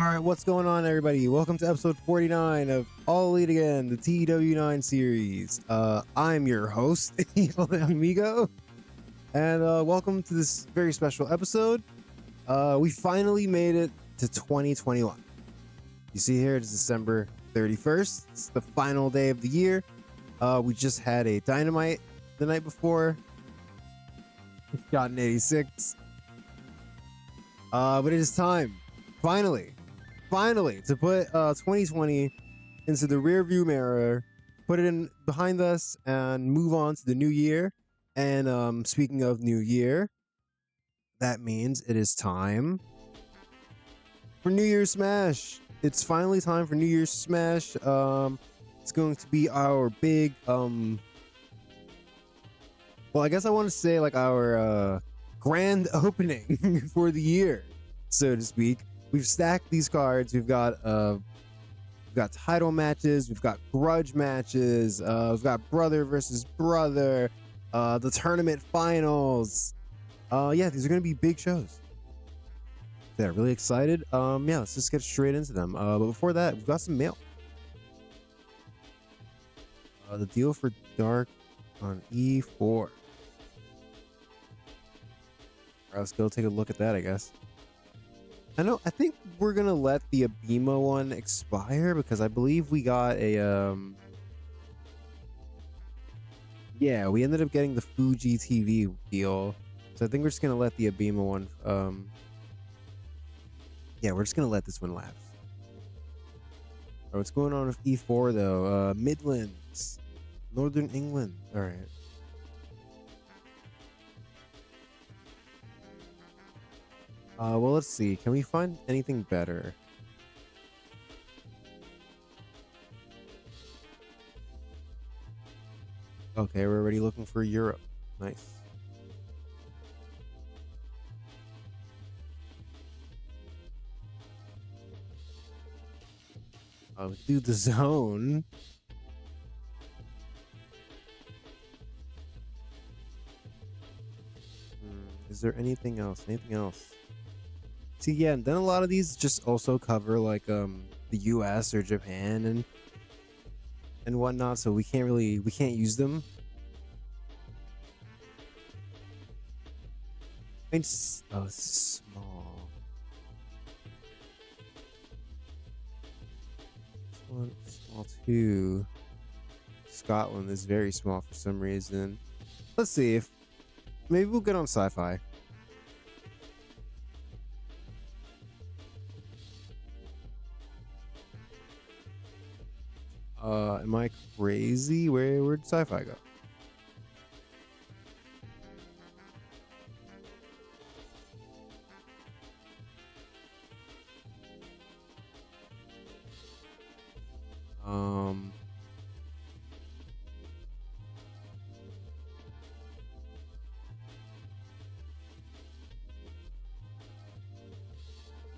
All right, what's going on, everybody? Welcome to episode 49 of All Elite Again, the TEW9 series. I'm your host, Evil Amigo, and welcome to this very special episode. We finally made it to 2021. You see here, it's December 31st. It's the final day of the year. We just had a Dynamite the night before. Shot an 86. But it is time, finally, to put 2020 into the rear view mirror, put it in behind us, and move on to the new year. And speaking of new year, that means it is time for New Year's Smash. It's finally time for New Year's Smash. It's going to be our big well, I guess I want to say like our grand opening for the year, so to speak. We've stacked these cards. We've got title matches, we've got grudge matches, we've got brother versus brother, the tournament finals. Yeah, these are gonna be big shows. Yeah, really excited. Yeah, let's just get straight into them. But before that, we've got some mail. The deal for Dark on E4. All right, let's go take a look at that, I guess. I think we're gonna let the Abima one expire because I believe we got a yeah, we ended up getting the Fuji TV deal, so I think we're just gonna let the Abima one yeah, we're just gonna let this one lapse. What's going on with E4 though? Midlands, Northern England. All right. Well, let's see. Can we find anything better? Okay, we're already looking for Europe. Nice. Do the zone. Is there anything else? Anything else? See, yeah, and then a lot of these just also cover like the US or Japan and whatnot, so we can't use them. It's small. This one small too. Scotland is very small for some reason. Let's see if maybe we'll get on sci-fi. Am I crazy? Where'd sci-fi go?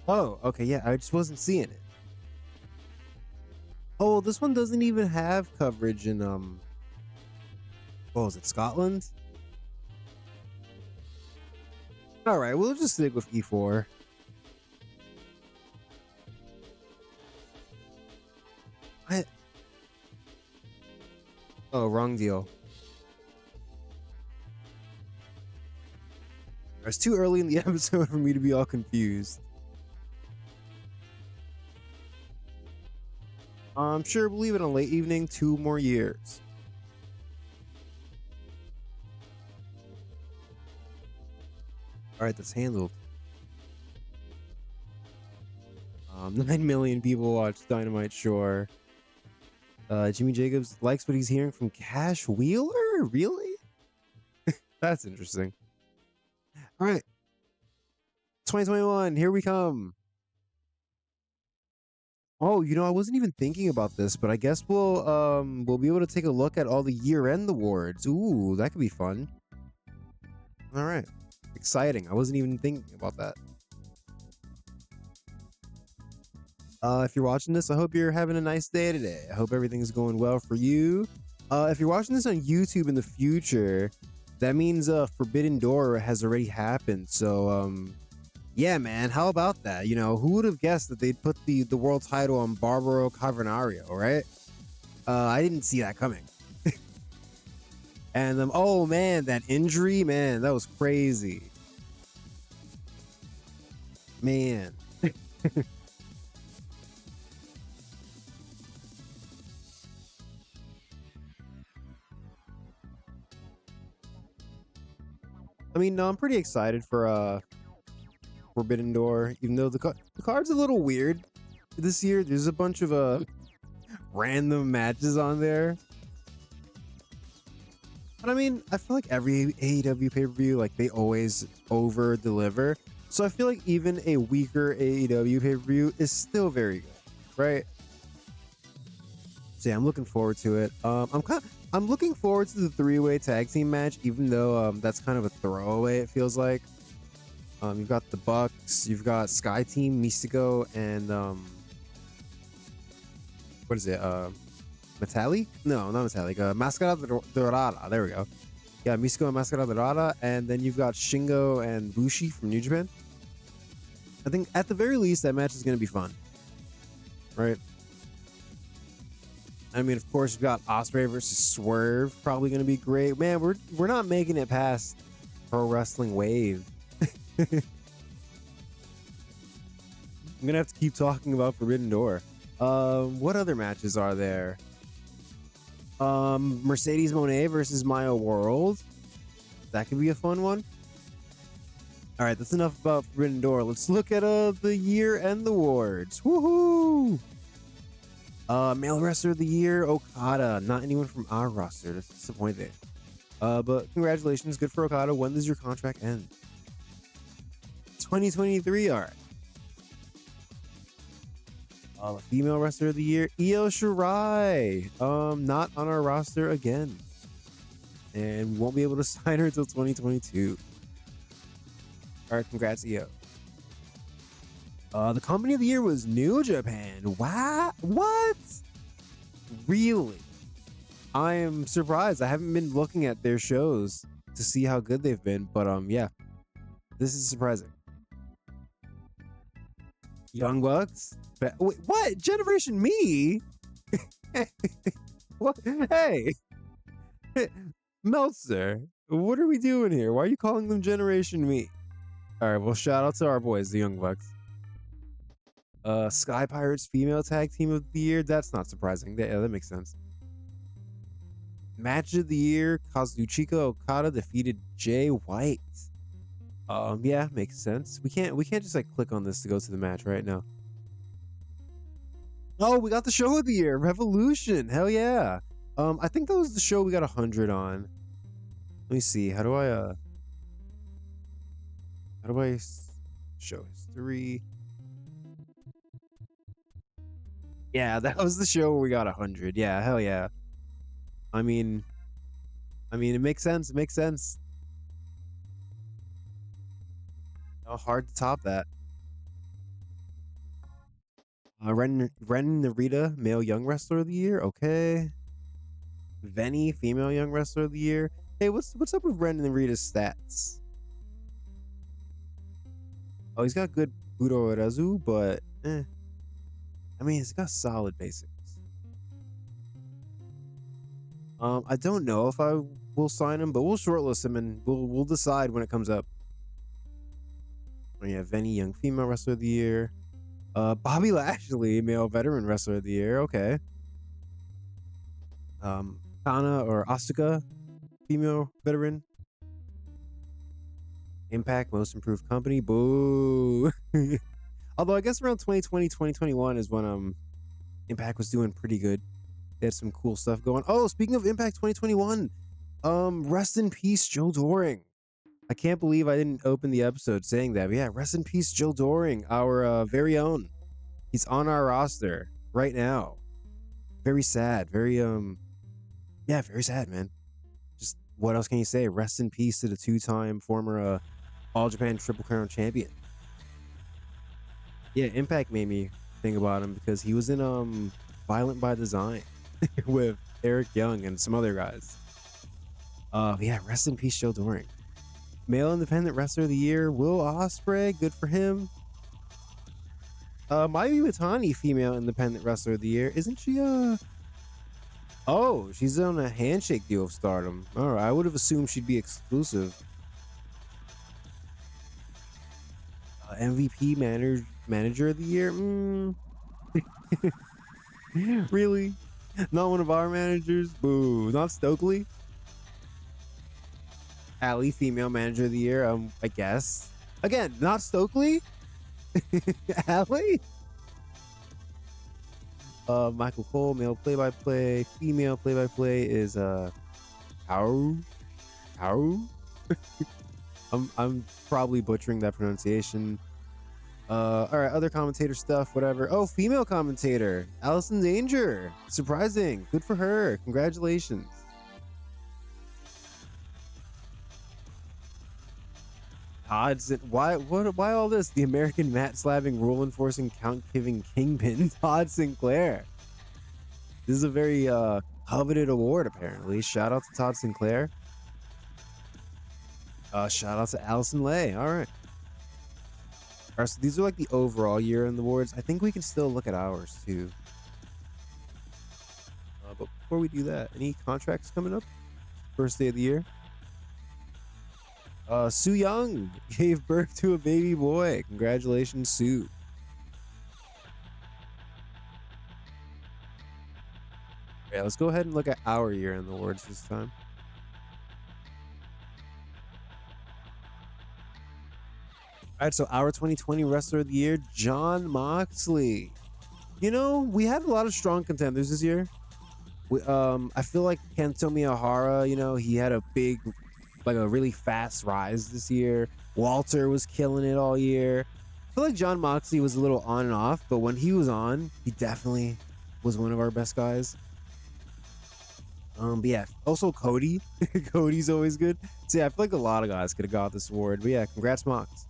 Oh, okay, yeah, I just wasn't seeing it. Oh, this one doesn't even have coverage in oh, is it Scotland? All right, we'll just stick with E4. Oh, wrong deal. It's too early in the episode for me to be all confused. I'm sure we'll leave it on late evening, 2 more years. All right, that's handled. 9 million people watch Dynamite, sure. Jimmy Jacobs likes what he's hearing from Cash Wheeler? Really? That's interesting. All right. 2021, here we come. Oh, I wasn't even thinking about this, but I guess we'll be able to take a look at all the year-end awards. Ooh, that could be fun. All right. Exciting. I wasn't even thinking about that. If you're watching this, I hope you're having a nice day today. I hope everything's going well for you. If you're watching this on YouTube in the future, that means Forbidden Door has already happened. So Yeah, man. How about that? You know, who would have guessed that they'd put the world title on Barbaro Cavernario, right? I didn't see that coming. And oh man, that injury, man, that was crazy, man. I mean, no, I'm pretty excited for Forbidden Door, even though the card's a little weird this year. There's a bunch of random matches on there. But I mean, I feel like every AEW pay-per-view, like they always over deliver. So I feel like even a weaker AEW pay-per-view is still very good, right? So yeah, I'm looking forward to it. I'm looking forward to the three-way tag team match, even though that's kind of a throwaway. It feels like. You've got the Bucks, you've got Sky Team, Mystico, and what is it? Metallic? No, not Metallic. Mascara Dorada. There we go. Yeah, Mystico and Mascara Dorada, and then you've got Shingo and Bushi from New Japan. I think at the very least that match is going to be fun, right? I mean, of course, you've got Ospreay versus Swerve, probably going to be great. Man, we're not making it past Pro Wrestling Wave. I'm gonna have to keep talking about Forbidden Door. What other matches are there? Mercedes Moné versus Maya World. That could be a fun one. All right, that's enough about Forbidden Door. Let's look at the year-end awards. Woohoo! Male Wrestler of the Year, Okada. Not anyone from our roster. That's disappointing. But congratulations, good for Okada. When does your contract end? 2023, all right. Female Wrestler of the Year, Io Shirai. Not on our roster again. And we won't be able to sign her until 2022. All right, congrats, Io. The Company of the Year was New Japan. What? Really? I am surprised. I haven't been looking at their shows to see how good they've been, but yeah. This is surprising. Young Bucks? Wait, what? Generation Me? What? Hey, Meltzer, what are we doing here? Why are you calling them Generation Me? All right, well, shout out to our boys, the Young Bucks. Sky Pirates Female Tag Team of the Year. That's not surprising. Yeah, that makes sense. Match of the Year, Kazuchika Okada defeated Jay White. Yeah, makes sense. We can't just like click on this to go to the match right now. Oh, we got the show of the year, Revolution. Hell yeah. I think that was the show we got 100 on. Let me see. How do I show history? Yeah, that was the show where we got 100. Yeah, hell yeah. I mean, it makes sense. It makes sense. Hard to top that. Ren Narita, Male Young Wrestler of the Year. Okay. Venny, Female Young Wrestler of the Year. Hey, what's up with Ren Narita's stats? Oh, he's got good Budo Razu, but I mean, he's got solid basics. I don't know if I will sign him, but we'll shortlist him and we'll decide when it comes up. Oh yeah, Venny, Young Female Wrestler of the Year. Bobby Lashley, Male Veteran Wrestler of the Year. Okay. Kana or Asuka, Female Veteran. Impact, Most Improved Company. Boo. Although I guess around 2020, 2021 is when Impact was doing pretty good. They had some cool stuff going. Oh, speaking of Impact 2021, rest in peace, Joe Doering. I can't believe I didn't open the episode saying that. But yeah, rest in peace, Joe Doering, our very own. He's on our roster right now. Very sad. Very yeah, very sad, man. Just what else can you say? Rest in peace to the two-time former All Japan Triple Crown champion. Yeah, Impact made me think about him because he was in Violent by Design with Eric Young and some other guys. Yeah, rest in peace, Joe Doering. Male Independent Wrestler of the Year, Will Ospreay, good for him. Mayu Iwatani, Female Independent Wrestler of the Year. Isn't she oh, she's on a handshake deal with Stardom. Alright, I would have assumed she'd be exclusive. MVP Manager of the Year? Really? Not one of our managers? Boo. Not Stokely? Allie, Female Manager of the Year, I guess. Again, not Stokely? Allie? Michael Cole, male play-by-play. Female play-by-play is How? I'm probably butchering that pronunciation. All right, other commentator stuff, whatever. Oh, female commentator, Allison Danger. Surprising. Good for her. Congratulations. Odds. Why all this? The American mat slapping, rule enforcing, count giving kingpin, Todd Sinclair. This is a very coveted award, apparently. Shout out to Todd Sinclair. Shout out to Allison Lay. All right. All right, so these are like the overall year in the awards. I think we can still look at ours too. But before we do that, any contracts coming up? First day of the year. Sue Young gave birth to a baby boy. Congratulations, Sue. Yeah, let's go ahead and look at our year in the awards this time. All right, so our 2020 Wrestler of the Year, Jon Moxley. You know, we had a lot of strong contenders this year. I feel like Kento Miyahara, you know, he had a big, like a really fast rise this year. Walter was killing it all year. I feel like Jon Moxley was a little on and off, but when he was on, he definitely was one of our best guys. But yeah, also Cody. Cody's always good. So yeah, I feel like a lot of guys could have got this award. But yeah, congrats, Mox.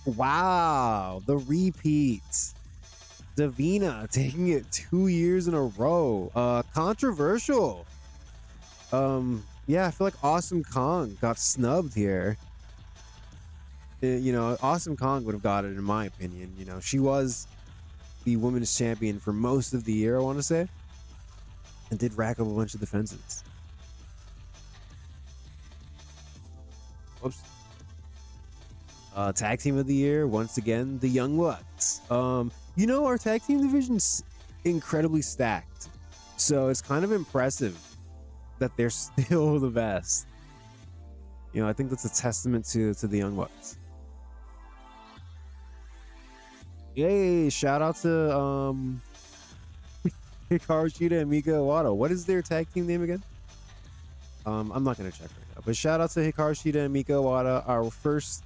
Wow, the repeats. Davina taking it 2 years in a row. Controversial. Yeah, I feel like Awesome Kong got snubbed here. You know, Awesome Kong would have got it in my opinion. You know, she was the women's champion for most of the year, I want to say, and did rack up a bunch of defenses. Whoops. Tag team of the year, once again, the Young Bucks. You know, our tag team division's incredibly stacked, so it's kind of impressive that they're still the best. You know, I think that's a testament to the Young Bucks. Yay! Shout out to Hikaru Shida and Mika Iwata. What is their tag team name again? I'm not gonna check right now, but shout out to Hikaru Shida and Mika Iwata, our first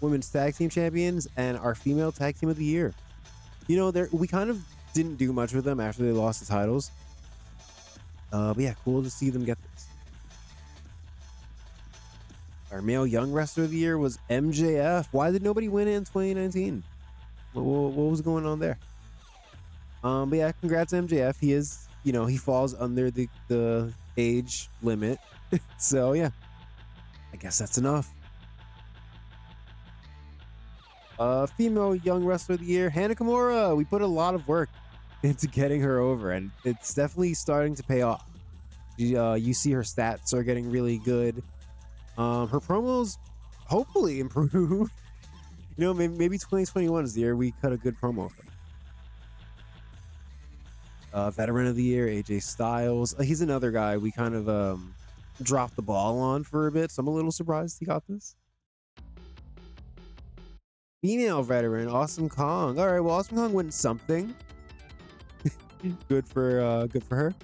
women's tag team champions and our female tag team of the year. You know, we kind of didn't do much with them after they lost the titles. But yeah, cool to see them get this. Our male young wrestler of the year was MJF. Why did nobody win it in 2019? What was going on there? But yeah, congrats MJF. He is, you know, he falls under the age limit. So yeah, I guess that's enough. Female young wrestler of the year, Hana Kimura. We put a lot of work into getting her over, and it's definitely starting to pay off. You see her stats are getting really good. Her promos hopefully improve. You know, maybe 2021 is the year we cut a good promo with her. Veteran of the year, AJ Styles. He's another guy we kind of dropped the ball on for a bit, so I'm a little surprised he got this. Female veteran, Awesome Kong. All right, well, Awesome Kong wins something. Good for her.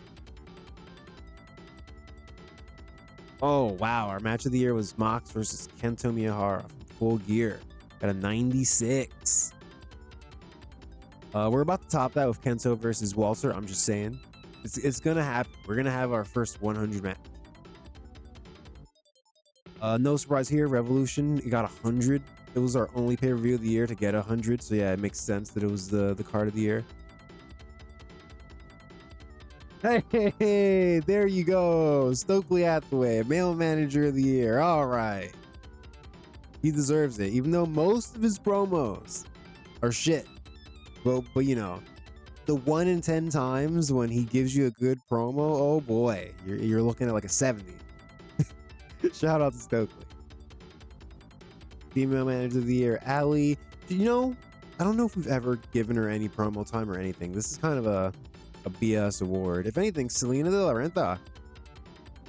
Oh wow, our match of the year was Mox versus Kento Miyahara from Full Gear at a 96. We're about to top that with Kento versus Walter. I'm just saying, it's gonna happen. We're gonna have our first 100 match. No surprise here, Revolution, it got 100. It was our only pay-per-view of the year to get 100, so yeah, it makes sense that it was the card of the year. Hey, there you go. Stokely Hathaway, male manager of the year. All right. He deserves it, even though most of his promos are shit. But you know, the 1 in 10 times when he gives you a good promo, oh boy, you're looking at like a 70. Shout out to Stokely. Female manager of the year, Allie. You know, I don't know if we've ever given her any promo time or anything. This is kind of a BS award. If anything, Selena de la Renta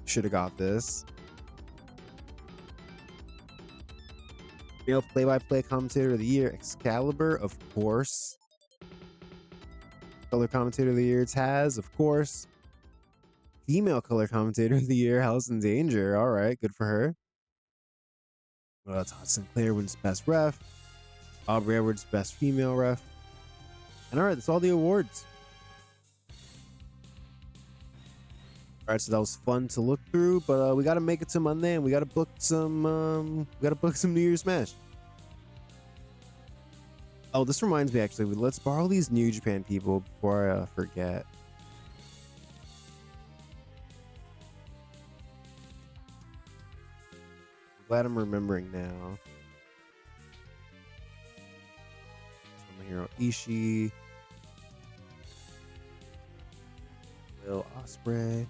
should have got this. Male play-by-play commentator of the year, Excalibur, of course. Color commentator of the year, Taz, of course. Female color commentator of the year, House in Danger. All right, good for her. Todd Sinclair wins best ref. Aubrey Edwards best female ref. And all right, that's all the awards. All right, so that was fun to look through, but we got to make it to Monday, and we got to book some. New Year's Smash. Oh, this reminds me, actually, let's borrow these New Japan people before I forget. I'm glad I'm remembering now. Hero Ishii, Will Ospreay,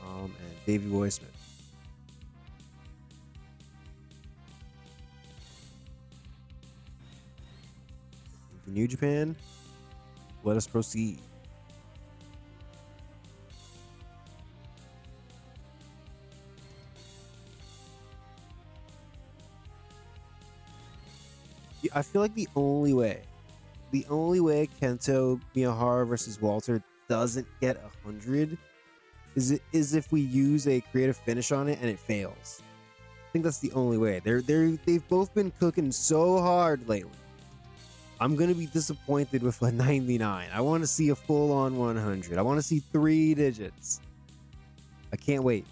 and Davey Boy Smith. New Japan, let us proceed. I feel like the only way Kento Miyahara versus Walter doesn't get 100 is if we use a creative finish on it and it fails. I think that's the only way. They've both been cooking so hard lately. I'm gonna be disappointed with a 99. I want to see a full-on 100. I want to see 3 digits. I can't wait.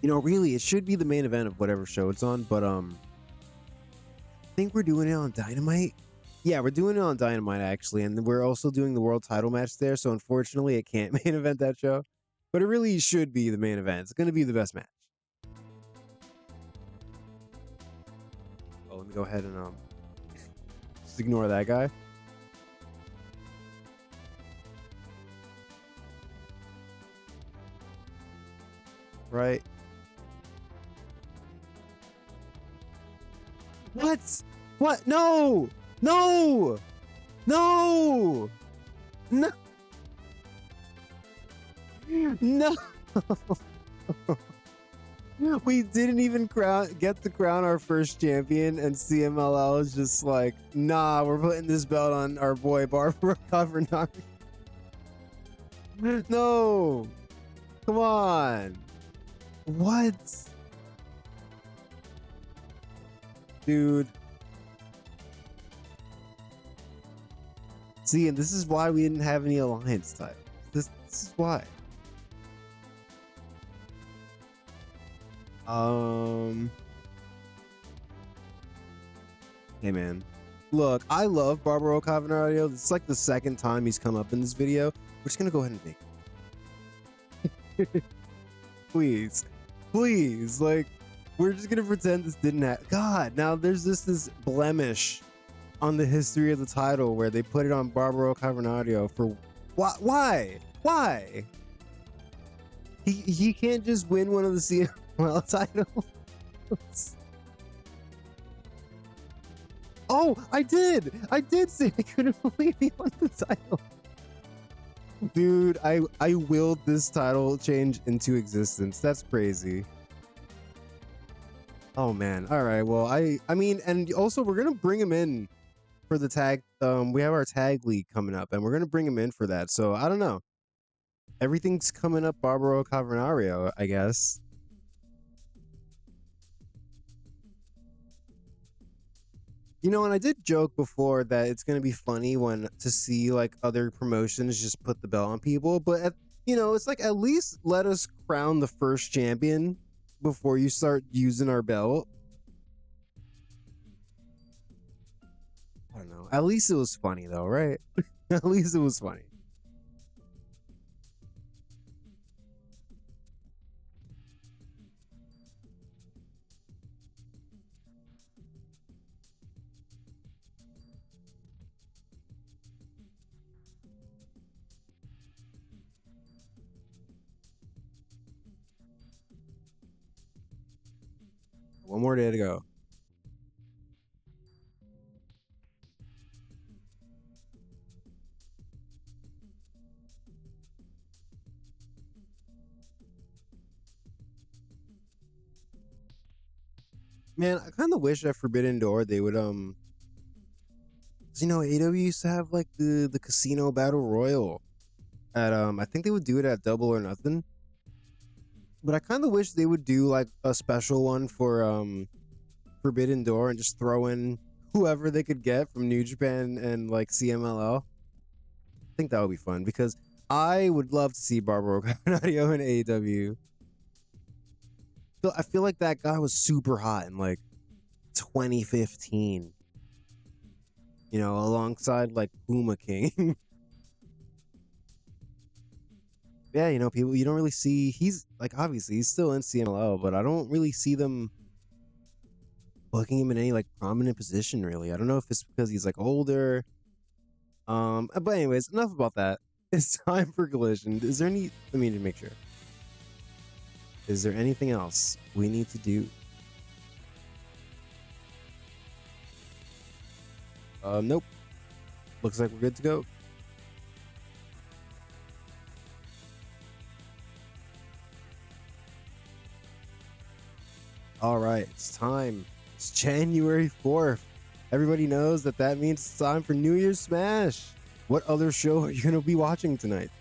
You know, really, it should be the main event of whatever show it's on, but I think we're doing it on Dynamite. Yeah, we're doing it on Dynamite, actually, and we're also doing the world title match there, so unfortunately it can't main event that show, but it really should be the main event. It's going to be the best match. Oh, let me go ahead and just ignore that guy. Right. What? No! No! No! No! No! We didn't even get to crown our first champion, and CMLL is just like, nah, we're putting this belt on our boy Barbara Cavernario. No! Come on! What? Dude. See, and this is why we didn't have any alliance titles. This is why. Hey man, look, I love Barbaro Cavernario. It's like the second time he's come up in this video. We're just gonna go ahead and make it. Please, like, we're just gonna pretend this didn't happen. God, now there's this blemish on the history of the title where they put it on Barbaro Cavernario for why? He can't just win one of the CML titles. Oh, I did say I couldn't believe he won the title. Dude, I willed this title change into existence. That's crazy. Oh man. All right. Well, I mean, and also we're gonna bring him in for the tag. We have our tag league coming up, and we're gonna bring him in for that. So I don't know. Everything's coming up Barbaro Cavernario, I guess. You know, and I did joke before that it's gonna be funny to see like other promotions just put the belt on people, but you know, it's like, at least let us crown the first champion before you start using our belt. I don't know. At least it was funny though, right? At least it was funny. One more day to go. Man, I kind of wish at Forbidden Door they would 'cause, you know, AW used to have like the casino battle royal at I think they would do it at Double or Nothing. But I kind of wish they would do like a special one for Forbidden Door and just throw in whoever they could get from New Japan and like CMLL. I think that would be fun because I would love to see Barbaro Cavernario in AEW. So I feel like that guy was super hot in like 2015. You know, alongside like Puma King. Yeah, you know, people you don't really see. He's like obviously he's still in CMLL, but I don't really see them booking him in any like prominent position. Really, I don't know if it's because he's like older. But anyways, enough about that. It's time for Collision. Is there any? Let me make sure. Is there anything else we need to do? Nope. Looks like we're good to go. All right, it's time. It's January 4th. Everybody knows that that means it's time for New Year's Smash. What other show are you going to be watching tonight?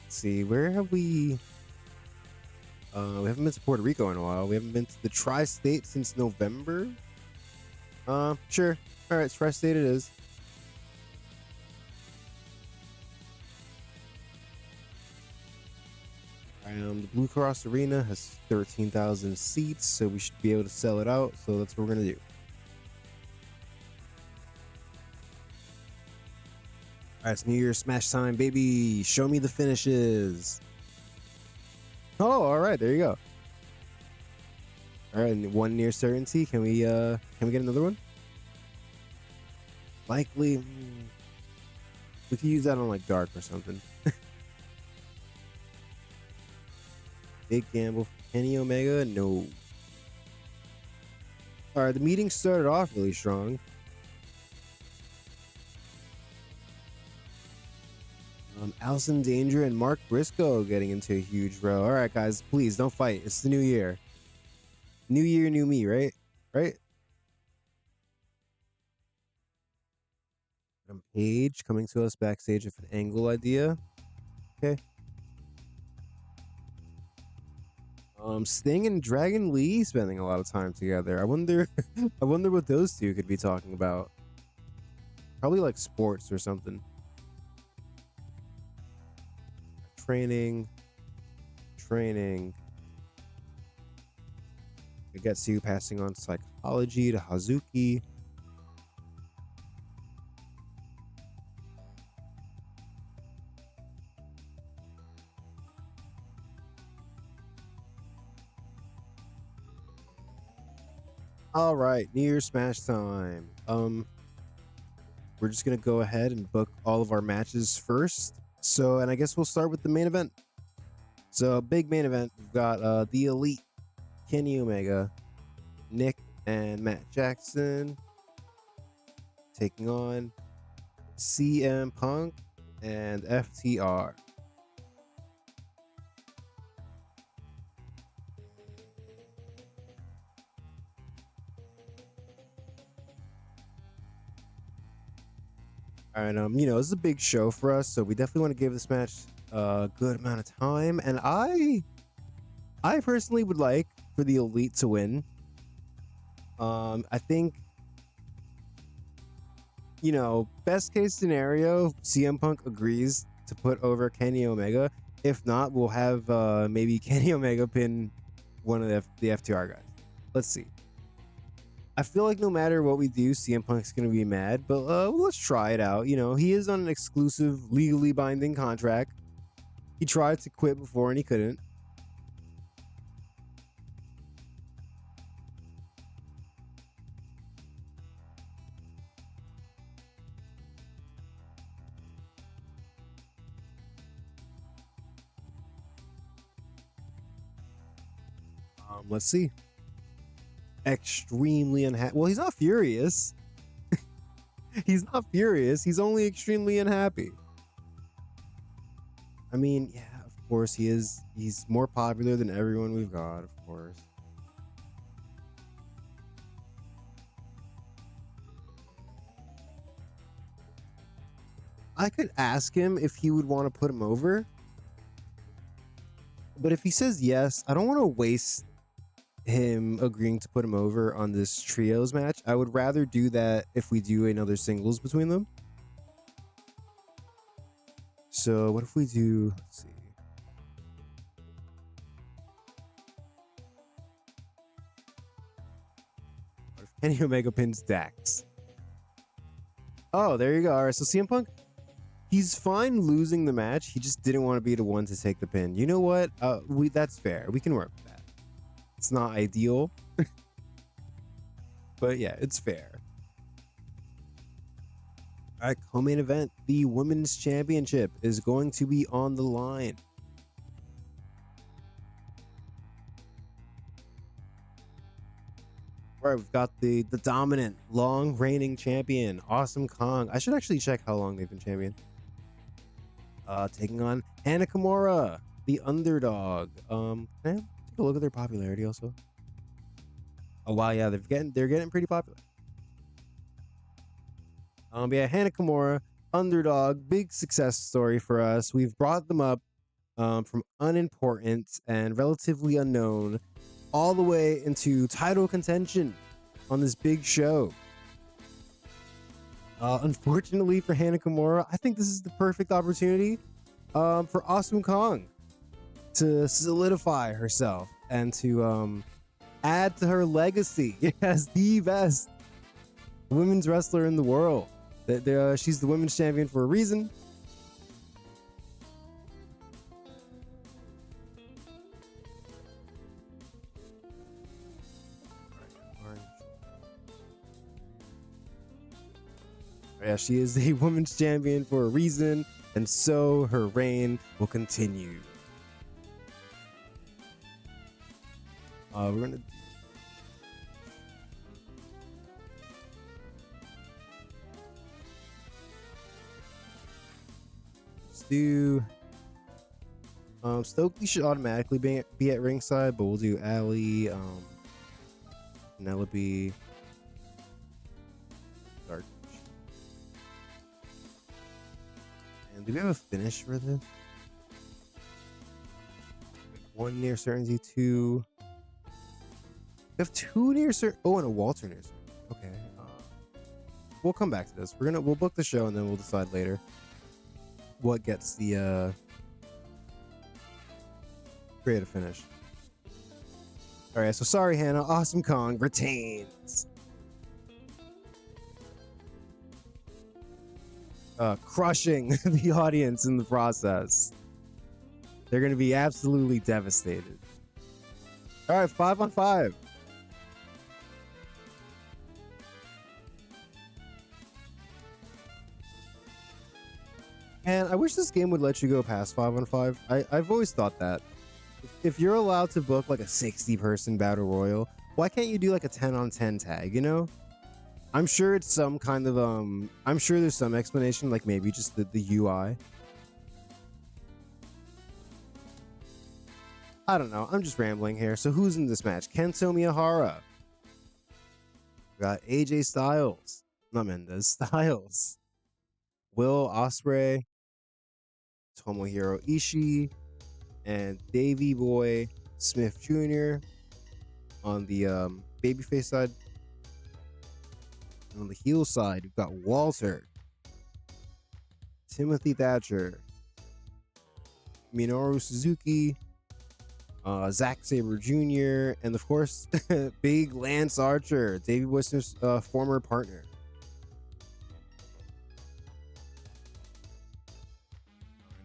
Let's see, where have we... we haven't been to Puerto Rico in a while. We haven't been to the Tri-State since November. Sure. All right, Tri-State it is. The Blue Cross Arena has 13,000 seats, so we should be able to sell it out. So that's what we're gonna do. All right, it's New Year's Smash time, baby. Show me the finishes. Oh, all right, there you go. All right, and one near certainty. Can we get another one? Likely, we could use that on like Dark or something. Big gamble for Kenny Omega? No. Alright, the meeting started off really strong. Allison Danger and Mark Briscoe getting into a huge row. Alright, guys, please don't fight. It's the new year. New year, new me, right? Right? Paige coming to us backstage with an angle idea. Okay. Sting and Dragon Lee spending a lot of time together. I wonder what those two could be talking about. Probably like sports or something. Training. Kagetsu passing on psychology to Hazuki. All right, New Year's Smash time. We're just gonna go ahead and book all of our matches first. So, and I guess we'll start with the main event. So, big main event. We've got the Elite, Kenny Omega, Nick and Matt Jackson taking on CM Punk and FTR. And you know, this is a big show for us, so we definitely want to give this match a good amount of time. And I personally would like for the Elite to win. I think, you know, best case scenario, CM Punk agrees to put over Kenny Omega. If not, we'll have maybe Kenny Omega pin one of the FTR guys. let's see. I feel like no matter what we do, CM Punk's gonna be mad, but let's try it out. You know, he is on an exclusive, legally binding contract. He tried to quit before and he couldn't. Let's see. Extremely unhappy. Well, he's not furious. He's not furious. He's only extremely unhappy. I mean, yeah, of course he is. He's more popular than everyone we've got, of course. I could ask him if he would want to put him over. But if he says yes, I don't want to waste him agreeing to put him over on this trios match. I would rather do that if we do another singles between them. So what if we do, let's see. What if Kenny Omega pins Dax? Oh, there you go. All right, so CM Punk, he's fine losing the match. He just didn't want to be the one to take the pin. You know what? That's fair. We can work with that. It's not ideal, but yeah, it's fair. All right, co-main event. The Women's Championship is going to be on the line. All right, we've got the dominant, long reigning champion, Awesome Kong. I should actually check how long they've been champion. Taking on Hana Kimura, the underdog. Can I take a look at their popularity also? Oh wow, yeah, they're getting pretty popular. Yeah, Hana Kimura, underdog, big success story for us. We've brought them up from unimportant and relatively unknown all the way into title contention on this big show. Unfortunately for Hana Kimura, I think this is the perfect opportunity for Awesome Kong to solidify herself and to add to her legacy as the best women's wrestler in the world. She's the women's champion for a reason. Yeah, she is the women's champion for a reason, and so her reign will continue. We're gonna do Stokely should automatically be at ringside, but we'll do Allie, Penelope, Dark. And do we have a finish for this? One near certainty, two. We have two near certainty. Oh, and a Walter near certainty. Okay. We'll come back to this. We'll book the show and then we'll decide later what gets the creative finish. All right, so sorry, Hannah. Awesome Kong retains. Crushing the audience in the process. They're going to be absolutely devastated. All right, 5-on-5. And I wish this game would let you go past 5-on-5. I've always thought that. If you're allowed to book like a 60-person battle royal, why can't you do like a 10-on-10 tag, you know? I'm sure it's some kind of I'm sure there's some explanation, like maybe just the UI. I don't know. I'm just rambling here. So who's in this match? Kento Miyahara. We got AJ Styles. Not Mendez. Styles. Will Ospreay. Tomohiro Ishii. And Davey Boy Smith Jr. on the babyface side. And on the heel side, we've got Walter. Timothy Thatcher. Minoru Suzuki. Zack Sabre Jr., and of course, Big Lance Archer, Davey Boy Smith's former partner.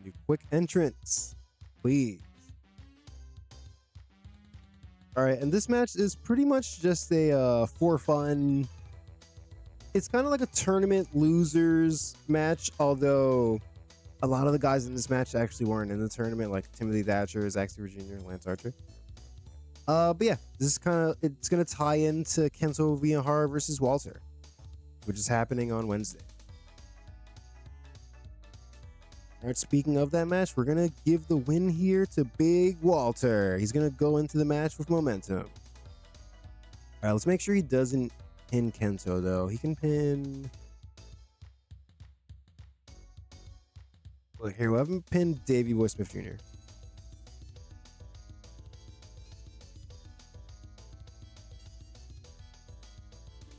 Do quick entrance, please. All right, and this match is pretty much just a for fun. It's kind of like a tournament losers match, although a lot of the guys in this match actually weren't in the tournament, like Timothy Thatcher, Zack Sabre Jr., and Lance Archer. But yeah, this is it's gonna tie into Kento Miyahara versus Walter, which is happening on Wednesday. All right, speaking of that match, we're gonna give the win here to Big Walter. He's gonna go into the match with momentum. All right, let's make sure he doesn't pin Kento though. He can pin. Look here, we haven't pinned Davey Boy Smith Jr.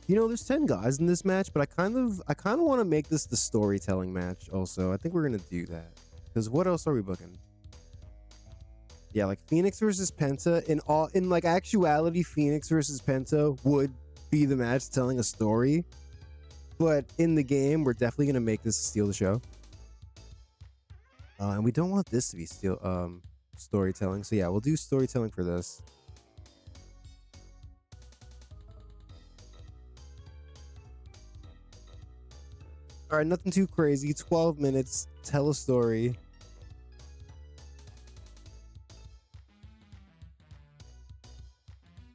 You know, there's 10 guys in this match, but I kind of want to make this the storytelling match also. I think we're going to do that. Because what else are we booking? Yeah, like Phoenix versus Penta. In like actuality, Phoenix versus Penta would be the match telling a story. But in the game, we're definitely going to make this steal the show. And we don't want this to be storytelling. So yeah, we'll do storytelling for this. All right, nothing too crazy. 12 minutes. Tell a story.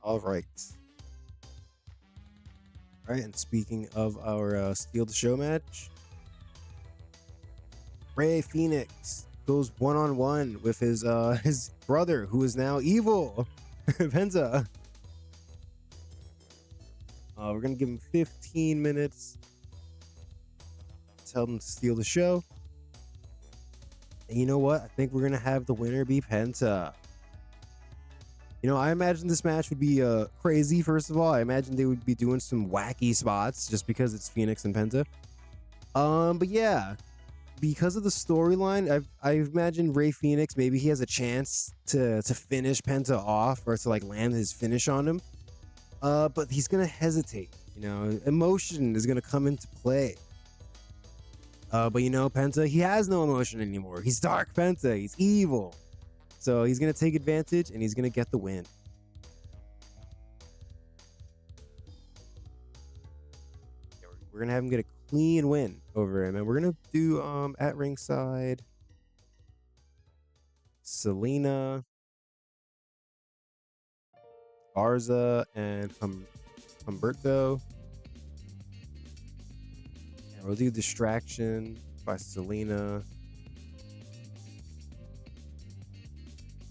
All right. All right, and speaking of our steal the show match, Rey Fenix goes one-on-one with his brother, who is now evil, Penta. We're gonna give him 15 minutes. Tell them to steal the show. And you know what? I think we're gonna have the winner be Penta. You know, I imagine this match would be crazy. First of all, I imagine they would be doing some wacky spots just because it's Phoenix and Penta. But yeah, because of the storyline, I imagine Rey Fenix, maybe he has a chance to finish Penta off or to like land his finish on him. But he's gonna hesitate. You know, emotion is gonna come into play. But you know, Penta, he has no emotion anymore. He's Dark Penta. He's evil. So he's going to take advantage and he's going to get the win. We're going to have him get a clean win over him. And we're going to do at ringside Selena, Barza, and Humberto. And we'll do Distraction by Selena.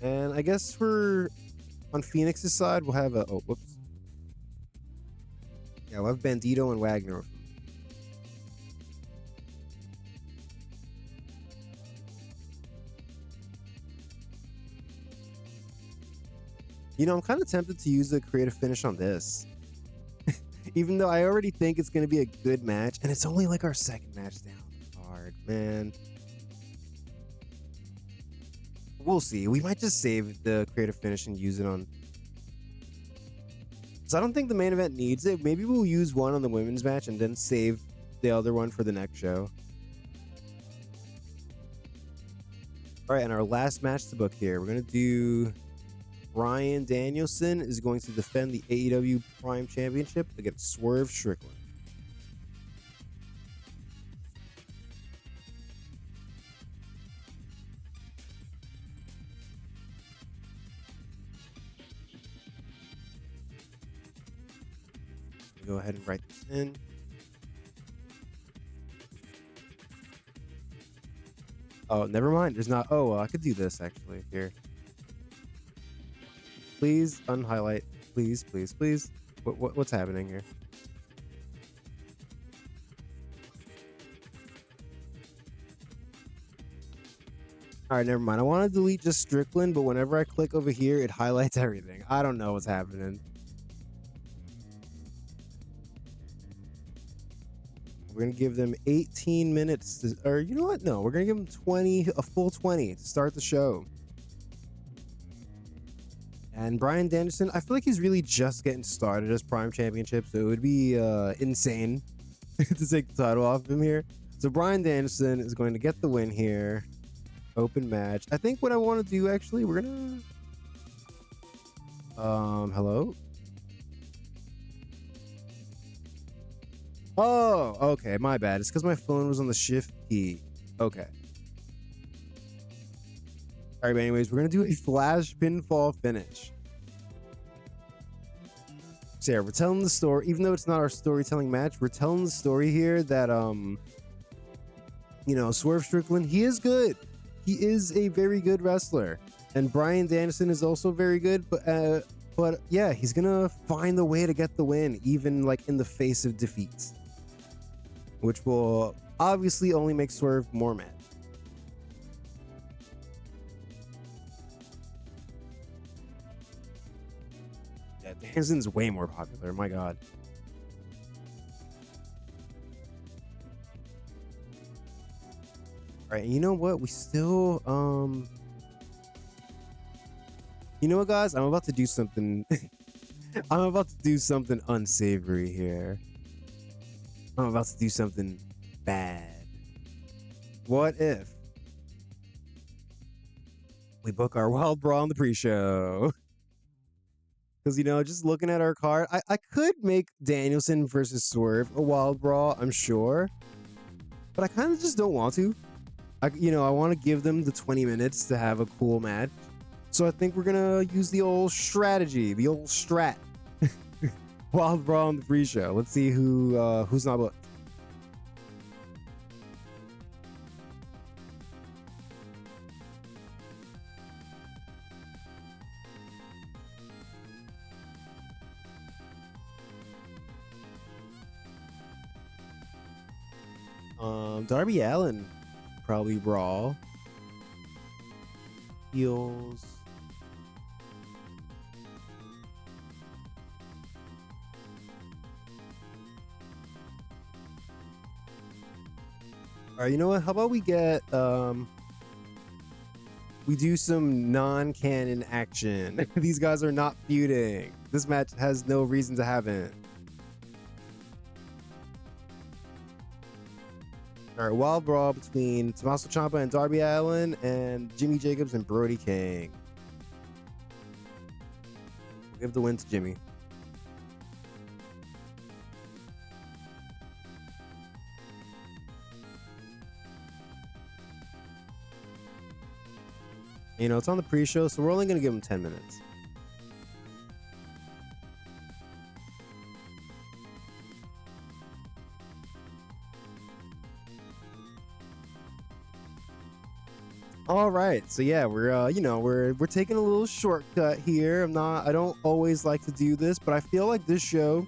And I guess on Phoenix's side, we'll have whoops. Yeah, we'll have Bandito and Wagner. You know, I'm kind of tempted to use the creative finish on this. Even though I already think it's going to be a good match, and it's only like our second match down the card, man. We'll see. We might just save the creative finish and use it on. So I don't think the main event needs it. Maybe we'll use one on the women's match and then save the other one for the next show. All right, and our last match to book here, we're going to do Bryan Danielson is going to defend the AEW Prime Championship against Swerve Strickland. Go ahead and write this in. Oh, never mind. There's not. Oh, well, I could do this actually here. Please unhighlight. Please, please, please. What's happening here? All right, never mind. I want to delete just Strickland, but whenever I click over here, it highlights everything. I don't know what's happening. We're going to give them 18 minutes or you know what? No, we're going to give them a full 20 to start the show. And Bryan Danielson, I feel like he's really just getting started as Prime Championship, so it would be insane to take the title off of him here. So Bryan Danielson is going to get the win here. Open match. I think what I want to do, actually, we're gonna hello. Oh, okay, my bad. It's because my phone was on the shift key. Okay. All right, but anyways, we're gonna do a flash pinfall finish. So yeah, we're telling the story, even though it's not our storytelling match, we're telling the story here that Swerve Strickland, he is good. He is a very good wrestler, and Bryan Danielson is also very good. But yeah, he's gonna find the way to get the win, even like in the face of defeats, which will obviously only make Swerve more mad. Yeah, Danielson's way more popular. My God. All right, you know what? We still you know what, guys? I'm about to do something. I'm about to do something unsavory here. I'm about to do something bad. What if we book our Wild Brawl on the pre-show? Because, just looking at our card, I could make Danielson versus Swerve a Wild Brawl, I'm sure. But I kind of just don't want to. I want to give them the 20 minutes to have a cool match. So I think we're going to use the old strategy, the old strat. Wild Brawl on the pre-show. Let's see who's not booked. Darby Allin, probably Brawl. Heels. All right, you know what? How about we get we do some non-canon action. These guys are not feuding. This match has no reason to have it. All right, Wild Brawl between Tommaso Ciampa and Darby Allin, and Jimmy Jacobs and Brody King. We'll give the win to Jimmy. It's on the pre-show, so we're only going to give him 10 minutes. All right, so yeah, we're taking a little shortcut here. I don't always like to do this, but I feel like this show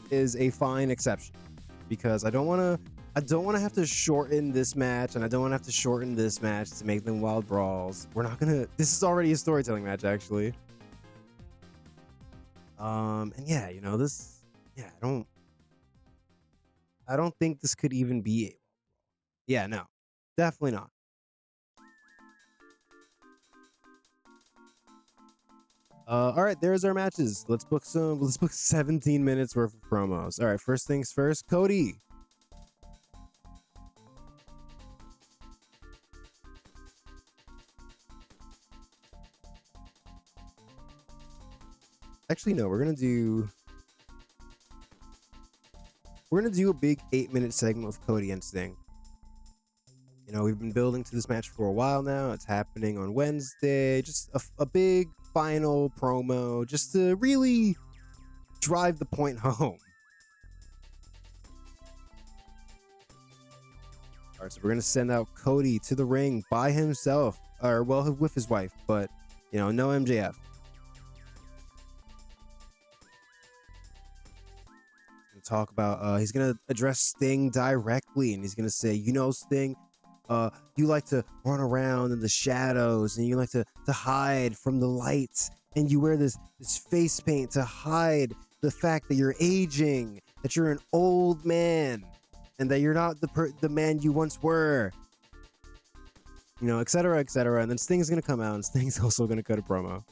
is a fine exception because I don't want to have to shorten this match, and I don't want to have to shorten this match to make them Wild Brawls. This is already a storytelling match, actually. And yeah, I don't think this could even be. Yeah, no, definitely not. All right, there's our matches. Let's book 17 minutes worth of promos. All right, first things first, Cody. Actually, no, we're gonna do a big 8-minute segment with Cody and Sting. We've been building to this match for a while now. It's happening on Wednesday. Just a big final promo just to really drive the point home. All right, so we're going to send out Cody to the ring by himself, or well, with his wife, but no MJF. Talk about he's gonna address Sting directly, and he's gonna say, Sting, you like to run around in the shadows, and you like to hide from the lights, and you wear this face paint to hide the fact that you're aging, that you're an old man, and that you're not the man you once were, etc., etc. And then Sting's gonna come out, and Sting's also gonna cut a promo.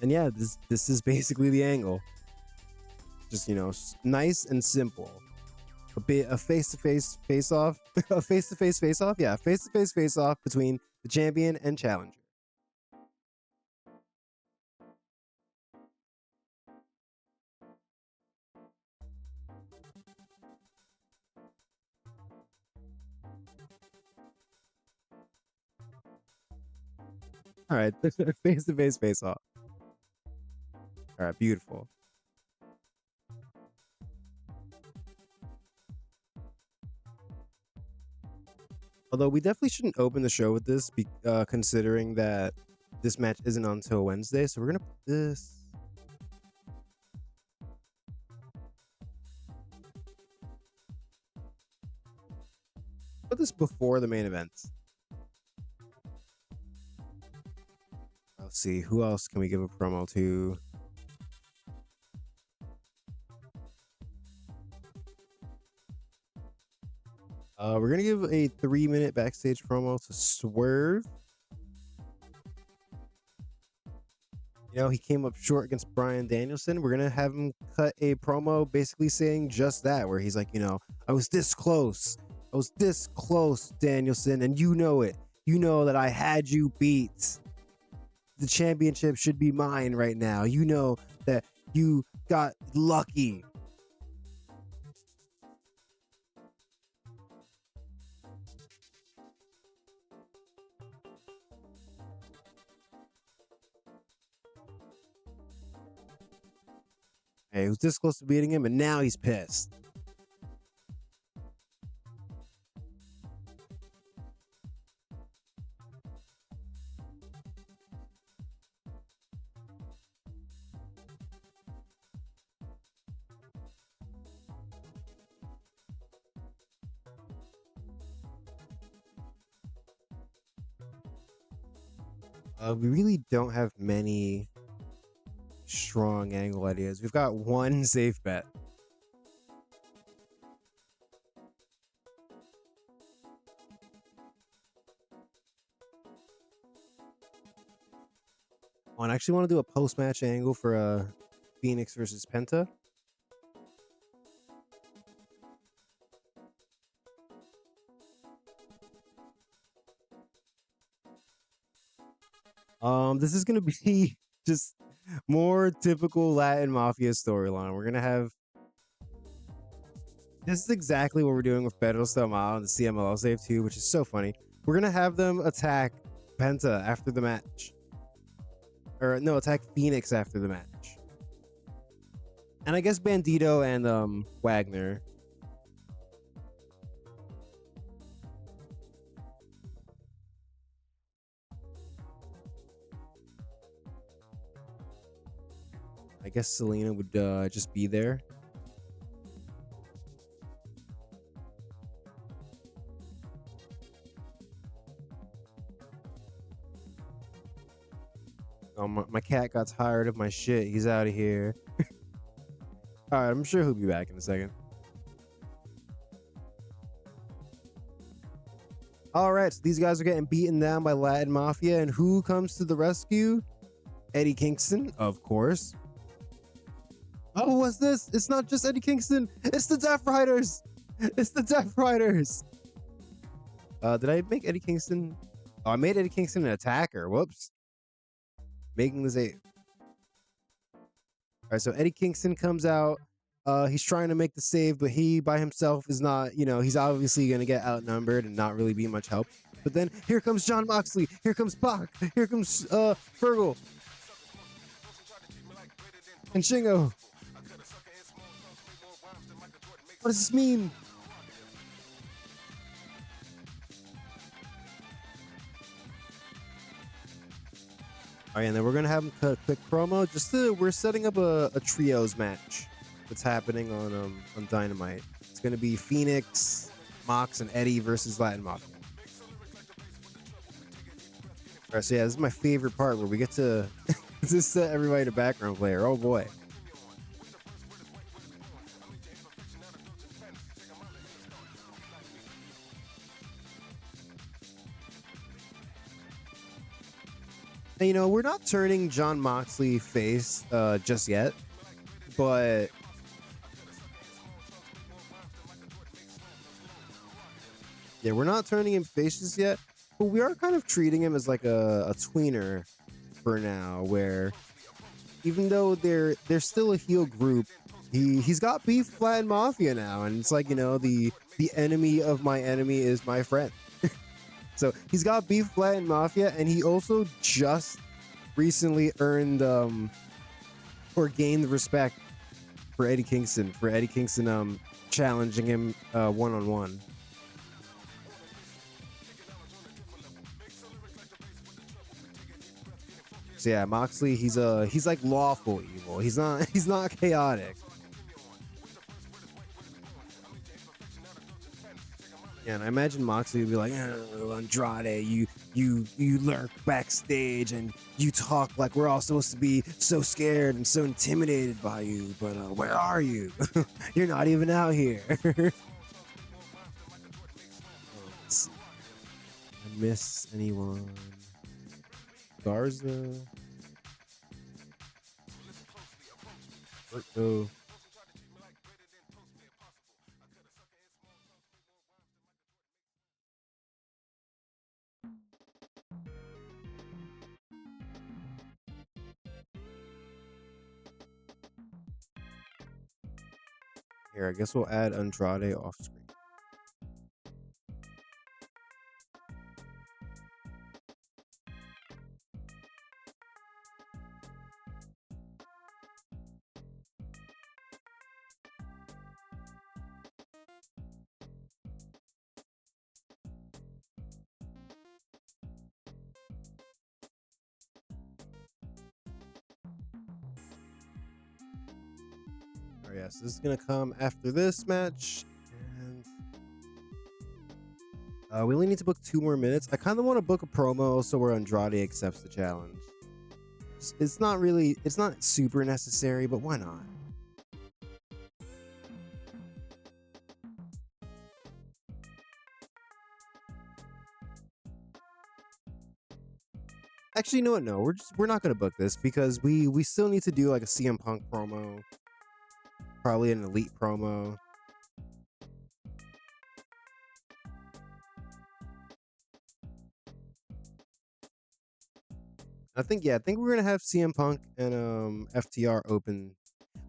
And yeah, this is basically the angle. Just nice and simple. A face-to-face face-off, a face-to-face face-off. Yeah, face-to-face face-off between the champion and challenger. All right, face-to-face face-off. All right, beautiful. Although we definitely shouldn't open the show with this, considering that this match isn't until Wednesday. So we're gonna put this. Put this before the main event. Let's see, who else can we give a promo to? We're gonna give a 3-minute backstage promo to Swerve. He came up short against Bryan Danielson. We're gonna have him cut a promo basically saying just that, where he's like, I was this close. I was this close, Danielson, and you know it. You know that I had you beat. The championship should be mine right now. You know that you got lucky. Hey, he was this close to beating him, and now he's pissed. We really don't have many strong angle ideas. We've got one safe bet. I actually want to do a post-match angle for Phoenix versus Penta. This is gonna be just more typical Latin Mafia storyline. We're gonna have this is exactly what we're doing with Pedro Stamao and the CMLL save too, which is so funny. We're gonna have them attack Penta after the match. Or no, attack Phoenix after the match. And I guess Bandito and Wagner. I guess Selena would just be there. Oh, my cat got tired of my shit. He's out of here. All right, I'm sure he'll be back in a second. All right, so these guys are getting beaten down by Latin Mafia, and who comes to the rescue? Eddie Kingston, of course. Oh, what's this? It's not just Eddie Kingston. It's the Death Riders. It's the Death Riders. Did I make Eddie Kingston? Oh, I made Eddie Kingston an attacker. Whoops. Making the save. All right, so Eddie Kingston comes out. He's trying to make the save, but he by himself is not, he's obviously going to get outnumbered and not really be much help. But then here comes John Moxley. Here comes Bach. Here comes Fergal. And Shingo. What does this mean? All right, and then we're gonna have him cut a quick promo. We're setting up a trios match that's happening on Dynamite. It's gonna be Phoenix, Mox, and Eddie versus Latin Mafia. All right, so yeah, this is my favorite part where we get to just set everybody to background player. Oh boy. And, we're not turning John Moxley face just yet, but yeah, we're not turning him face just yet, but we are kind of treating him as like a tweener for now, where even though they're still a heel group, he's got beef Flat Mafia now, and it's like, the enemy of my enemy is my friend. So he's got beef Flat Mafia, and he also just recently earned or gained respect for Eddie Kingston challenging him one-on-one. So yeah, Moxley, he's like lawful evil. He's not chaotic. Yeah, and I imagine Moxley would be like, oh, Andrade, you lurk backstage and you talk like we're all supposed to be so scared and so intimidated by you, but where are you? You're not even out here. I miss anyone? Garza. Go. Here, I guess we'll add Andrade off screen. Oh yeah, so this is gonna come after this match, and we only need to book 2 more minutes. I kind of want to book a promo also where Andrade accepts the challenge. It's not super necessary, but why not? Actually, you know what? No, we're not gonna book this because we still need to do like a CM Punk promo, probably an Elite promo. I think we're gonna have CM Punk and FTR open.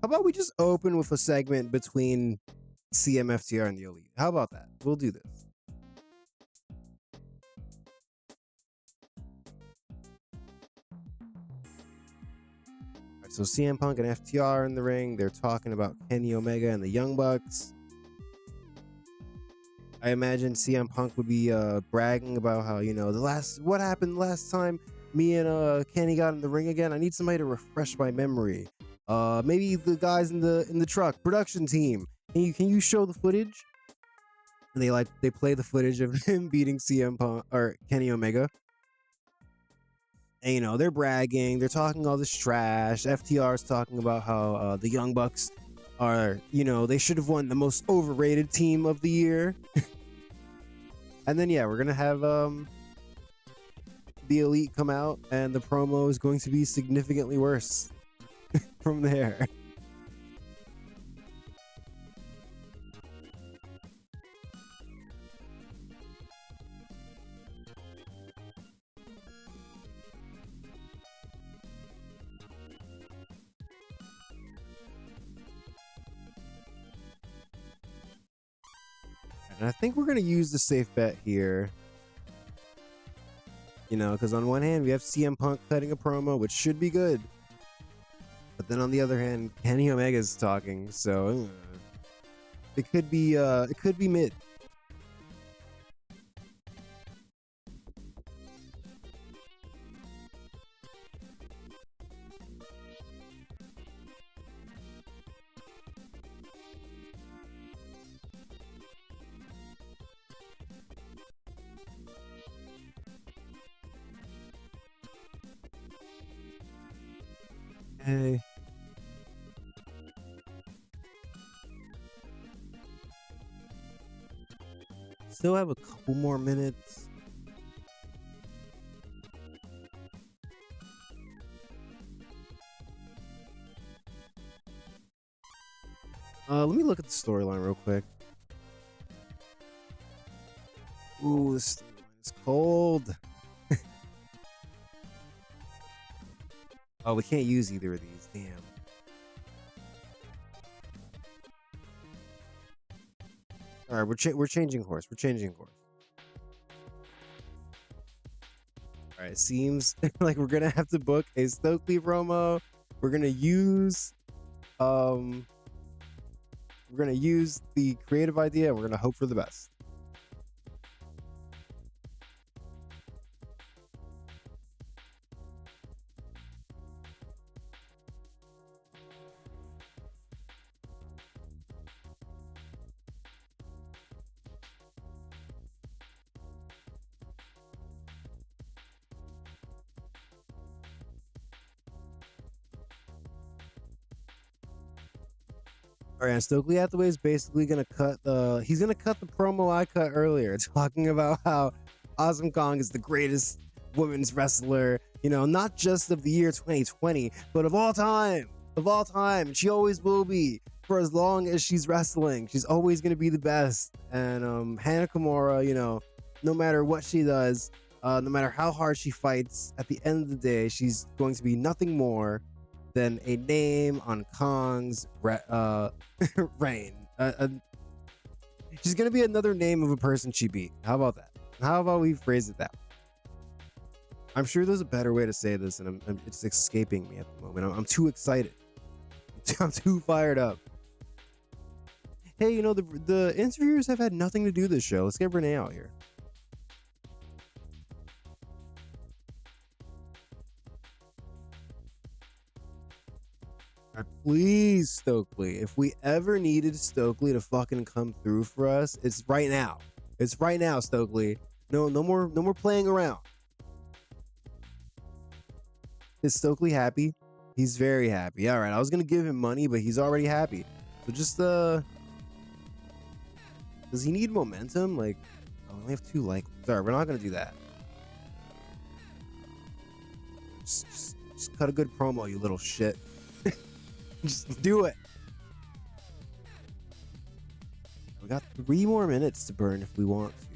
How about we just open with a segment between CM, FTR, and the Elite? How about that? We'll do this. Alright, so CM Punk and FTR in the ring. They're talking about Kenny Omega and the Young Bucks. I imagine CM Punk would be bragging about how, what happened last time me and Kenny got in the ring again. I need somebody to refresh my memory. Maybe the guys in the truck production team. Can you show the footage? And they play the footage of him beating CM Punk or Kenny Omega. And they're bragging, they're talking all this trash. FTR's talking about how the Young Bucks are, they should have won the most overrated team of the year. And then yeah, we're gonna have the Elite come out, and the promo is going to be significantly worse from there. And I think we're gonna use the safe bet here. Because on one hand we have CM Punk cutting a promo, which should be good. But then on the other hand, Kenny Omega's talking, so it could be mid. Hey. Still have a couple more minutes. Let me look at the storyline real quick. Ooh, this storyline is cold. Oh, we can't use either of these. Damn. All right, we're changing course. We're changing course. All right, seems like we're gonna have to book a Stokely promo. We're gonna use we're gonna use the creative idea and we're gonna hope for the best. All right, Stokely Hathaway is basically gonna cut he's gonna cut the promo I cut earlier, talking about how Awesome Kong is the greatest women's wrestler, you know, not just of the year 2020, but of all time. Of all time. She always will be. For as long as she's wrestling, she's always gonna be the best. And Hana Kimura, you know, no matter what she does, no matter how hard she fights, at the end of the day, she's going to be nothing more than a name on Kong's reign. She's gonna be another name of a person she beat. How about that? How about we phrase it that way? I'm sure there's a better way to say this, and it's escaping me at the moment. I'm too excited. I'm too fired up. Hey, you know, the interviewers have had nothing to do this show. Let's get Renee out here. Please, Stokely. If we ever needed Stokely to fucking come through for us, it's right now. It's right now, Stokely. No more playing around. Is Stokely happy? He's very happy. All right, I was gonna give him money, but he's already happy. So just does he need momentum? Like, I only have 2 likes. Sorry, we're not gonna do that. Just cut a good promo, you little shit. Just do it. We got 3 more minutes to burn if we want to.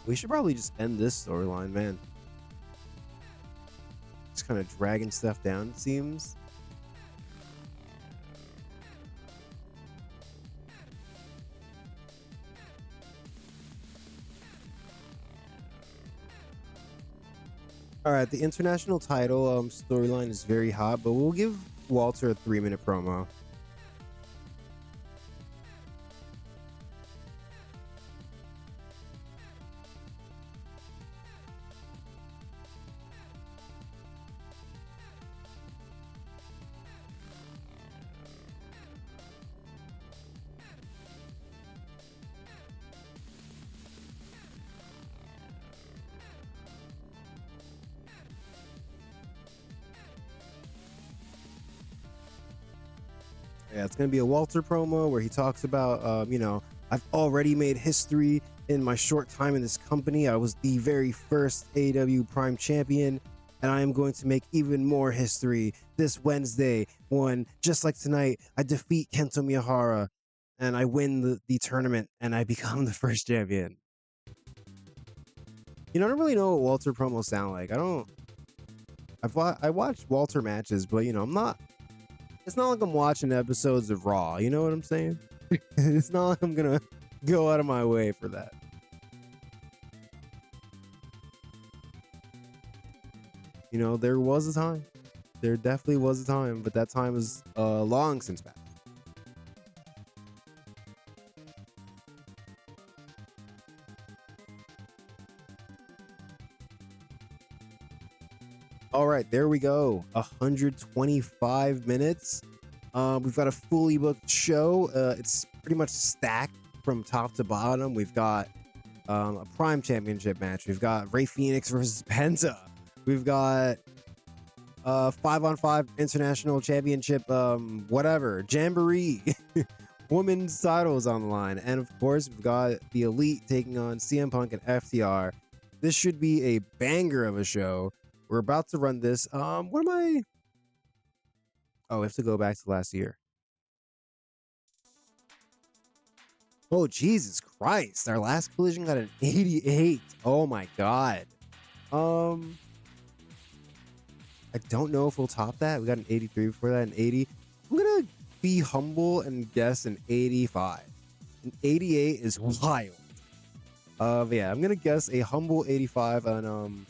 We should probably just end this storyline, man. Just kind of dragging stuff down, it seems. All right, the international title storyline is very hot, but we'll give Walter a 3-minute promo. Yeah, it's going to be a Walter promo where he talks about, you know, I've already made history in my short time in this company. I was the very first AEW Prime Champion, and I am going to make even more history this Wednesday when, just like tonight, I defeat Kento Miyahara and I win the tournament and I become the first champion. You know, I don't really know what Walter promos sound like. I watched Walter matches, but, you know, it's not like I'm watching episodes of Raw. You know what I'm saying? It's not like I'm gonna go out of my way for that. You know, there was a time. There definitely was a time, but that time is long since passed. All right, there we go. 125 minutes. We've got a fully booked show. It's pretty much stacked from top to bottom. We've got a Prime Championship match. We've got Rey Fenix versus Penta. We've got 5-on-5 international championship, whatever, jamboree. Women's titles on the line. And of course, we've got the Elite taking on CM Punk and FTR. This should be a banger of a show. We're about to run this. What am I? Oh, we have to go back to last year. Oh, Jesus Christ. Our last collision got an 88. Oh my God. I don't know if we'll top that. We got an 83 before that, an 80. I'm gonna be humble and guess an 85. An 88 is wild. Yeah, I'm gonna guess a humble 85 on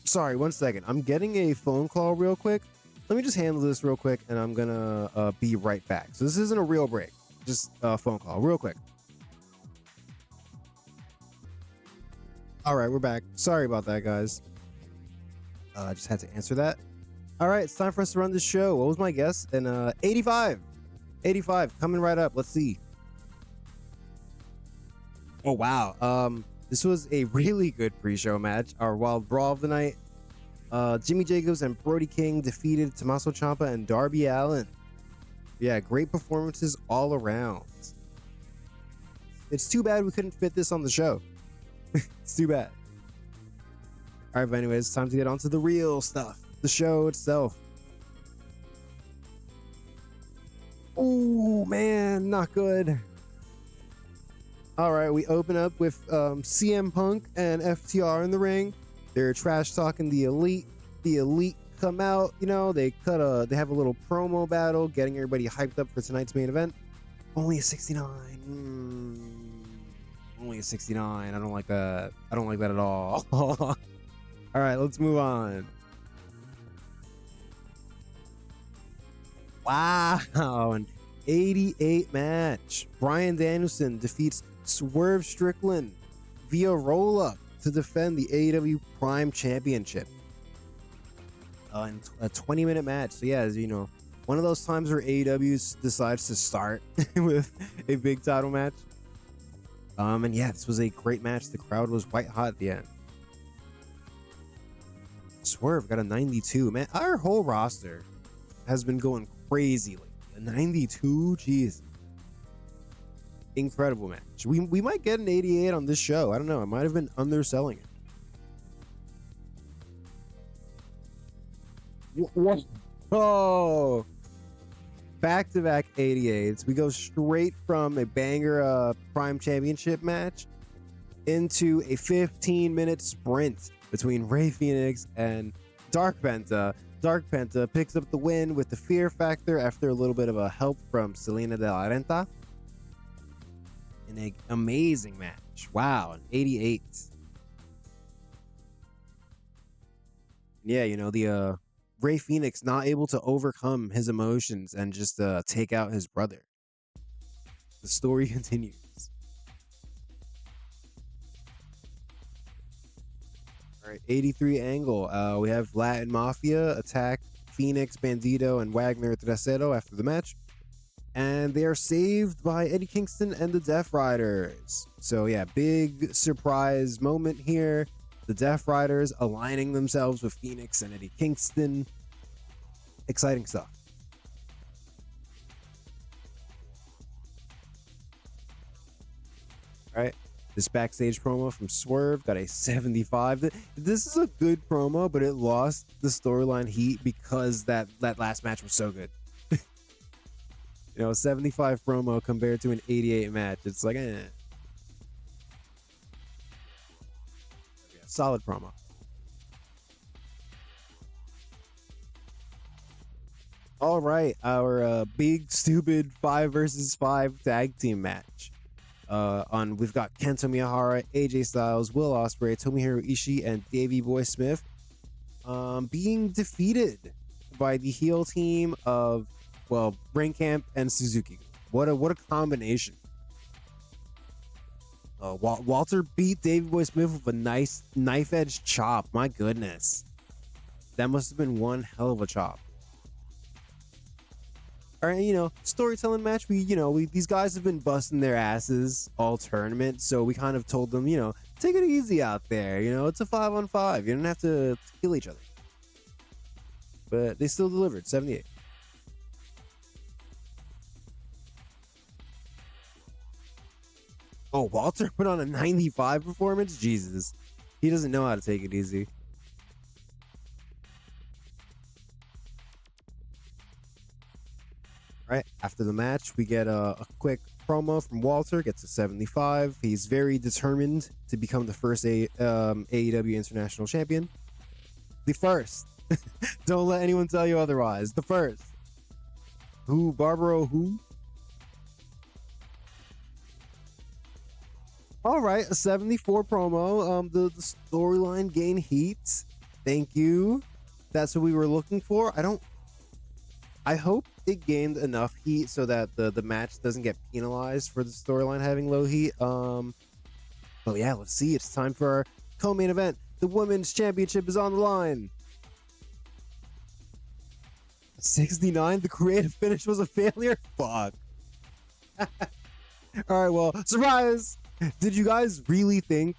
sorry, 1 second. I'm getting a phone call real quick. Let me just handle this real quick and I'm gonna be right back. So this isn't a real break, just a phone call real quick. All right, we're back. Sorry about that, guys. I just had to answer that. All right, it's time for us to run this show. What was my guess? And 85. 85 coming right up. Let's see. Oh wow. This was a really good pre-show match. Our Wild Brawl of the night. Jimmy Jacobs and Brody King defeated Tommaso Ciampa and Darby Allin. Yeah, great performances all around. It's too bad we couldn't fit this on the show. It's too bad. All right, but anyways, it's time to get on to the real stuff. The show itself. Oh, man, not good. All right, we open up with CM Punk and FTR in the ring. They're trash talking the Elite. The Elite come out, you know, they have a little promo battle, getting everybody hyped up for tonight's main event. Only a 69. Only a 69. I don't like that. I don't like that at all. All right, let's move on. Wow, an 88 match. Bryan Danielson defeats Swerve Strickland via roll-up to defend the AEW Prime Championship. In a 20-minute match. So yeah, as you know, one of those times where AEW decides to start with a big title match. And yeah, this was a great match. The crowd was white hot at the end. Swerve got a 92. Man, our whole roster has been going crazy lately. A 92? Jeez. Incredible match. We might get an 88 on this show. I don't know. I might have been underselling it. What? Oh. Back-to-back 88s. We go straight from a banger Prime Championship match into a 15-minute sprint between Rey Fenix and Dark Penta. Dark Penta picks up the win with the Fear Factor after a little bit of a help from Selena de la Renta. In an amazing match. Wow, an 88. Yeah, you know, the Rey Fenix not able to overcome his emotions and just take out his brother. The story continues. All right, 83 angle. We have Latin Mafia attack Phoenix, Bandito, and Wagner Tercero after the match. And they are saved by Eddie Kingston and the Death Riders. So yeah, big surprise moment here. The Death Riders aligning themselves with Phoenix and Eddie Kingston. Exciting stuff. All right. This backstage promo from Swerve got a 75. This is a good promo, but it lost the storyline heat because that last match was so good. You know, a 75 promo compared to an 88 match. It's like, Yeah, solid promo. All right, our big stupid 5 versus 5 tag team match. We've got Kento Miyahara, AJ Styles, Will Ospreay, Tomohiro Ishii, and Davey Boy Smith being defeated by the heel team of, well, Brain Camp and Suzuki. What a combination. Walter beat Davey Boy Smith with a nice knife edge chop. My goodness, that must have been one hell of a chop. All right, you know, storytelling match. These guys have been busting their asses all tournament, so we kind of told them, you know, take it easy out there. You know, it's a 5-on-5. You don't have to kill each other. But they still delivered 78. Oh, Walter put on a 95 performance? Jesus. He doesn't know how to take it easy. Right after the match, we get a quick promo from Walter. Gets a 75. He's very determined to become the first AEW International Champion. The first. Don't let anyone tell you otherwise. The first. Who? Barbaro who? All right, a 74 promo. The storyline gained heat. Thank you. That's what we were looking for. I hope it gained enough heat so that the match doesn't get penalized for the storyline having low heat. Oh yeah, let's see. It's time for our co-main event. The women's championship is on the line. 69. The creative finish was a failure. Fuck. All right. Well, surprise. Did you guys really think?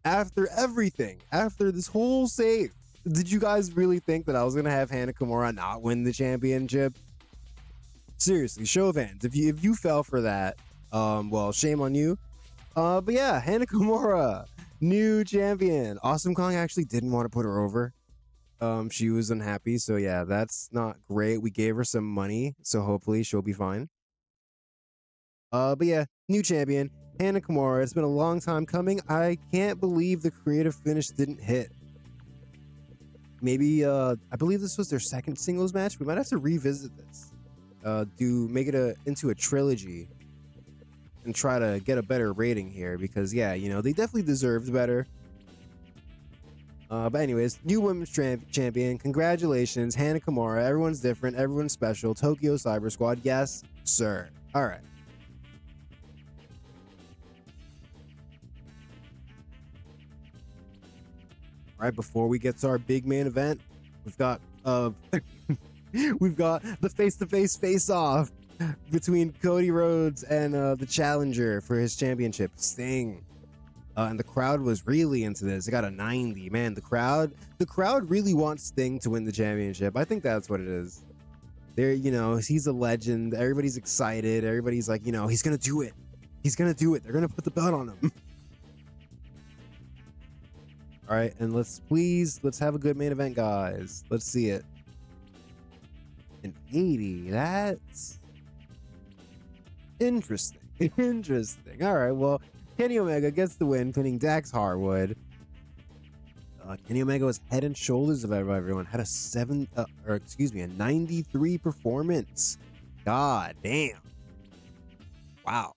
After everything, after this whole save, did you guys really think that I was gonna have Hana Kimura not win the championship? Seriously, show of hands. If you fell for that, well, shame on you. But yeah, Hana Kimura, new champion. Awesome Kong actually didn't want to put her over. She was unhappy, so yeah, that's not great. We gave her some money, so hopefully she'll be fine. But yeah, new champion, Hana Kimura. It's been a long time coming. I can't believe the creative finish didn't hit. Maybe I believe this was their second singles match. We might have to revisit this. Make it into a trilogy and try to get a better rating here because yeah, you know, they definitely deserved better. But anyways, new women's champion. Congratulations, Hana Kimura. Everyone's different. Everyone's special. Tokyo Cyber Squad. Yes, sir. All right. Right before we get to our big main event, we've got we've got the face-to-face face-off between Cody Rhodes and the challenger for his championship, Sting. And the crowd was really into this. It got a 90. Man, the crowd really wants Sting to win the championship. I think that's what it is. There, you know, he's a legend. Everybody's excited. Everybody's like, you know, he's gonna do it. He's gonna do it. They're gonna put the belt on him. All right, and let's have a good main event, guys. Let's see it. An 80. That's interesting. Interesting. All right, well, Kenny Omega gets the win, pinning Dax Harwood. Kenny Omega was head and shoulders above everyone. Had a 93 performance. God damn. Wow.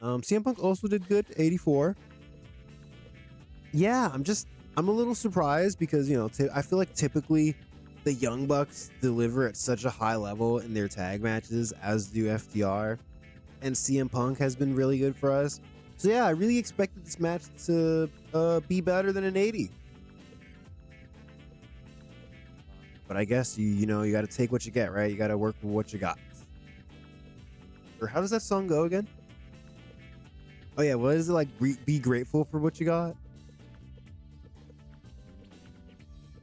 CM Punk also did good, 84. Yeah, I'm a little surprised because, you know, I feel like typically the Young Bucks deliver at such a high level in their tag matches, as do FTR, and CM Punk has been really good for us. So yeah, I really expected this match to be better than an 80. But I guess you know, you got to take what you get, right? You got to work with what you got. Or how does that song go again? Oh yeah, what is it like? Be grateful for what you got.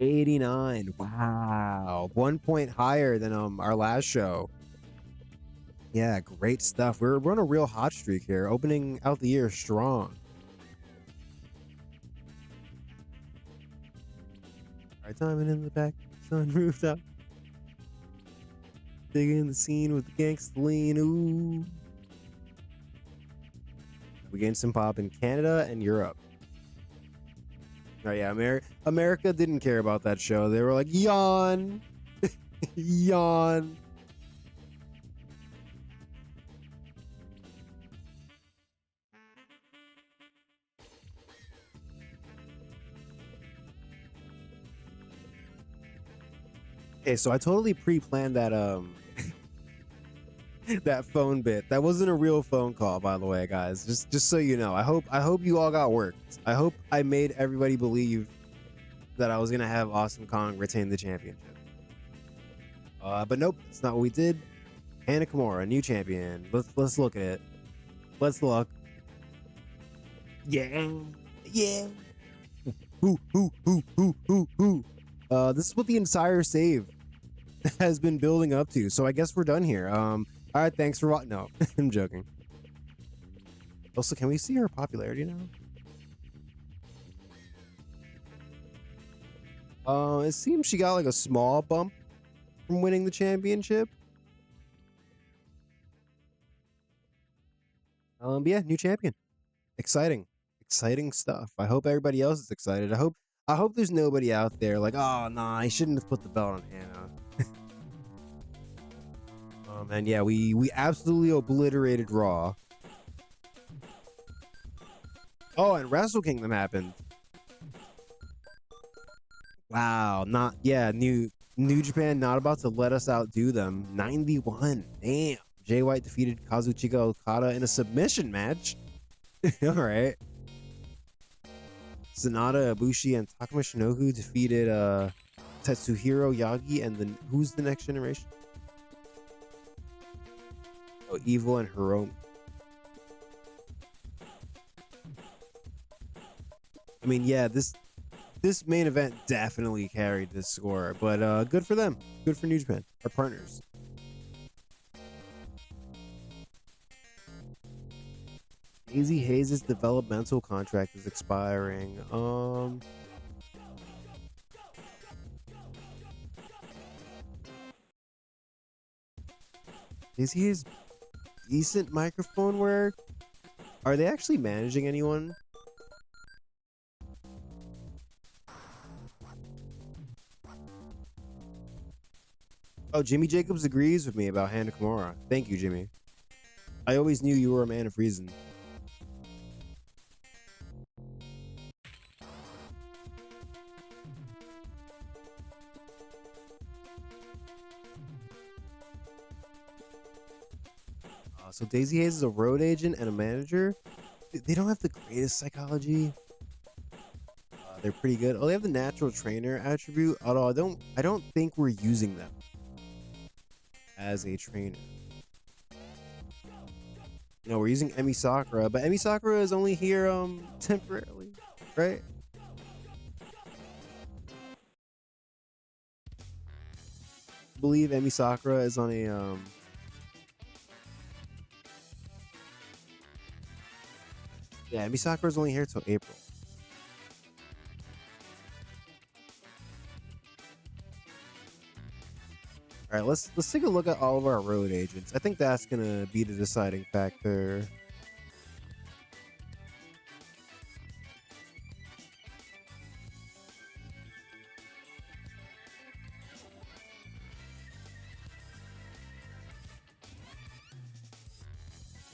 89. Wow. 1 point higher than our last show. Yeah, great stuff. We're on a real hot streak here, opening out the year strong. All right, timing in the back, sun rooftop. Digging the scene with the gangsta lean. Ooh. We gained some pop in Canada and Europe. Oh yeah, America didn't care about that show. They were like, yawn. Yawn. Okay, so I totally pre-planned that that phone bit. That wasn't a real phone call, by the way, guys. Just so you know. I hope you all got worked. I hope I made everybody believe that I was gonna have Awesome Kong retain the championship. But nope, that's not what we did. Hana Kimura, new champion. Let's look at it. Let's look. Yeah. Yeah. Who. This is what the entire save has been building up to. So I guess we're done here. All right, thanks for watching. No, I'm joking. Also, can we see her popularity now? It seems she got like a small bump from winning the championship. But yeah, new champion. Exciting stuff. I hope everybody else is excited. I hope there's nobody out there like, oh nah, I shouldn't have put the belt on Hannah. And yeah, we absolutely obliterated Raw. Oh, and Wrestle Kingdom happened. Wow, New Japan not about to let us outdo them. 91. Damn. Jay White defeated Kazuchika Okada in a submission match. All right. Sanada, Ibushi, and Takuma Shinobu defeated Tetsuhiro Yagi and then who's the next generation? Oh, Evil and Hiromu. I mean, yeah, this main event definitely carried this score, but good for them. Good for New Japan, our partners. Daisy Hayes' developmental contract is expiring. Daisy Hayes, decent microphone work. Are they actually managing anyone? Oh, Jimmy Jacobs agrees with me about Hannah Kimura. Thank you, Jimmy. I always knew you were a man of reason. So Daisy Hayes is a road agent and a manager. They don't have the greatest psychology. They're pretty good. Oh, they have the natural trainer attribute. Although I don't think we're using them as a trainer. No, we're using Emi Sakura, but Emi Sakura is only here temporarily, right? I believe Emi Sakura is on a yeah, Emi Sakura is only here till April. All right, let's take a look at all of our road agents. I think that's gonna be the deciding factor.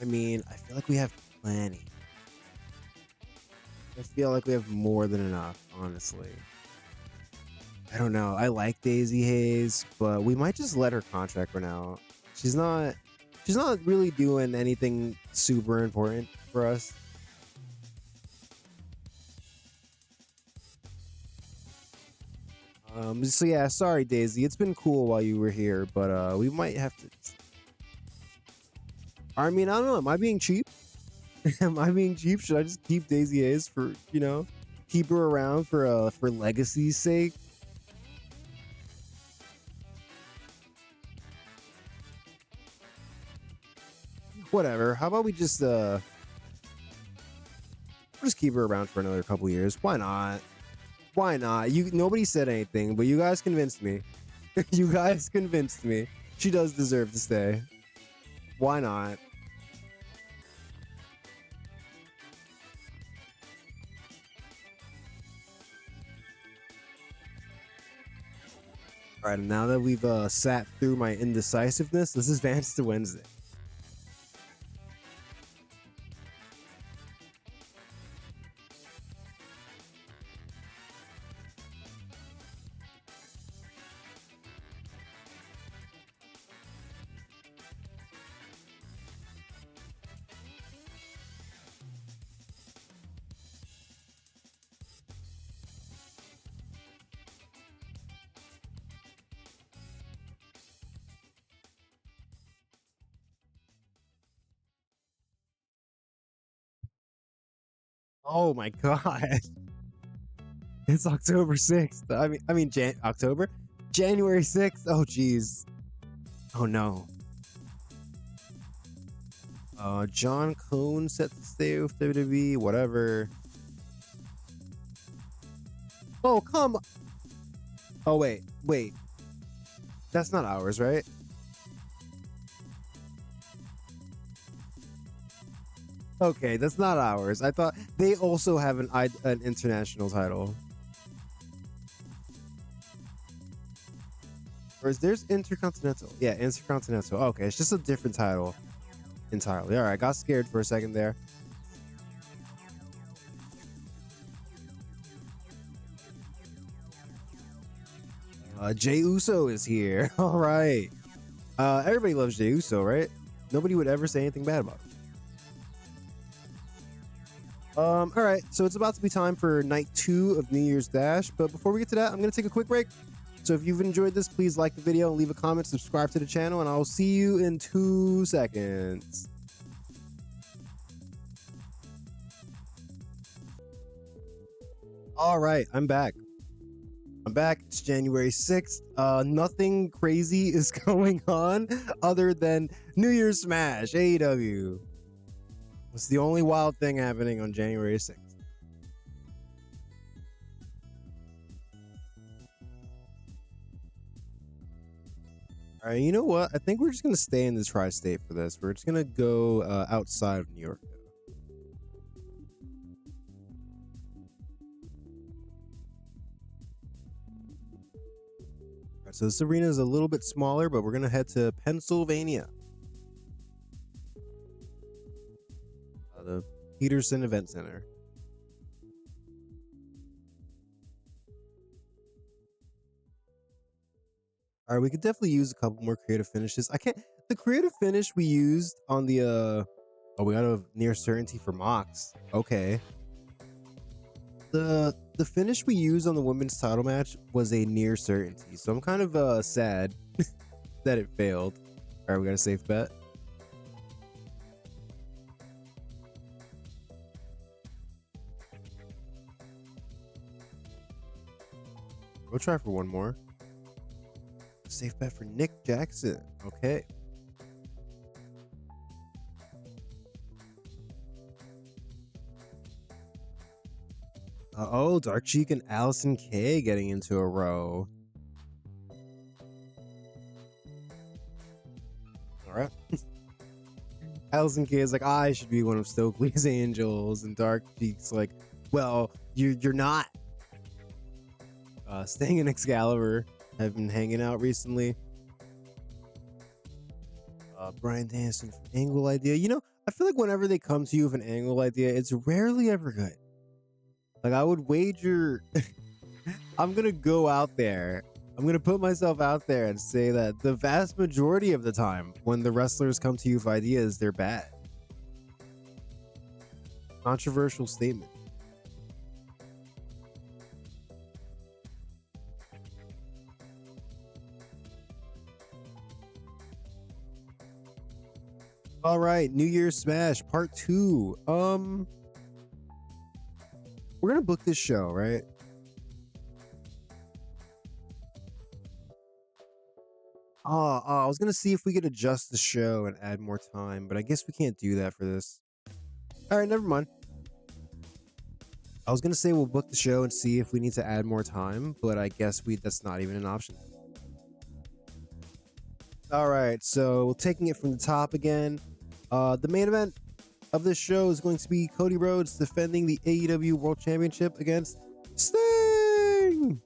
I mean, I feel like we have plenty. I feel like we have more than enough, honestly. I don't know. I like Daisy Hayes, but we might just let her contract run out. She's not really doing anything super important for us. So yeah, sorry Daisy. It's been cool while you were here, but we might have to. I mean, I don't know. Am I being cheap? Am I being cheap? Should I just keep Daisy Hayes for, keep her around for legacy's sake? Whatever. How about we just keep her around for another couple years? Why not? Why not? Nobody said anything, but you guys convinced me. You guys convinced me. She does deserve to stay. Why not? All right, now that we've sat through my indecisiveness, let's advance to Wednesday. Oh my god. It's October 6th. October? January 6th. Oh geez. Oh no. John Cone set to stay with WWE, whatever. Oh, come. Oh, wait. That's not ours, right? Okay, that's not ours. I thought they also have an international title. Or is theirs Intercontinental? Yeah, Intercontinental. Okay, it's just a different title entirely. All right, got scared for a second there. Jey Uso is here. All right. Everybody loves Jey Uso, right? Nobody would ever say anything bad about him. All right, so it's about to be time for night 2 of New Year's Dash, but before we get to that, I'm gonna take a quick break. So if you've enjoyed this, please like the video and leave a comment, subscribe to the channel, and I'll see you in 2 seconds. All right, I'm back. It's January 6th. Nothing crazy is going on other than New Year's Smash, AEW. It's the only wild thing happening on January 6th. All right, you know what? I think we're just going to stay in the tri-state for this. We're just going to go outside of New York. All right, so this arena is a little bit smaller, but we're going to head to Pennsylvania. The Peterson Event Center. All right, we could definitely use a couple more creative finishes. The creative finish we used on the oh, we got a near certainty for Mox. Okay. The finish we used on the women's title match was a near certainty, so I'm kind of sad that it failed. All right, we got a safe bet. We'll try for one more. Safe bet for Nick Jackson. Okay. Oh, Dark Cheek and Allison Kay getting into a row. All right. Allison Kay is like, I should be one of Stokely's angels, and Dark Cheek's like, well, you're not. Sting and Excalibur have been hanging out recently. Brian Danielson from Angle Idea. You know, I feel like whenever they come to you with an angle idea, it's rarely ever good. Like, I would wager I'm gonna go out there. I'm gonna put myself out there and say that the vast majority of the time when the wrestlers come to you with ideas, they're bad. Controversial statement. All right, New Year's Smash Part 2. We're gonna book this show, right? I was gonna see if we could adjust the show and add more time, but I guess we can't do that for this. All right, never mind. I was gonna say we'll book the show and see if we need to add more time, but I guess that's not even an option. All right, so taking it from the top again. The main event of this show is going to be Cody Rhodes defending the AEW World Championship against Sting.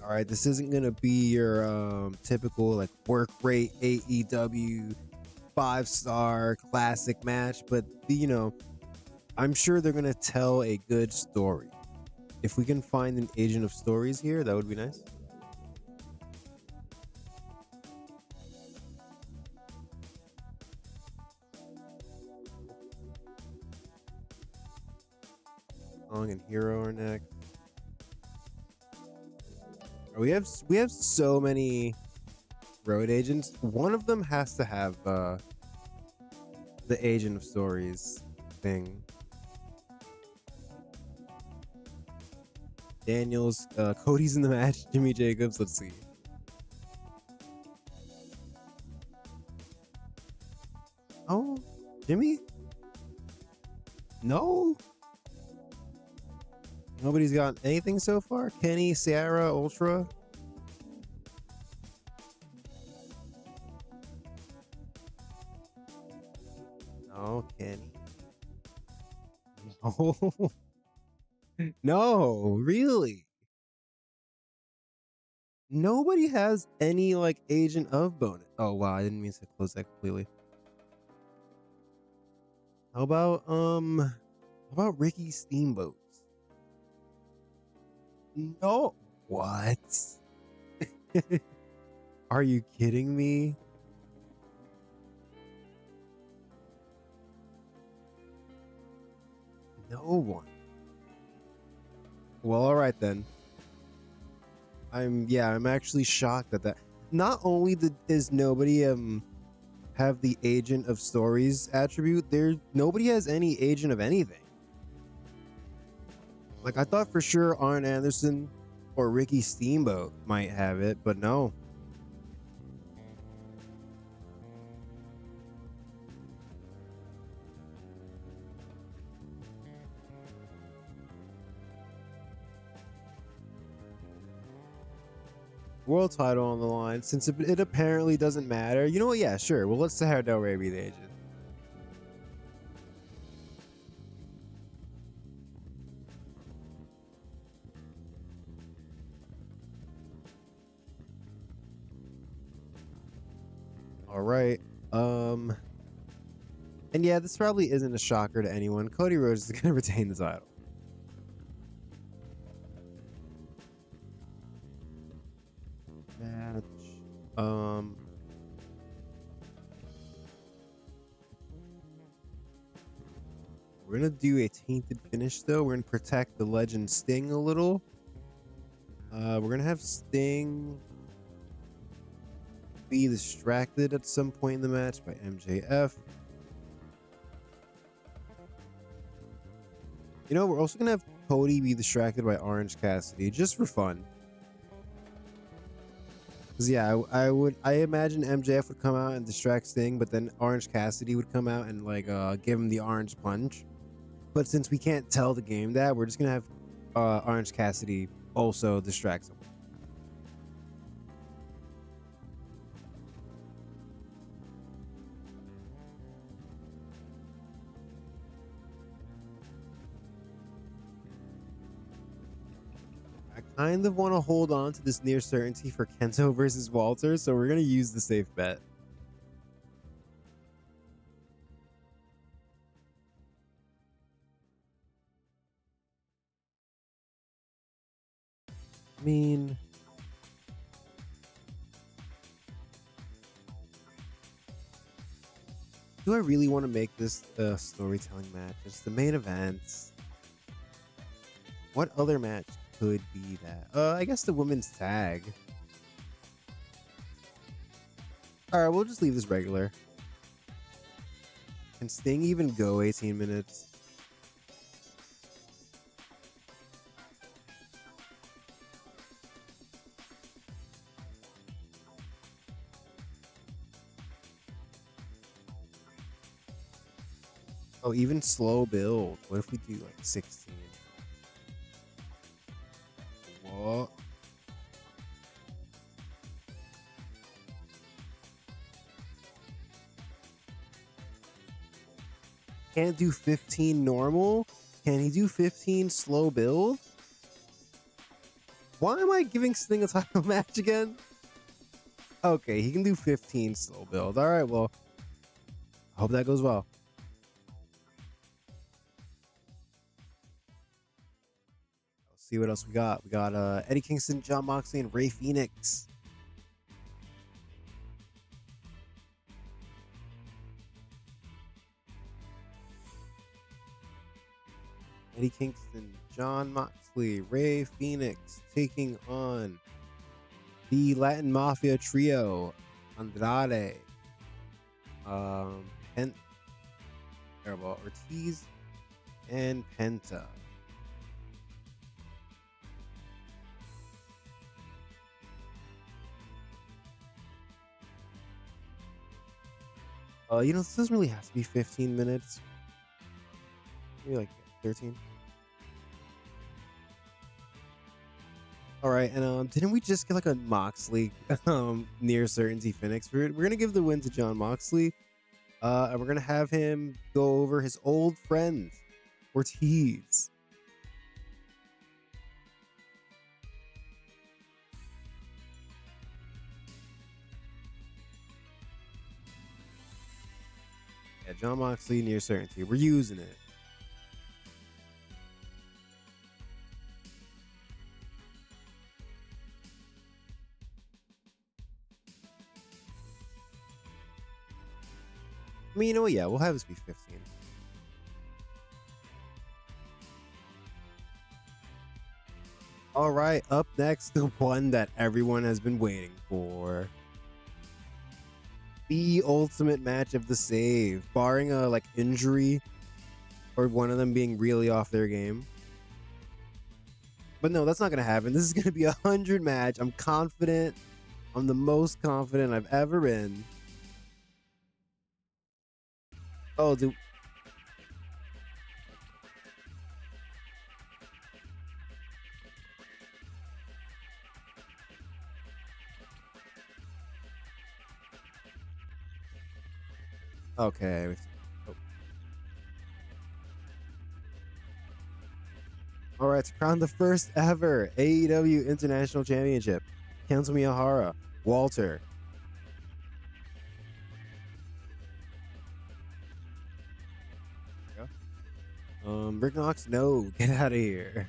All right, this isn't gonna be your typical like work rate AEW 5-star classic match, but I'm sure they're gonna tell a good story. If we can find an agent of stories here, that would be nice. Song and Hero are next. We have so many road agents. One of them has to have the Agent of Stories thing. Daniels, Cody's in the match. Jimmy Jacobs. Let's see. Oh, Jimmy? No. Nobody's got anything so far. Kenny, Sierra, Ultra. No, Kenny. No. No, really. Nobody has any like agent of bonus. Oh wow, I didn't mean to close that completely. How about Ricky Steamboats? No. What? Are you kidding me? No one. Well, all right then. I'm actually shocked at that. Not only is nobody have the Agent of Stories attribute, nobody has any agent of anything. Like I thought for sure Arn Anderson or Ricky Steamboat might have it, but no. World title on the line, since it apparently doesn't matter. You know what? Yeah, sure. Well, let's have Del Rey be the agent. All right. And yeah, this probably isn't a shocker to anyone. Cody Rhodes is going to retain the title. Match. We're gonna do a tainted finish though. We're gonna protect the legend Sting a little. We're gonna have Sting be distracted at some point in the match by MJF. You know, we're also gonna have Cody be distracted by Orange Cassidy just for fun. Cause yeah, I imagine MJF would come out and distract Sting, but then Orange Cassidy would come out and like give him the orange punch. But since we can't tell the game that, we're just gonna have Orange Cassidy also distract him. I kind of want to hold on to this near certainty for Kento versus Walter, so we're gonna use the safe bet. I mean, do I really want to make this a storytelling match? It's the main event. What other match could be that? I guess the women's tag. All right, we'll just leave this regular. Can Sting even go 18 minutes? Oh, even slow build. What if we do like 16? What? Can't do 15 normal? Can he do 15 slow build? Why am I giving Sting a title match again? Okay, he can do 15 slow build. All right, well, I hope that goes well. Let's see what else we got. We got Eddie Kingston, John Moxley, and Ray Phoenix. Eddie Kingston, John Moxley, Ray Phoenix taking on the Latin Mafia trio, Andrade, Terrible. Ortiz and Penta. This doesn't really have to be 15 minutes. Maybe like 13. All right, and didn't we just get like a Moxley near certainty finish? We're gonna give the win to John Moxley, and we're gonna have him go over his old friend Ortiz. Yeah, John Moxley near certainty. We're using it. I mean, you know what? Yeah, we'll have this be 15. All right, up next, the one that everyone has been waiting for. The ultimate match of the save, barring a like injury or one of them being really off their game. But no, that's not gonna happen. This is gonna be 100 match. I'm confident. I'm the most confident I've ever been. Oh, dude. Okay. Oh. All right, to crown the first ever AEW International Championship, Kento Miyahara, Walter. Rick Knox, no, get out of here.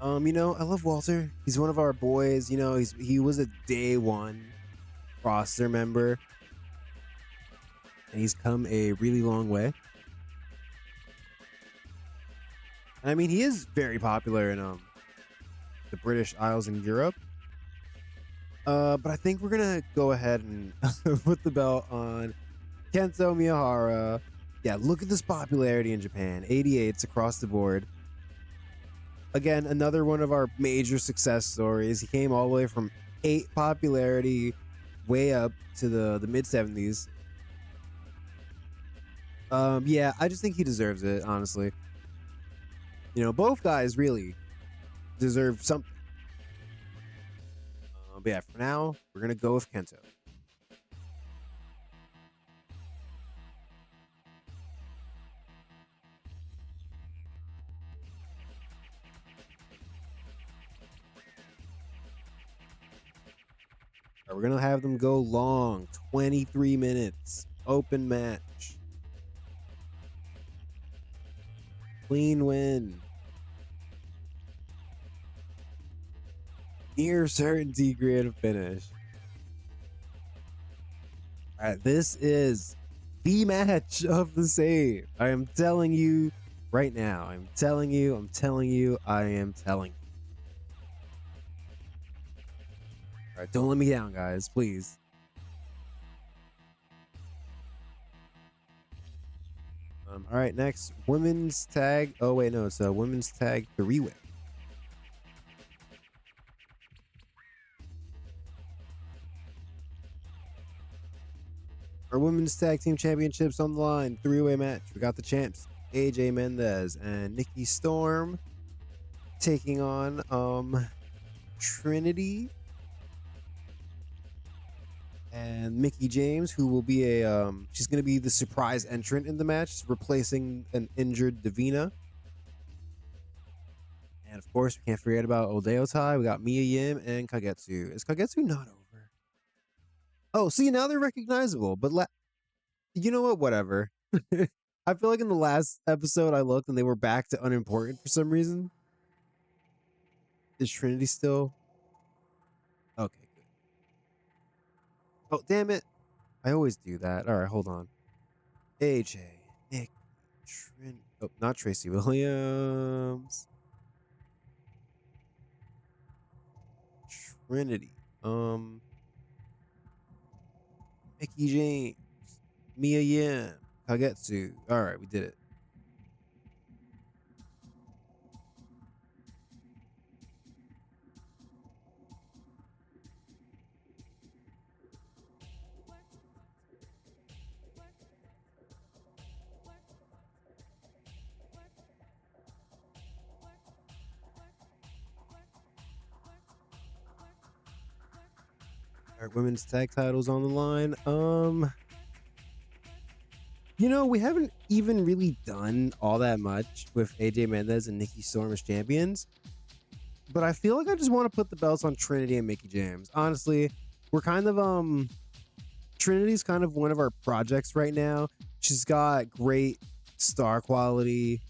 I love Walter. He's one of our boys. He was a day one roster member, and he's come a really long way. And I mean, he is very popular in the British Isles in Europe. But I think we're gonna go ahead and put the belt on Kento Miyahara. Yeah, look at this popularity in Japan. 88s across the board. Again, another one of our major success stories. He came all the way from 8 popularity way up to the mid 70s. Yeah, I just think he deserves it, honestly. Both guys really deserve something. But yeah, for now, we're gonna go with Kento. We're gonna have them go long, 23 minutes, open match, clean win, near certainty grand finish. All right, this is the match of the save. I am telling you right now. I'm telling you. I'm telling you. I am telling you. All right, don't let me down, guys, please. All right, next women's tag. Oh wait, no, it's a women's tag 3-way. Our women's tag team championships on the line, 3-way match. We got the champs, AJ Mendez and Nikki Storm, taking on Trinity and Mickey James, who will be she's going to be the surprise entrant in the match, replacing an injured Davina. And of course, we can't forget about Odeyo Tai. We got Mia Yim and Kagetsu. Is Kagetsu not over? Oh, see, now they're recognizable. But you know what? Whatever. I feel like in the last episode I looked and they were back to unimportant for some reason. Is Trinity still? Okay, good. Oh, damn it. I always do that. All right, hold on. AJ, Nick, Trinity. Oh, not Tracy Williams. Trinity. Mickey James. Mia Yin, Kagetsu. All right, we did it. All right, women's tag titles on the line. We haven't even really done all that much with AJ Mendez and Nikki Storm as champions, but I feel like I just want to put the belts on Trinity and Mickey James. Honestly, we're kind of Trinity's kind of one of our projects right now. She's got great star quality.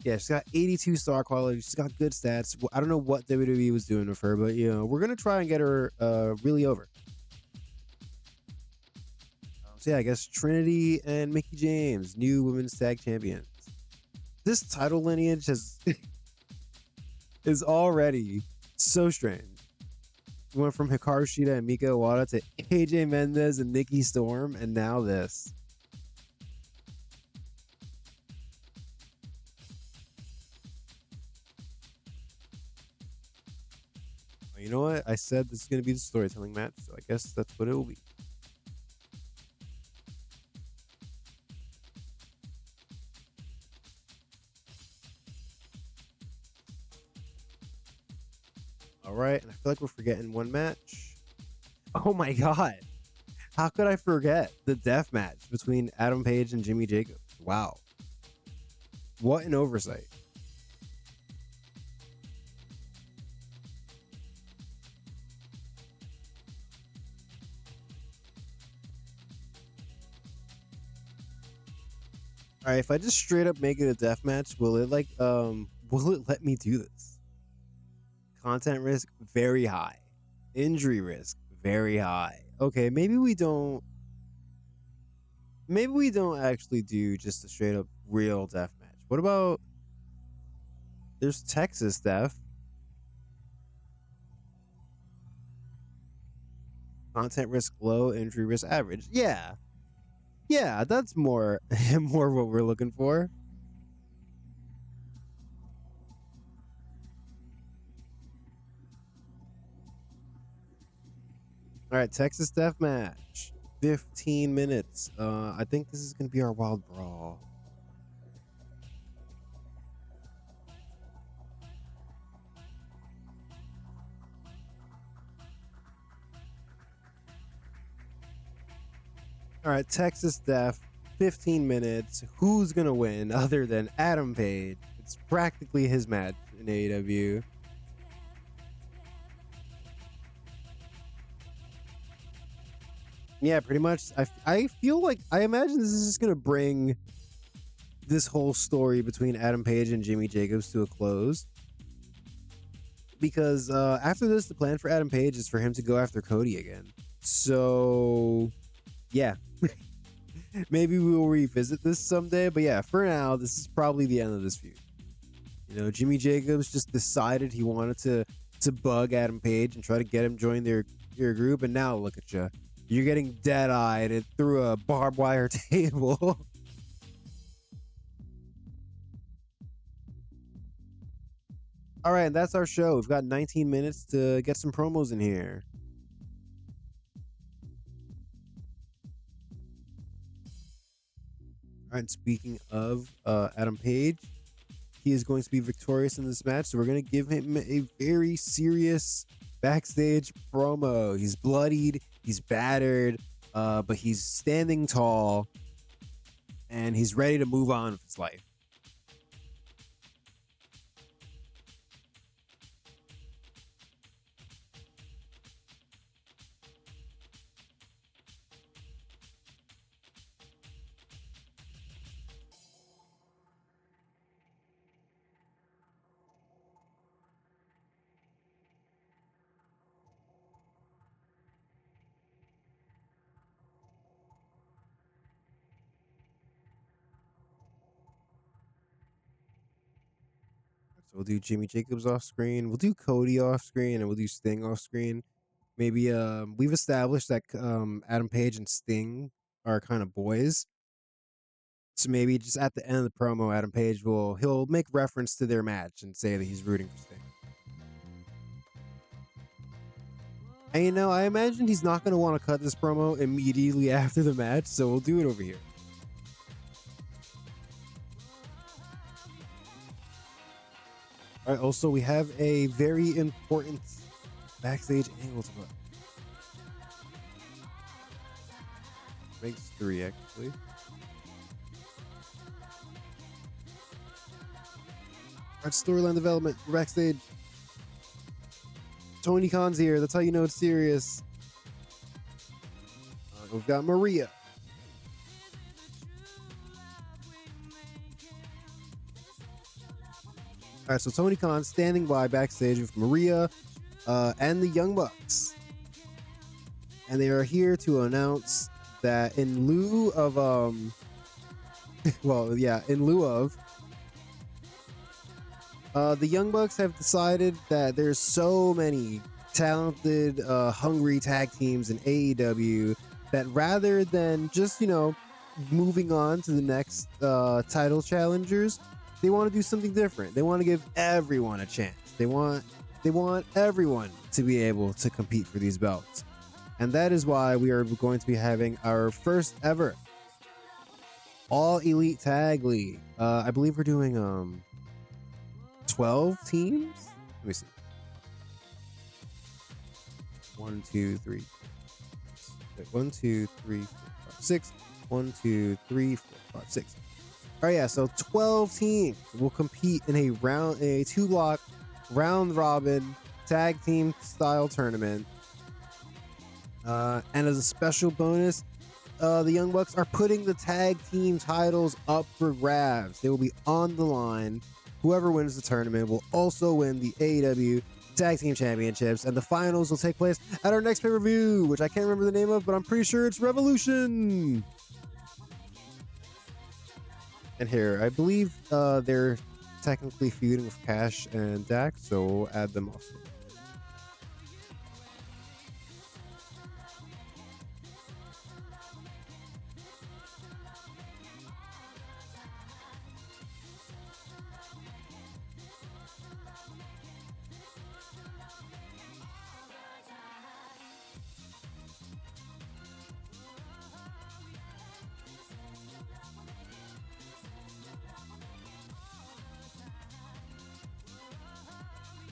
Yeah, she's got 82 star quality. She's got good stats. I don't know what WWE was doing with her, but we're gonna try and get her really over. So yeah, I guess Trinity and Mickey James, new women's tag champions. This title lineage is already so strange. We went from Hikaru Shida and Mika Iwata to AJ Mendez and Nikki Storm, and now this. You know what? I said this is going to be the storytelling match, so I guess that's what it will be. All right, and I feel like we're forgetting one match. Oh my god. How could I forget the death match between Adam Page and Jimmy Jacobs? Wow. What an oversight. All right, if I just straight up make it a death match, will it will it let me do this? Content risk very high. Injury risk very high. Okay, maybe we don't actually do just a straight up real death match. What about there's Texas death? Content risk low, injury risk average. Yeah. Yeah, that's more more what we're looking for. All right, Texas death match. 15 minutes. I think this is gonna be our wild brawl. All right, Texas death. 15 minutes. Who's gonna win other than Adam Page? It's practically his match in AEW. Yeah, pretty much. I feel like I imagine this is just gonna bring this whole story between Adam Page and Jimmy Jacobs to a close. Because after this, the plan for Adam Page is for him to go after Cody again. So, yeah. Maybe we will revisit this someday. But yeah, for now, this is probably the end of this feud. Jimmy Jacobs just decided he wanted to bug Adam Page and try to get him join your group. And now look at you. You're getting dead-eyed through a barbed wire table. All right, that's our show. We've got 19 minutes to get some promos in here. All right, speaking of Adam Page, he is going to be victorious in this match, so we're going to give him a very serious backstage promo. He's bloodied, he's battered, but he's standing tall, and he's ready to move on with his life. So we'll do Jimmy Jacobs off screen, we'll do Cody off screen, and we'll do Sting off screen. Maybe we've established that Adam Page and Sting are kind of boys. So maybe just at the end of the promo, Adam Page he'll make reference to their match and say that he's rooting for Sting. And I imagine he's not going to want to cut this promo immediately after the match, so we'll do it over here. All right, also, we have a very important backstage angle to put. Makes 3, actually. Our storyline development, we're backstage. Tony Khan's here. That's how you know it's serious. We've got Maria. All right, so Tony Khan standing by backstage with Maria and the Young Bucks. And they are here to announce that in lieu of, the Young Bucks have decided that there's so many talented, hungry tag teams in AEW that rather than just, moving on to the next title challengers, they want to do something different. They want to give everyone a chance. They want everyone to be able to compete for these belts. And that is why we are going to be having our first ever All Elite Tag League. I believe we're doing 12 teams. Let me see. 1, 2, 3. Wait, 1, 2, 3, 4, 5, 6. 1, 2, 3, 4, 5, 6. All right, yeah. So 12 teams will compete in a 2-block round robin tag team style tournament. And as a special bonus, the Young Bucks are putting the tag team titles up for grabs. They will be on the line. Whoever wins the tournament will also win the AEW Tag Team Championships, and the finals will take place at our next pay-per-view, which I can't remember the name of, but I'm pretty sure it's Revolution. And here, I believe they're technically feuding with Cash and Dax, so we'll add them also.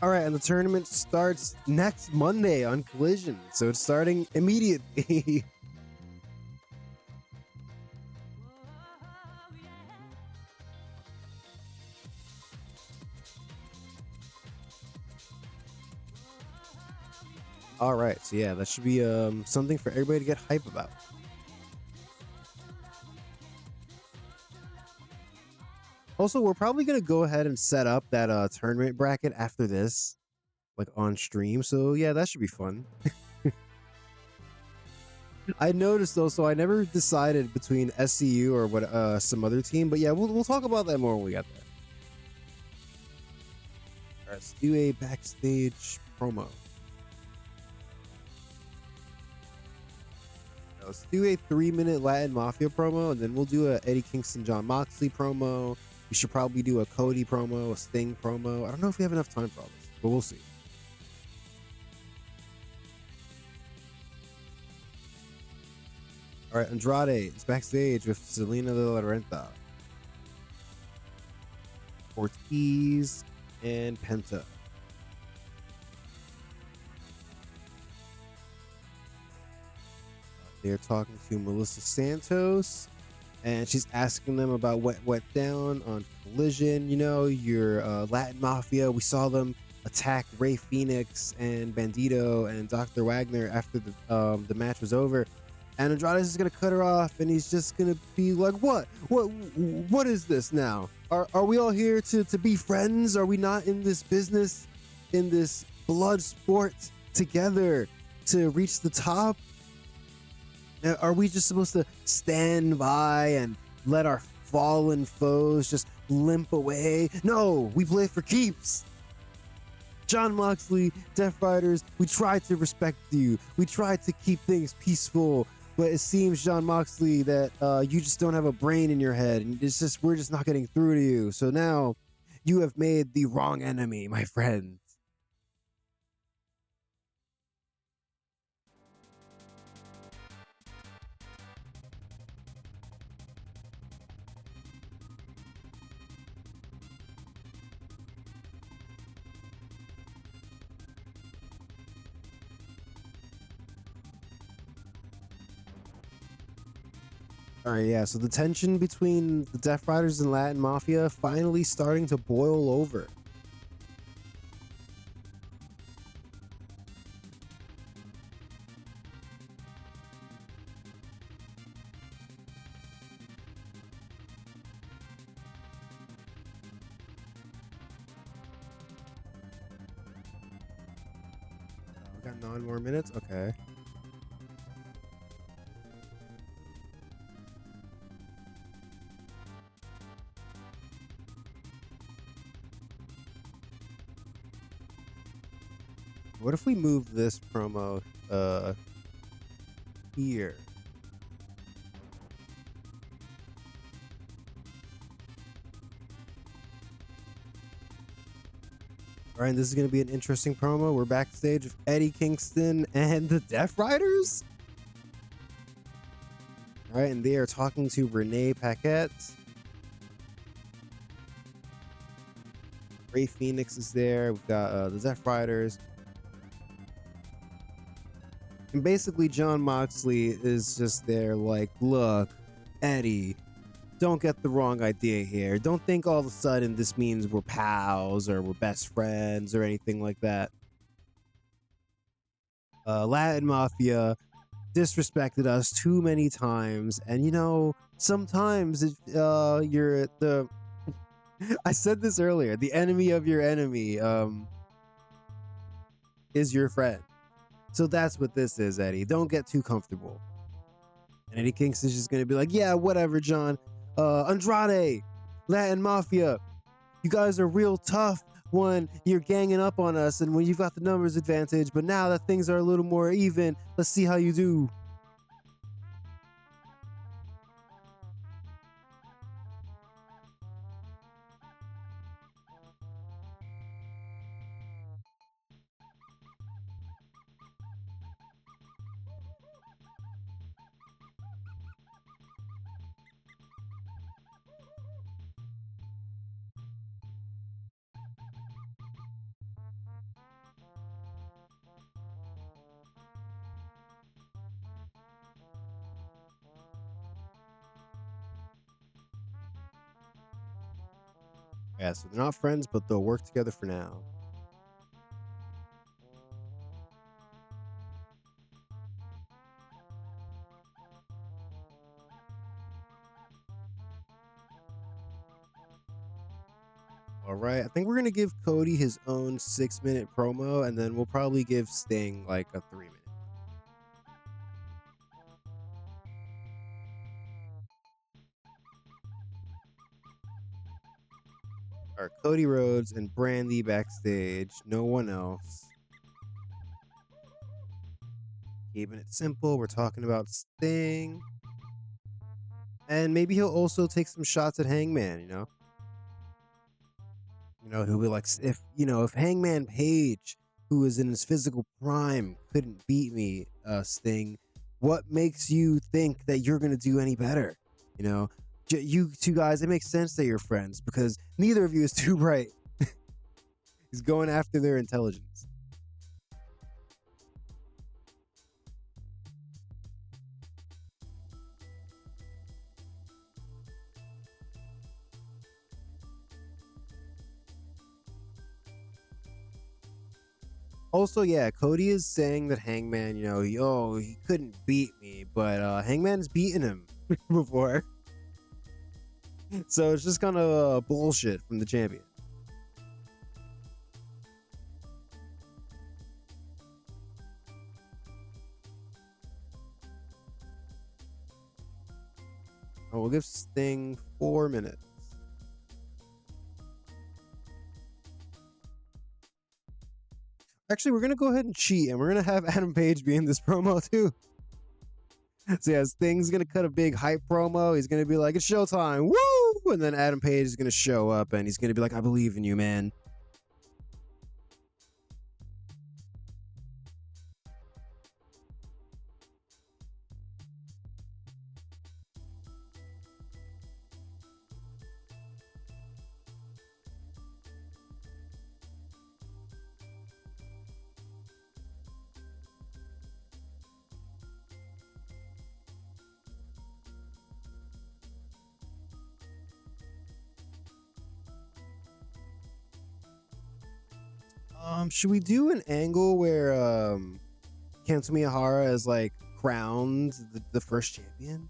All right, and the tournament starts next Monday on Collision, so it's starting immediately. All right, so yeah, that should be something for everybody to get hype about. Also, we're probably going to go ahead and set up that tournament bracket after this, like on stream. So yeah, that should be fun. I noticed though, so I never decided between SCU or what some other team, but yeah, we'll talk about that more when we get there. All right, let's do a backstage promo. Let's do a 3-minute Latin Mafia promo, and then we'll do a Eddie Kingston, John Moxley promo. We should probably do a Cody promo, a Sting promo. I don't know if we have enough time for all this, but we'll see. All right, Andrade is backstage with Selena de la Renta, Ortiz, and Penta. They're talking to Melissa Santos, and she's asking them about what went down on Collision. Your Latin Mafia. We saw them attack Rey Fenix and Bandito and Dr. Wagner after the match was over. And Andrade is going to cut her off, and he's just going to be like, what is this now? Are we all here to be friends? Are we not in this business, in this blood sport together to reach the top? Are we just supposed to stand by and let our fallen foes just limp away? No, we play for keeps. John Moxley, Death Riders, we tried to respect you. We tried to keep things peaceful. but it seems, John Moxley, that you just don't have a brain in your head, and we're just not getting through to you. So now you have made the wrong enemy, my friend. All right, yeah. So the tension between the Death Riders and Latin Mafia finally starting to boil over. We got 9 more minutes. Okay. What if we move this promo here? All right, this is going to be an interesting promo. We're backstage with Eddie Kingston and the Death Riders. All right, and they are talking to Renee Paquette. Ray Phoenix is there. We've got the Death Riders. And basically, John Moxley is just there like, look, Eddie, don't get the wrong idea here. Don't think all of a sudden this means we're pals or we're best friends or anything like that. Latin Mafia disrespected us too many times, and you know, sometimes you're the I said this earlier, the enemy of your enemy is your friend. So that's what this is, Eddie. Don't get too comfortable. And Eddie Kingston's just gonna be like, yeah, whatever, John. Andrade, Latin Mafia, you guys are real tough when you're ganging up on us and when you've got the numbers advantage, but now that things are a little more even, let's see how you do. Yeah, so they're not friends, but they'll work together for now. All right, I think we're gonna give Cody his own 6-minute promo, and then we'll probably give Sting like a 3-minute. All right, Cody Rhodes and Brandy backstage. No one else. Keeping it simple. We're talking about Sting, and maybe he'll also take some shots at Hangman. He'll be like, if Hangman Page, who is in his physical prime, couldn't beat me, Sting, what makes you think that you're gonna do any better? You know, you two guys, it makes sense that you're friends because neither of you is too bright. He's going after their intelligence. Also, yeah, Cody is saying that Hangman, he couldn't beat me, but Hangman's beaten him before. So it's just kind of bullshit from the champion. We'll give Sting 4 minutes. Actually, we're going to go ahead and cheat, and we're going to have Adam Page be in this promo, too. So yeah, Sting's gonna cut a big hype promo. He's gonna be like, "It's showtime, woo!" And then Adam Page is gonna show up and he's gonna be like, "I believe in you, man." Should we do an angle where Kento Miyahara is like crowned the first champion?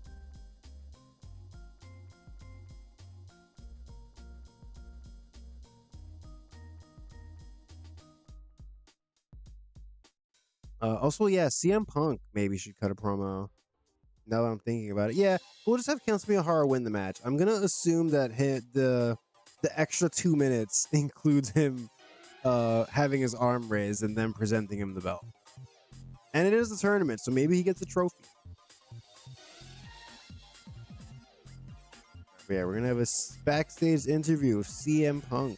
Also, yeah, CM Punk maybe should cut a promo. Now that I'm thinking about it, yeah, we'll just have Kento Miyahara win the match. I'm gonna assume that the extra 2 minutes includes him having his arm raised and then presenting him the belt. And it is a tournament, so maybe he gets a trophy. But yeah, we're gonna have a backstage interview with CM Punk.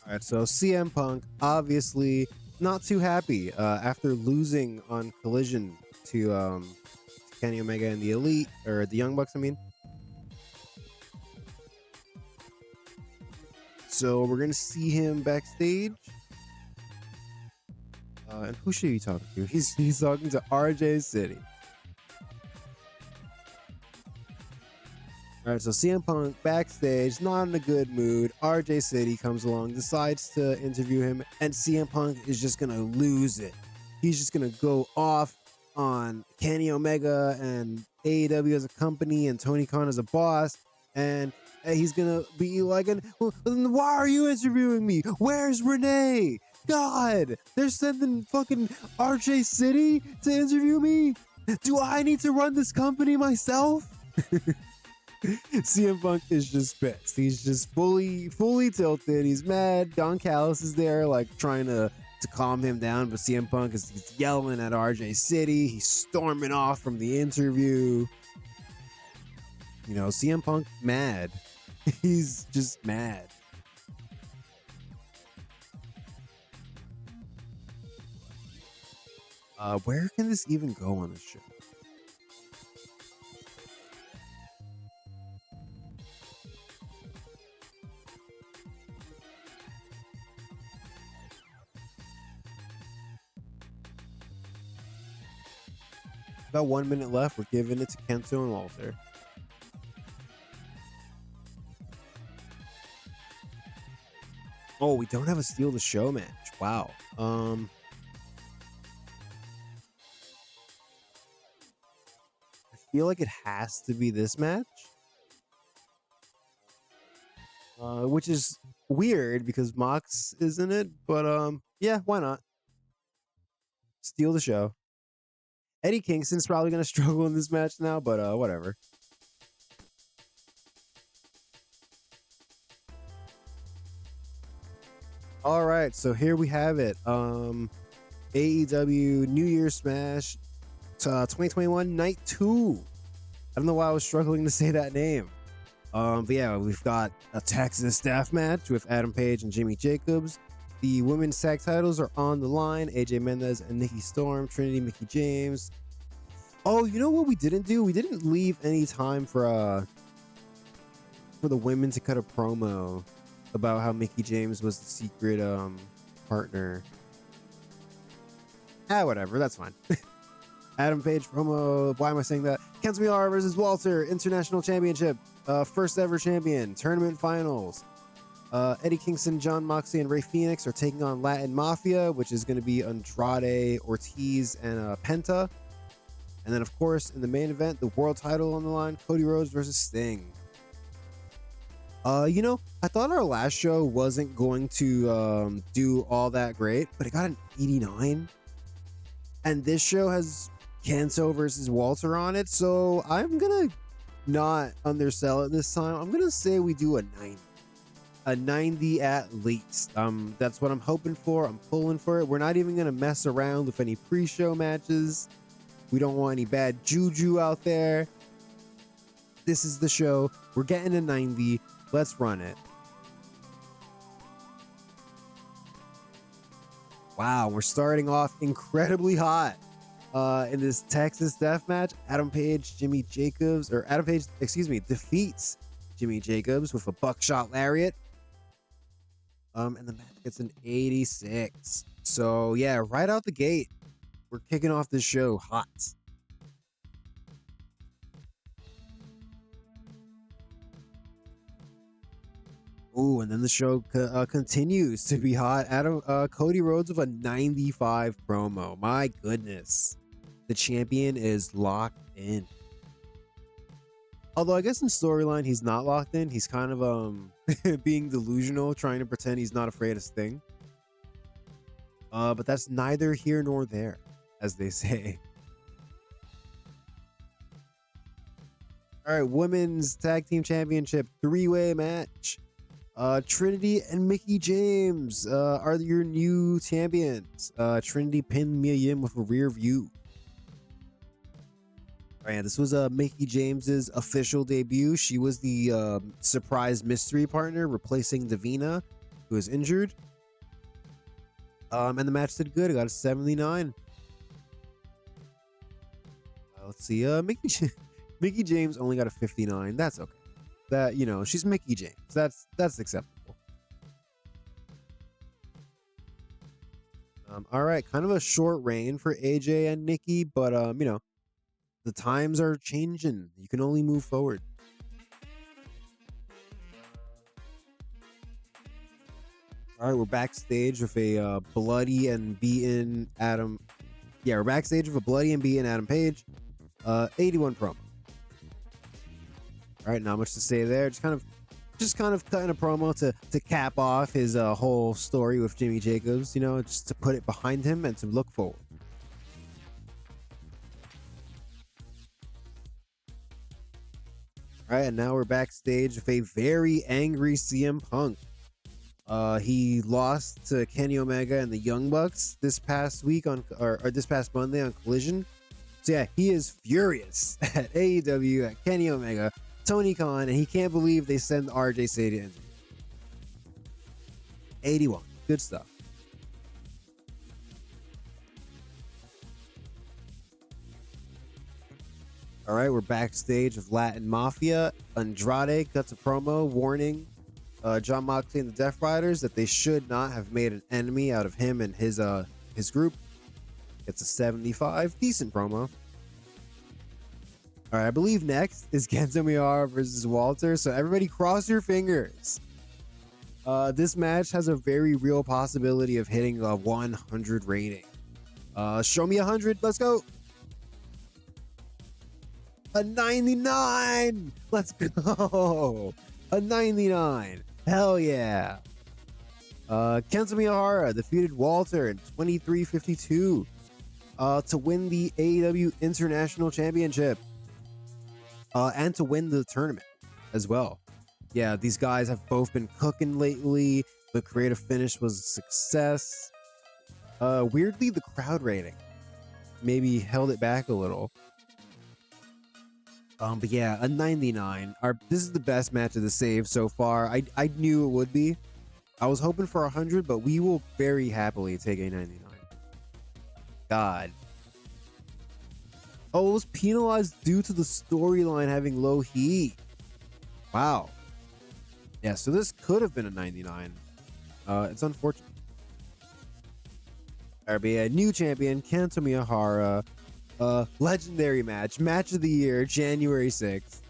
All right, so CM Punk obviously not too happy after losing on Collision to Kenny Omega and the Elite, or the Young Bucks, I mean. So we're gonna see him backstage. And who should he be talking to? He's talking to RJ City. All right, so CM Punk backstage, not in a good mood. RJ City comes along, decides to interview him, and CM Punk is just gonna lose it. He's just gonna go off on Kenny Omega and AEW as a company and Tony Khan as a boss, and he's gonna be like, well, "Why are you interviewing me? Where's Renee? God, they're sending fucking RJ City to interview me. Do I need to run this company myself?" CM Punk is just pissed. He's just fully tilted. He's mad. Don Callis is there, like trying to calm him down, but CM Punk he's yelling at RJ City. He's storming off from the interview. You know, CM Punk mad. He's just mad. Where can this even go on this show? About 1 minute left. We're giving it to Kento and Walter. Oh, we don't have a steal the show match. Wow. I feel like it has to be this match. Which is weird because Mox is in it, but yeah, why not? Steal the show. Eddie Kingston's probably gonna struggle in this match now, but whatever. All right, so here we have it. AEW New Year's Smash 2021 Night 2. I don't know why I was struggling to say that name. But yeah, we've got a Texas staff match with Adam Page and Jimmy Jacobs. The women's tag titles are on the line. AJ Mendez and Nikki Storm, Trinity Mickey James. Oh, you know what we didn't do? We didn't leave any time for the women to cut a promo about how Mickey James was the secret partner. Whatever, that's fine. Adam Page promo. Why am I saying that? Kento Miyahara versus Walter, International Championship, first ever champion, tournament finals. Eddie Kingston, John Moxley, and Rey Fenix are taking on Latin Mafia, which is going to be Andrade, Ortiz, and Penta. And then, of course, in the main event, the world title on the line, Cody Rhodes versus Sting. I thought our last show wasn't going to do all that great, but it got an 89. And this show has Kento versus Walter on it, so I'm gonna not undersell it this time. I'm gonna say we do a 90. A 90 at least. That's what I'm hoping for. I'm pulling for it. We're not even gonna mess around with any pre-show matches. We don't want any bad juju out there. This is the show. We're getting a 90. Let's run it. Wow, we're starting off incredibly hot in this Texas Death Match. Adam Page defeats Jimmy Jacobs with a buckshot lariat. And the match gets an 86. So yeah, right out the gate, we're kicking off this show hot. Oh, and then the show continues to be hot. Cody Rhodes with a 95 promo. My goodness, the champion is locked in. Although I guess in storyline he's not locked in. He's kind of being delusional, trying to pretend he's not afraid of Sting. But that's neither here nor there, as they say. All right, women's tag team championship 3-way match. Trinity and Mickie James are your new champions. Trinity pinned Mia Yim with a rear view. All right, this was Mickie James's official debut. She was the surprise mystery partner, replacing Davina, who is injured. And the match did good. It got a 79. Let's see. Mickie James only got a 59. That's okay. That, she's Mickie James. That's acceptable. All right, kind of a short reign for AJ and Nikki, but the times are changing. You can only move forward. All right, we're backstage with a bloody and beaten Adam. Yeah, we're backstage with a bloody and beaten Adam Page. 81 promo. All right, not much to say there. Just kind of cutting a promo to cap off his whole story with Jimmy Jacobs. Just to put it behind him and to look forward. All right, and now we're backstage with a very angry CM Punk. He lost to Kenny Omega and the Young Bucks this past week or this past Monday on Collision. So yeah, he is furious at AEW, at Kenny Omega, Tony Khan, and he can't believe they send RJ City to 81. Good stuff. All right, we're backstage with Latin Mafia. Andrade cuts a promo warning John Moxley and the Death Riders that they should not have made an enemy out of him and his group. It's a 75. Decent promo. All right, I believe next is Kento Miyahara versus Walter. So everybody cross your fingers. This match has a very real possibility of hitting a 100 rating. Show me 100. Let's go. A 99. Let's go. A 99. Hell yeah. Kento Miyahara defeated Walter in 23:52 to win the AEW International Championship and to win the tournament as well. Yeah, these guys have both been cooking lately. The creative finish was a success. Weirdly, the crowd rating maybe held it back a little. But yeah, a 99. This is the best match of the save so far. I knew it would be. I was hoping for 100, but we will very happily take a 99. God. Oh, it was penalized due to the storyline having low heat. Wow. Yeah, so this could have been a 99. It's unfortunate. RBA new champion, Kento Miyahara. Legendary match of the year, January 6th.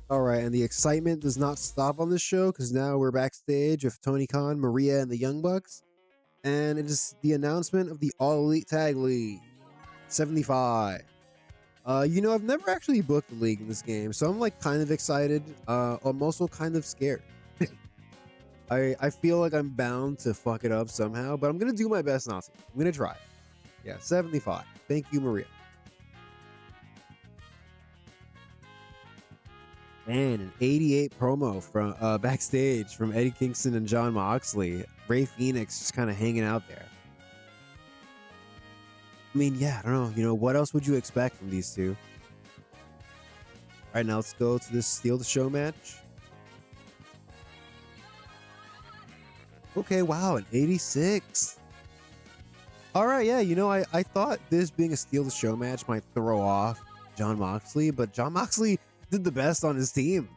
All right, and the excitement does not stop on this show because now we're backstage with Tony Khan, Maria, and the Young Bucks, and it is the announcement of the All Elite Tag League 75. I've never actually booked a league in this game, so I'm like kind of excited. I'm also kind of scared. I feel like I'm bound to fuck it up somehow, but I'm gonna do my best not to. I'm gonna try. Yeah, 75. Thank you, Maria. Man, an 88 promo from backstage from Eddie Kingston and John Moxley. Ray Phoenix just kind of hanging out there. I mean, yeah, I don't know. What else would you expect from these two? All right, now let's go to this Steal the Show match. Okay, wow, an 86. All right, yeah, I thought this being a Steal the Show match might throw off John Moxley, but John Moxley did the best on his team.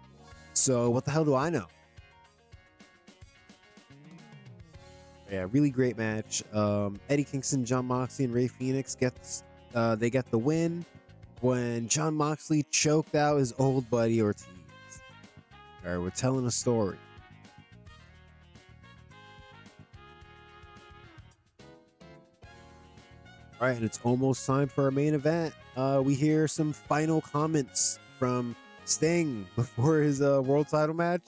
So what the hell do I know? Yeah, really great match. Eddie Kingston, John Moxley, and Ray Phoenix get the win when John Moxley choked out his old buddy Ortiz. All right, we're telling a story. All right, and it's almost time for our main event. We hear some final comments from Sting before his world title match.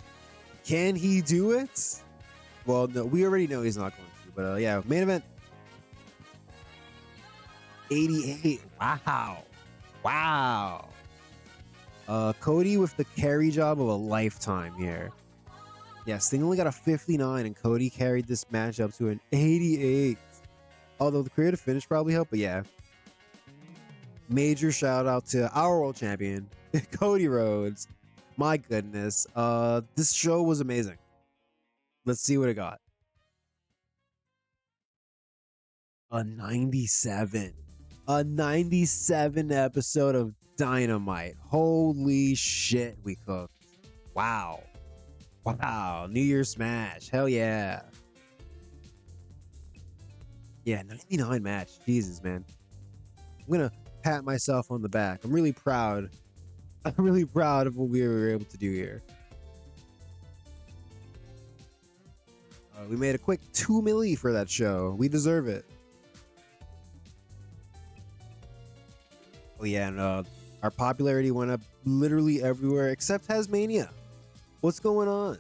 Can he do it? Well, no, we already know he's not going to. But yeah, main event. 88. Wow. Cody with the carry job of a lifetime here. Yeah, Sting only got a 59, and Cody carried this match up to an 88. Although the creative finish probably helped, but yeah. Major shout out to our world champion, Cody Rhodes. My goodness. This show was amazing. Let's see what it got. A 97. A 97 episode of Dynamite. Holy shit, we cooked. Wow. New Year's Smash. Hell yeah. Yeah, 99 match. Jesus, man. I'm going to pat myself on the back. I'm really proud. I'm really proud of what we were able to do here. We made a quick 2 milli for that show. We deserve it. Oh yeah, and our popularity went up literally everywhere except Tasmania. What's going on?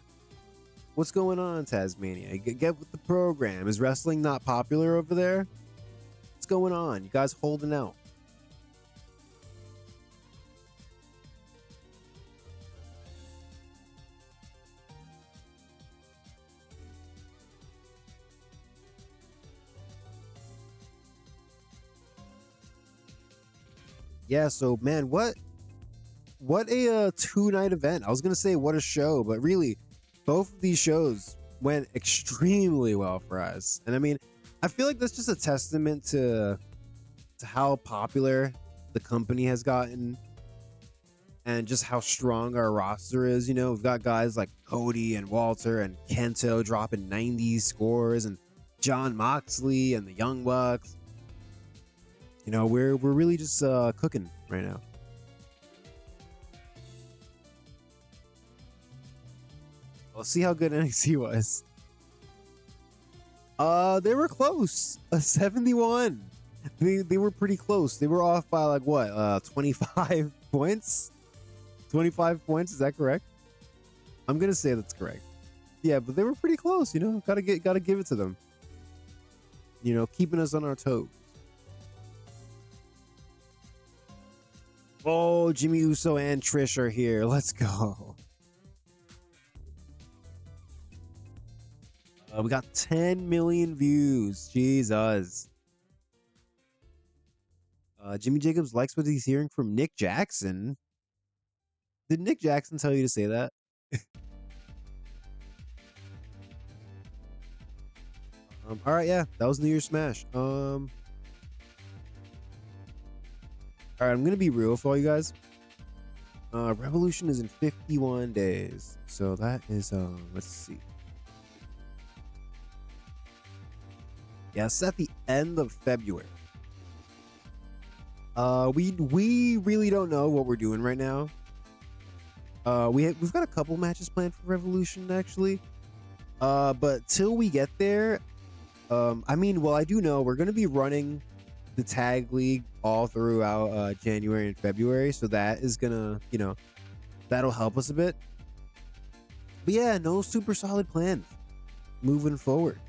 What's going on, Tasmania? Get with the program. Is wrestling not popular over there? What's going on? You guys holding out? Yeah, so man, what a 2-night event. I was gonna say what a show, but really, both of these shows went extremely well for us. And I mean, I feel like that's just a testament to how popular the company has gotten and just how strong our roster is. We've got guys like Cody and Walter and Kento dropping 90s scores, and John Moxley and the Young Bucks. We're really just cooking right now. We'll see how good NXT was. They were close. A 71. They were pretty close. They were off by like what? 25 points. 25 points. Is that correct? I'm gonna say that's correct. Yeah, but they were pretty close. Gotta give it to them. Keeping us on our toes. Oh, Jimmy Uso and Trish are here. Let's go. We got 10 million views. Jesus. Jimmy Jacobs likes what he's hearing from Nick Jackson. Did Nick Jackson tell you to say that? All right, yeah, that was New Year's Smash. All right, I'm gonna be real for all you guys. Revolution is in 51 days, so that is let's see. Yeah, it's at the end of February. We really don't know what we're doing right now. We've got a couple matches planned for Revolution actually. But till we get there, I do know we're gonna be running the tag league all throughout January and February, so that is gonna, that'll help us a bit. But yeah, no super solid plans moving forward.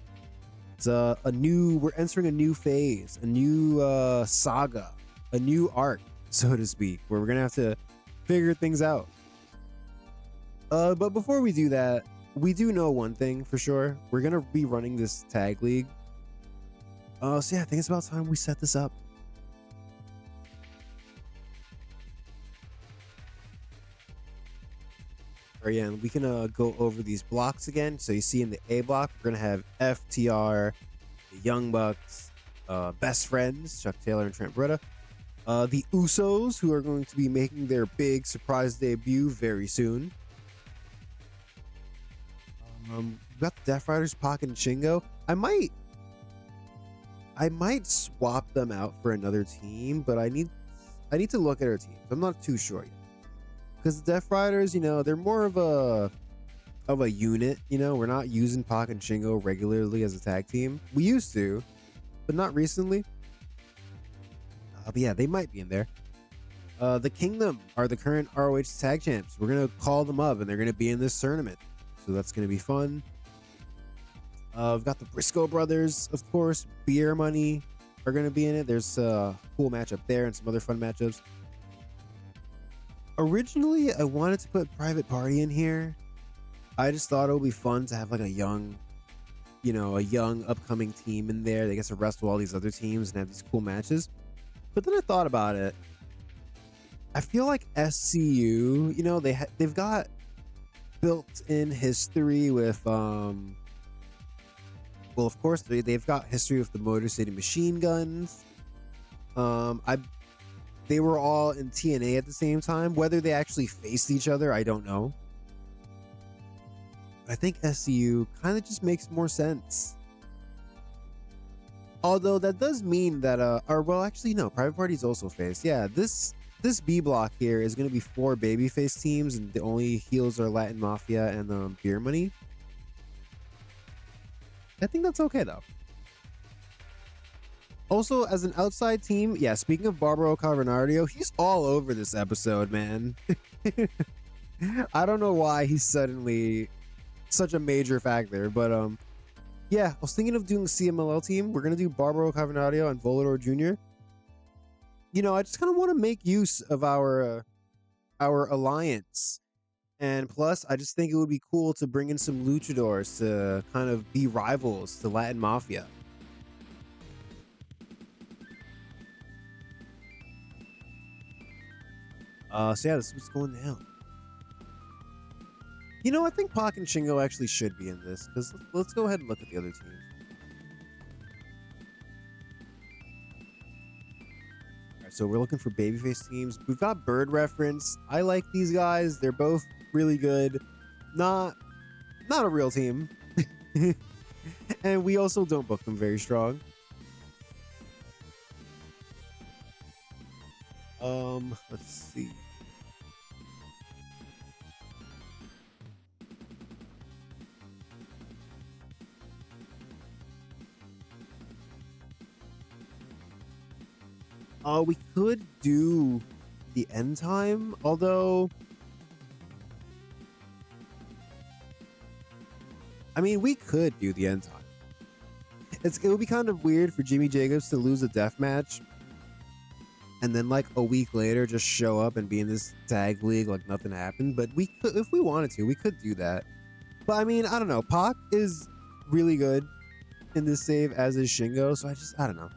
It's we're entering a new phase, a new saga, a new arc, so to speak, where we're gonna have to figure things out. But before we do that, we do know one thing for sure. We're gonna be running this tag league. So yeah, I think it's about time we set this up. Or yeah, we can go over these blocks again. So you see in the A block, we're gonna have FTR, the Young Bucks, Best Friends, Chuck Taylor and Trent Beretta, the Usos, who are going to be making their big surprise debut very soon. We've got the Death Riders, Pac and Shingo. I might swap them out for another team, but I need to look at our teams. I'm not too sure yet. Because the Death Riders, they're more of a unit. We're not using Pac and Shingo regularly as a tag team. We used to, but not recently. But yeah, they might be in there. The Kingdom are the current ROH tag champs. We're gonna call them up, and they're gonna be in this tournament, so that's gonna be fun. We've got the Briscoe brothers, of course. Beer Money are gonna be in it. There's a cool matchup there and some other fun matchups. Originally, I wanted to put Private Party in here. I just thought it would be fun to have like a young upcoming team in there. They get to wrestle all these other teams and have these cool matches. But then I thought about it. I feel like SCU, they've got built-in history with well, of course they've got history with the Motor City Machine Guns. They were all in TNA at the same time. Whether they actually faced each other, I don't know. But I think SCU kind of just makes more sense. Although that does mean that, Private Party's also faced. Yeah, this B block here is going to be 4 babyface teams, and the only heels are Latin Mafia and Beer Money. I think that's okay though. Also, as an outside team, yeah, speaking of Barbaro Cavernario, he's all over this episode, man. I don't know why he's suddenly such a major factor, but yeah, I was thinking of doing a CMLL team. We're gonna do Barbaro Cavernario and Volador Jr. I just kind of want to make use of our alliance, and plus, I just think it would be cool to bring in some luchadors to kind of be rivals to Latin Mafia. So yeah, this is what's going down. I think Pac and Shingo actually should be in this, because let's go ahead and look at the other teams. Alright, so we're looking for babyface teams. We've got Bird Reference. I like these guys. They're both really good. Not a real team. And we also don't book them very strong. Let's see. We could do the end time, although we could do the end time. It would be kind of weird for Jimmy Jacobs to lose a death match and then like a week later just show up and be in this tag league like nothing happened. But we could, if we wanted to, we could do that. But I don't know. Pac is really good in this save, as is Shingo. So I don't know.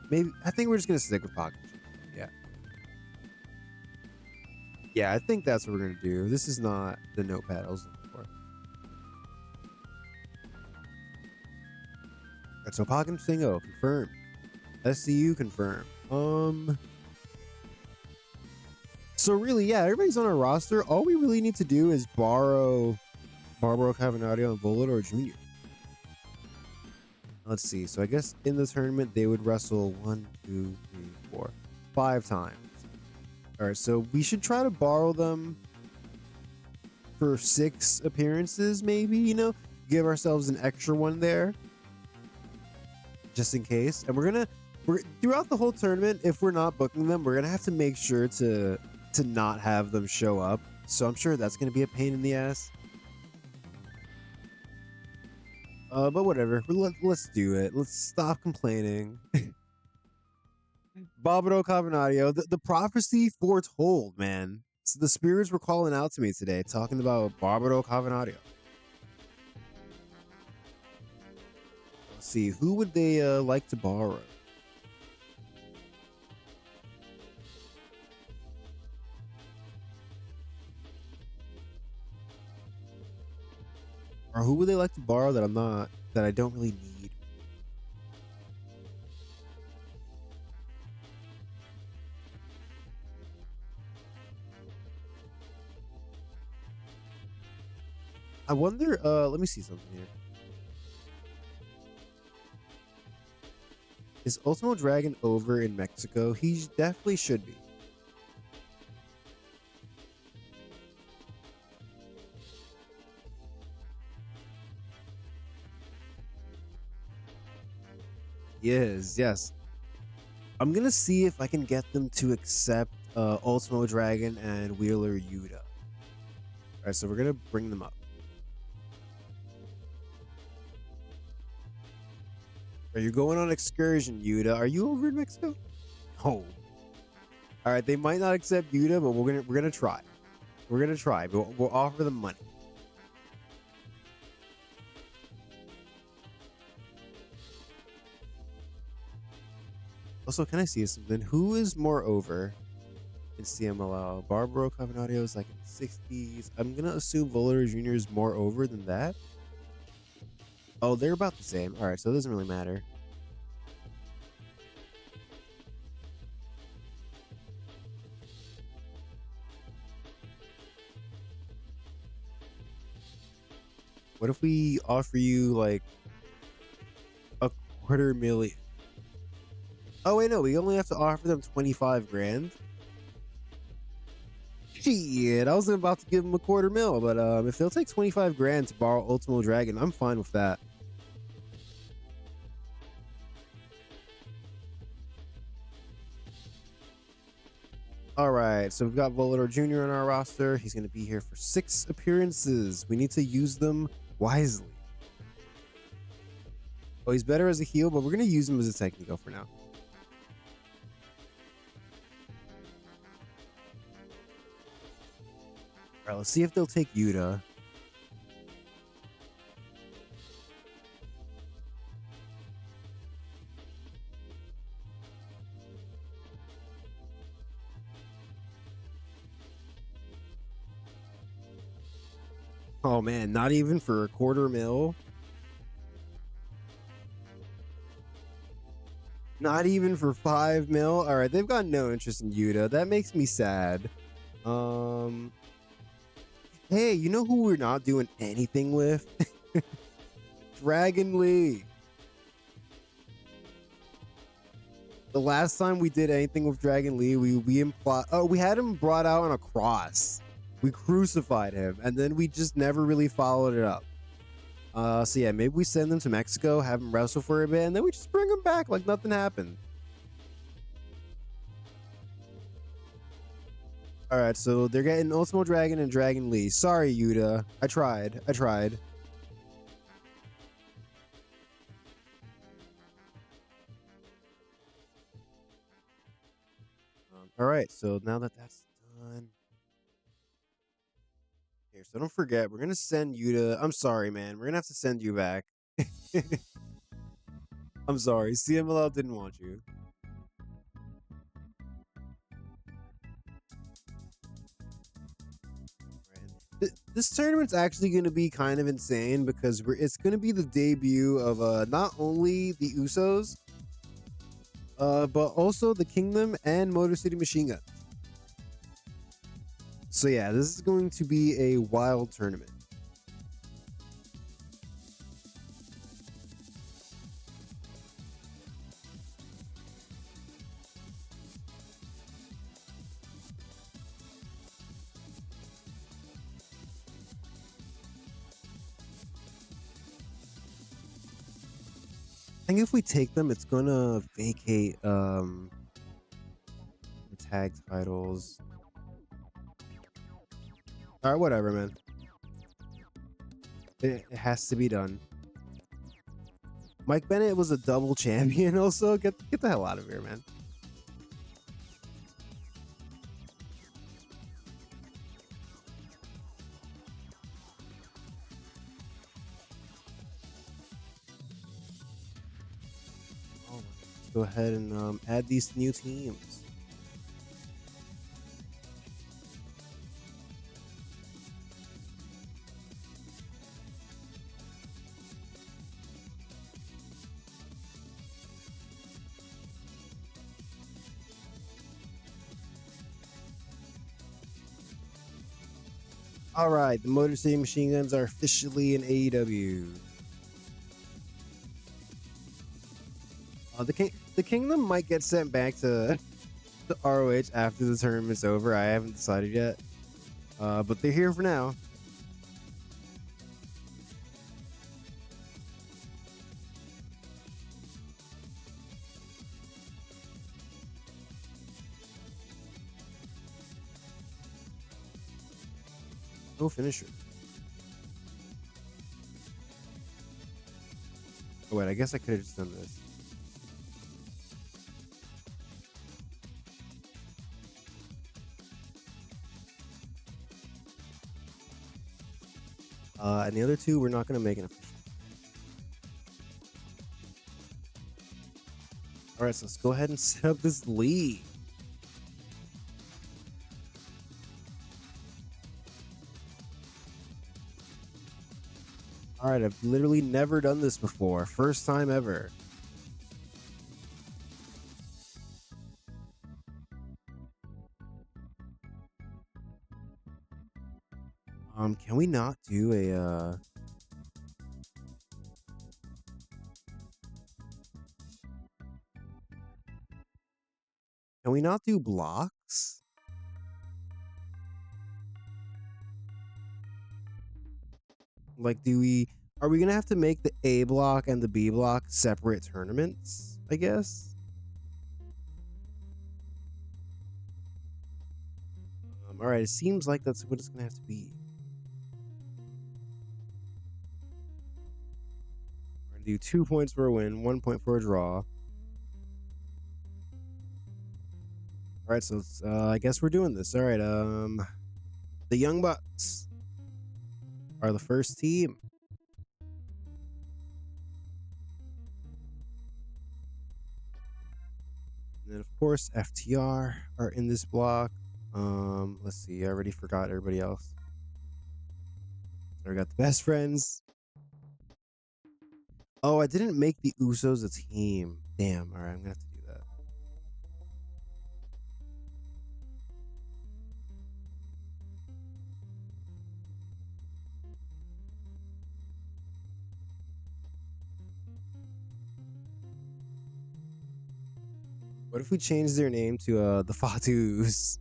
I think we're just gonna stick with Pac. Yeah. Yeah, I think that's what we're gonna do. This is not the notepad I was looking for. Alright, so Pac and Shingo confirmed. SCU confirmed. So really, yeah, everybody's on our roster. All we really need to do is borrow Barbaro Cavernario and Volador Jr. Let's see. So I guess in the tournament they would wrestle 1, 2, 3, 4, 5 times. All right, so we should try to borrow them for 6 appearances, maybe. Give ourselves an extra one there, just in case. And we're we're throughout the whole tournament. If we're not booking them, we're gonna have to make sure to not have them show up. So I'm sure that's gonna be a pain in the ass. But whatever. Let's do it. Let's stop complaining. Bobito Cavernario, the prophecy foretold, man. So the spirits were calling out to me today, talking about Bobito Cavernario. Let's see, who would they like to borrow? Or who would they like to borrow that I don't really need? I wonder, let me see something here. Is Ultimo Dragon over in Mexico? He definitely should be. He is, yes. I'm gonna see if I can get them to accept Ultimo Dragon and Wheeler Yuta. Alright, so we're gonna bring them up. Are you going on excursion, Yuta? Are you over in Mexico? Oh. Alright, they might not accept Yuta, but we're gonna try. We're gonna try, but we'll offer them money. Also, can I see something? Who is more over in CMLL? Barbaro Cavernario is like in the 60s. I'm gonna assume Volador Jr. is more over than that. Oh, they're about the same. Alright, so it doesn't really matter. What if we offer you like a $250,000? Oh wait, no, we only have to offer them 25 grand. Shit, I was about to give them a $250,000, but if they'll take 25 grand to borrow Ultimo Dragon, I'm fine with that. All right, so we've got Volador Jr. on our roster. He's going to be here for 6 appearances. We need to use them wisely. Oh, he's better as a heel, but we're going to use him as a Technico for now. All right, let's see if they'll take Yuta. Oh man, not even for a $250,000. Not even for 5 mil. All right, they've got no interest in Yuta. That makes me sad. Hey, you know who we're not doing anything with? Dragon Lee. The last time we did anything with Dragon Lee, we had him brought out on a cross. We crucified him, and then we just never really followed it up. So yeah, maybe we send them to Mexico, have him wrestle for a bit, and then we just bring him back like nothing happened. All right, so they're getting Ultimo Dragon and Dragon Lee. Sorry, Yuta. I tried. All right, so now that that's done. Here, so don't forget, we're gonna send Yuta. I'm sorry, man. We're gonna have to send you back. I'm sorry. CMLL didn't want you. This tournament's actually going to be kind of insane because it's going to be the debut of not only the Usos, but also the Kingdom and Motor City Machine Guns. So yeah, this is going to be a wild tournament. think if we take them, it's gonna vacate the tag titles. All right, whatever, man. It has to be done. Mike Bennett was a double champion. Also, get the hell out of here, man. All right, let's go ahead and add these new teams. All right, the Motor City Machine Guns are officially in AEW. The Kingdom might get sent back to the ROH after the tournament's over. I haven't decided yet, but they're here for now. No finisher. Oh wait, I guess I could have just done this. And the other two, we're not going to make an official. All right, so let's go ahead and set up this league. All right, I've literally never done this before. First time ever. Can we not do a can we not do blocks? Like, are we gonna have to make the A block and the B block separate tournaments? I guess. All right, it seems like that's what it's gonna have to be. We're gonna do 2 points for a win, 1 point for a draw. All right, so I guess we're doing this. All right, the Young Bucks are the first team. And then, of course, FTR are in this block. Let's see. I already forgot everybody else. So we got the Best Friends. Oh, I didn't make the Usos a team. Damn. All right, I'm gonna have to do that. What if we change their name to the Fatus?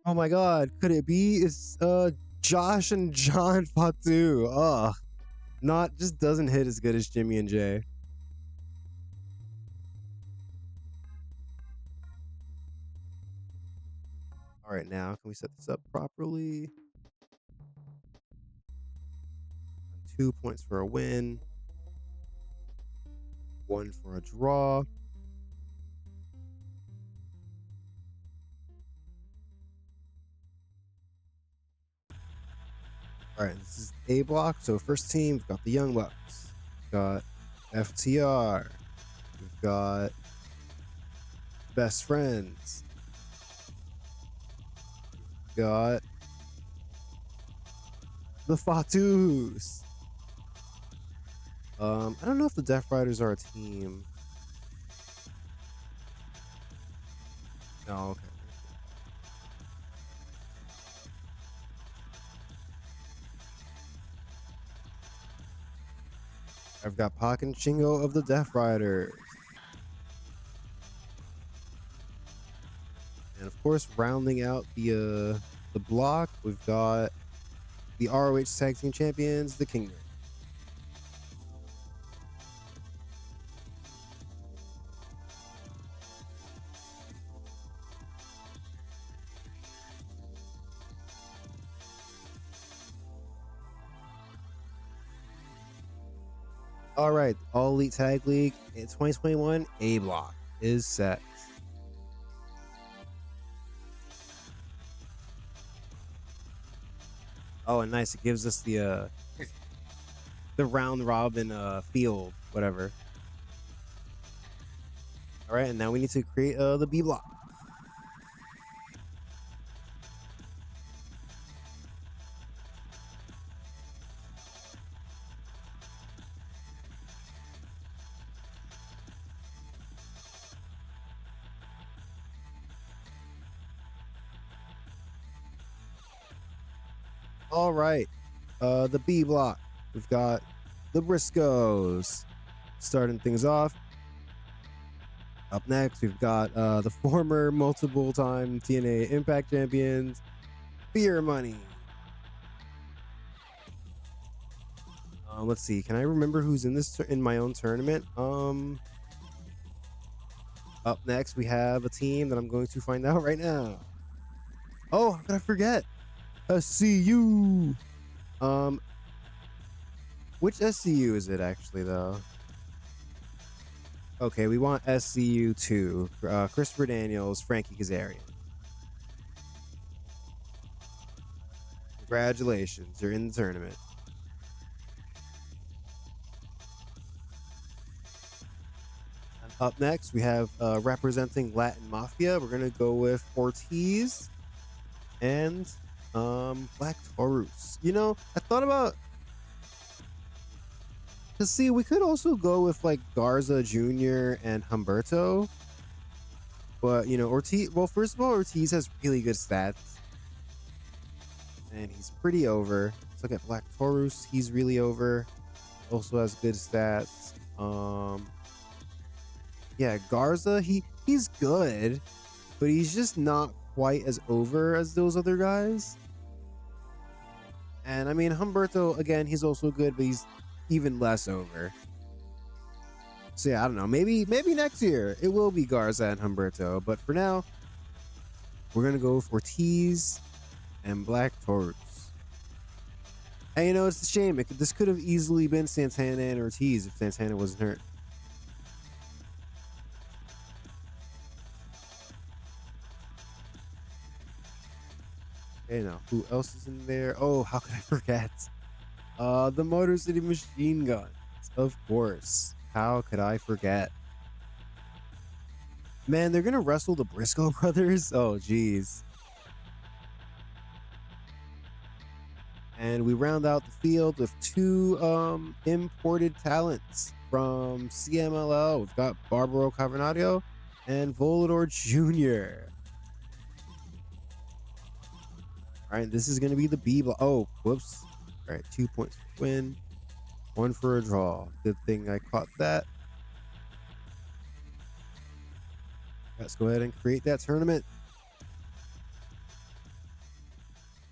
Oh my God, could it be? It's Josh and John Fatu. Ugh, not just doesn't hit as good as Jimmy and Jay. All right, now can we set this up properly? 2 points for a win, 1 for a draw. All right, this is A block. So first team, we've got the Young Bucks, we've got FTR, we've got Best Friends, we've got the Fatus. I don't know if the Death Riders are a team. No, okay. I've got Pac and Shingo of the Death Riders. And of course, rounding out the block, we've got the ROH Tag Team Champions, the Kingdom. All right, All Elite Tag League in 2021 A block is set. Oh, and nice. It gives us the round robin field, whatever. All right, and now we need to create the B block. All right, the B block. We've got the Briscoes starting things off. Up next, we've got the former multiple-time TNA Impact champions, Beer Money. Let's see. Can I remember who's in this in my own tournament? Up next, we have a team that I'm going to find out right now. Oh, how could I forget? SCU. Which SCU is it actually though? Okay, we want SCU 2. Christopher Daniels, Frankie Kazarian. Congratulations, you're in the tournament. And up next, we have representing Latin Mafia. We're gonna go with Ortiz and Black Taurus. You know, I thought about, to see, we could also go with like Garza Jr. and Humberto, but you know, Ortiz, well, first of all, Ortiz has really good stats and he's pretty over. Let's look at Black Taurus. He's really over, also has good stats. Yeah, Garza, he's good, but he's just not quite as over as those other guys. And I mean, Humberto, again, he's also good, but he's even less over. So yeah, I don't know. Maybe next year it will be Garza and Humberto, but for now, we're gonna go with Ortiz and Black Taurus. And you know, it's a shame. This could have easily been Santana and Ortiz if Santana wasn't hurt. Okay, now who else is in there? Oh, how could I forget? The Motor City Machine Guns, of course. How could I forget? Man, they're gonna wrestle the Briscoe brothers. Oh, geez. And we round out the field with two imported talents from CMLL. We've got Barbaro Cavernario and Volador Jr. All right, this is going to be the B block. Oh, whoops. All right, 2 points for win, 1 for a draw. Good thing I caught that. Let's go ahead and create that tournament.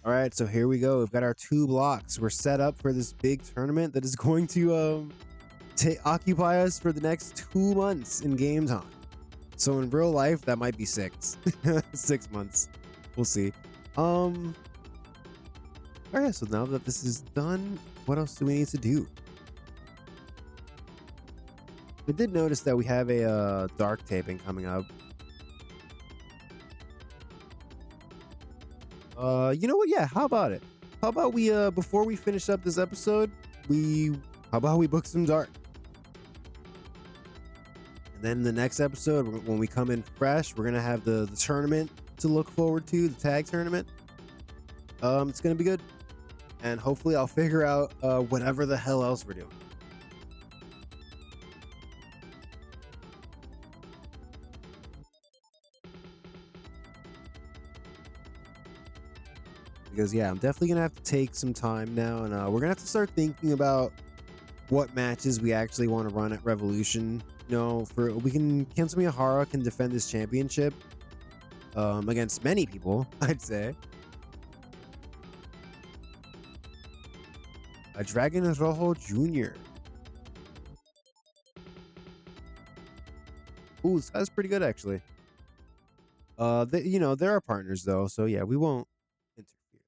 All right, so here we go. We've got our 2 blocks. We're set up for this big tournament that is going to occupy us for the next 2 months in game time. So in real life, that might be 6. 6 months. We'll see. All right, so now that this is done, what else do we need to do? I did notice that we have a dark taping coming up. You know what? Yeah, how about it? How about we before we finish up this episode, how about we book some dark? And then the next episode, when we come in fresh, we're gonna have the tournament to look forward to, the tag tournament. It's gonna be good, and hopefully I'll figure out whatever the hell else we're doing. Because yeah, I'm definitely gonna have to take some time now, and we're gonna have to start thinking about what matches we actually want to run at Revolution. You know, Kento Miyahara can defend his championship, against many people, I'd say. A Dragon Rojo Jr. Ooh, this guy's pretty good actually. They're our partners though, so yeah, we won't interfere.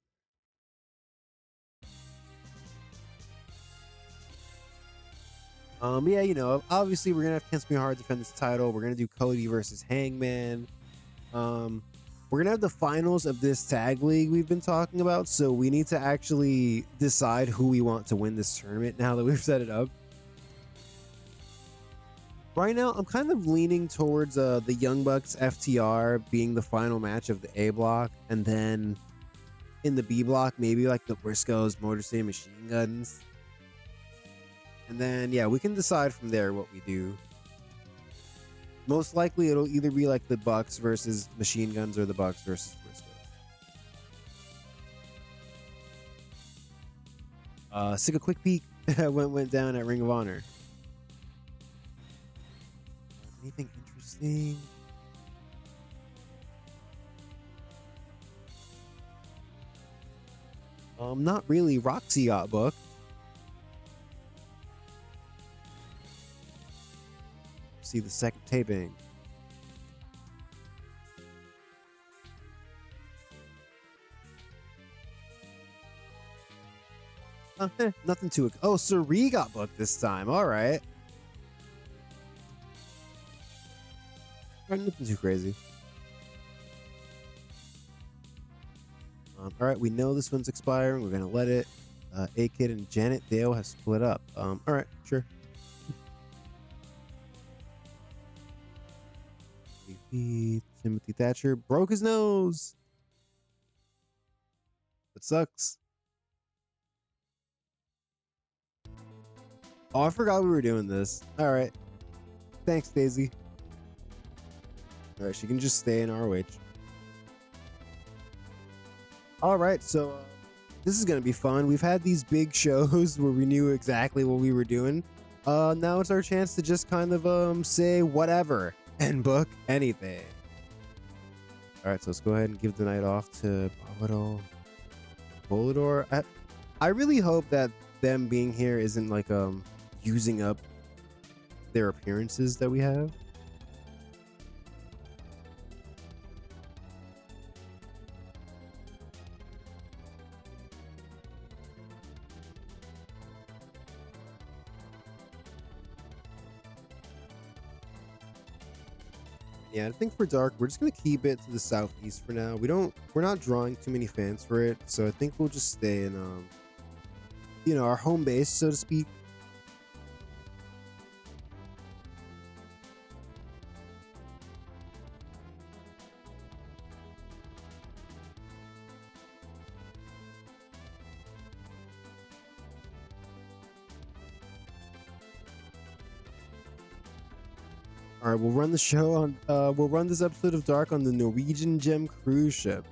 Yeah, obviously we're gonna have Kensumi Hard defend this title. We're gonna do Cody versus Hangman. Um, we're gonna have the finals of this tag league we've been talking about, so we need to actually decide who we want to win this tournament now that we've set it up. Right now, I'm kind of leaning towards the Young Bucks FTR being the final match of the A block, and then in the B block, maybe like the Briscoes, Motor City Machine Guns. And then, yeah, we can decide from there what we do. Most likely, it'll either be like the Bucks versus Machine Guns or the Bucks versus Briscoes. Sick a quick peek went down at Ring of Honor. Anything interesting? Not really. Roxy got booked. See the second taping. Nothing too. Oh, Suri got booked this time. All right. Nothing too crazy. All right, we know this one's expiring. We're gonna let it. A-Kid and Janet Dale have split up. All right, sure. Timothy Thatcher broke his nose. It sucks. Oh, I forgot we were doing this. All right. Thanks, Daisy. All right, she can just stay in ROH. All right, so this is going to be fun. We've had these big shows where we knew exactly what we were doing. Now it's our chance to just kind of say whatever and book anything. All right, so let's go ahead and give the night off to Volador. I really hope that them being here isn't like using up their appearances that we have. Yeah, I think for Dark, we're just gonna keep it to the southeast for now. We're not drawing too many fans for it, so I think we'll just stay in our home base, so to speak. All right, we'll run the show on. We'll run this episode of Dark on the Norwegian Gem cruise ship.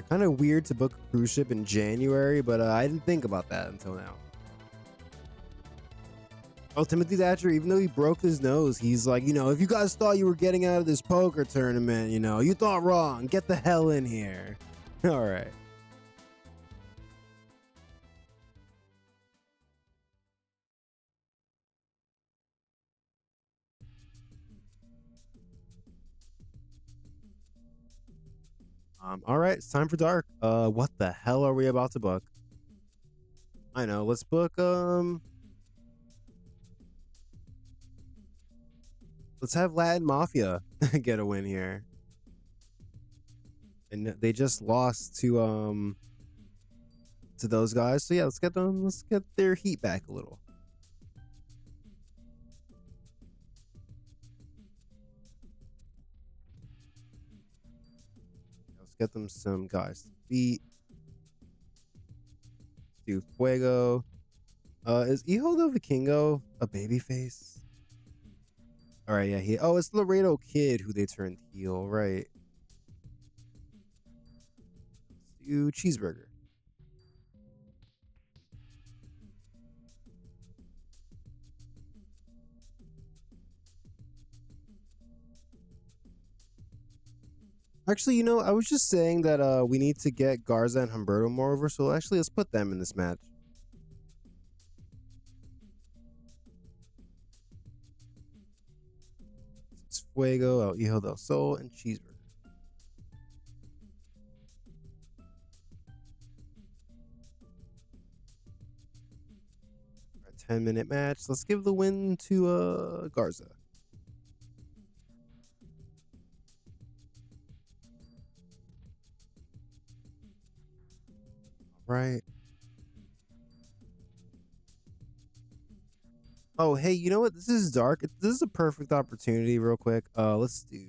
Kind of weird to book a cruise ship in January, but I didn't think about that until now. Oh, Timothy Thatcher, even though he broke his nose, he's like, if you guys thought you were getting out of this poker tournament, you thought wrong. Get the hell in here. All right. All right, it's time for Dark. What the hell are we about to book? I know, let's book let's have Latin Mafia get a win here. And they just lost to those guys. So yeah, let's get their heat back a little. Let's get them some guys to beat. Let's do Fuego. Is Hijo del Vikingo a babyface? All right, yeah, it's Laredo Kid who they turned heel, right? Let's do Cheeseburger. Actually, I was just saying that we need to get Garza and Humberto more over, so actually let's put them in this match. It's Fuego, El Hijo del Sol, and Cheeseburger. A 10-minute match. Let's give the win to Garza. Right. Oh, hey, you know what? This is dark. This is a perfect opportunity, real quick. Let's do.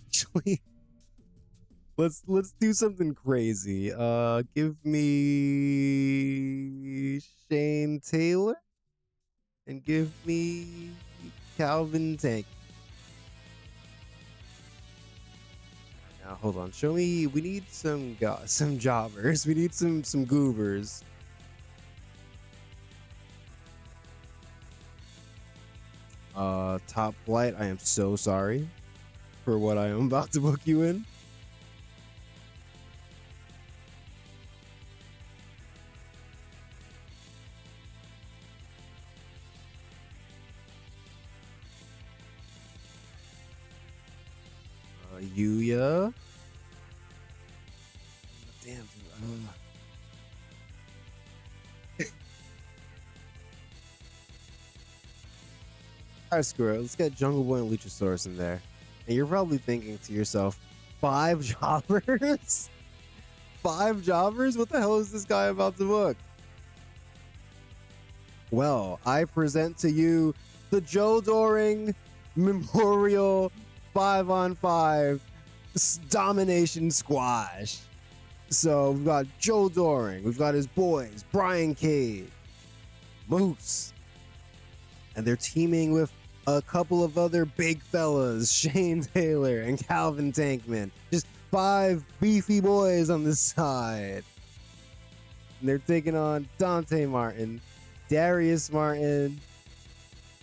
Actually, let's do something crazy. Give me Shane Taylor and give me Calvin Tank. Now, hold on. Show me. We need some jobbers. We need some goobers. Top Flight, I am so sorry for what I am about to book you in. Yuya. Damn, dude. Alright, screw it. Let's get Jungle Boy and Luchasaurus in there. And you're probably thinking to yourself, 5 jobbers? 5 jobbers? What the hell is this guy about to book? Well, I present to you the Joe Doering Memorial 5-on-5 Domination Squash. So we've got Joe Doering, we've got his boys, Brian Cage, Moose, and they're teaming with a couple of other big fellas, Shane Taylor and Calvin Tankman. Just 5 beefy boys on the side. And they're taking on Dante Martin, Darius Martin,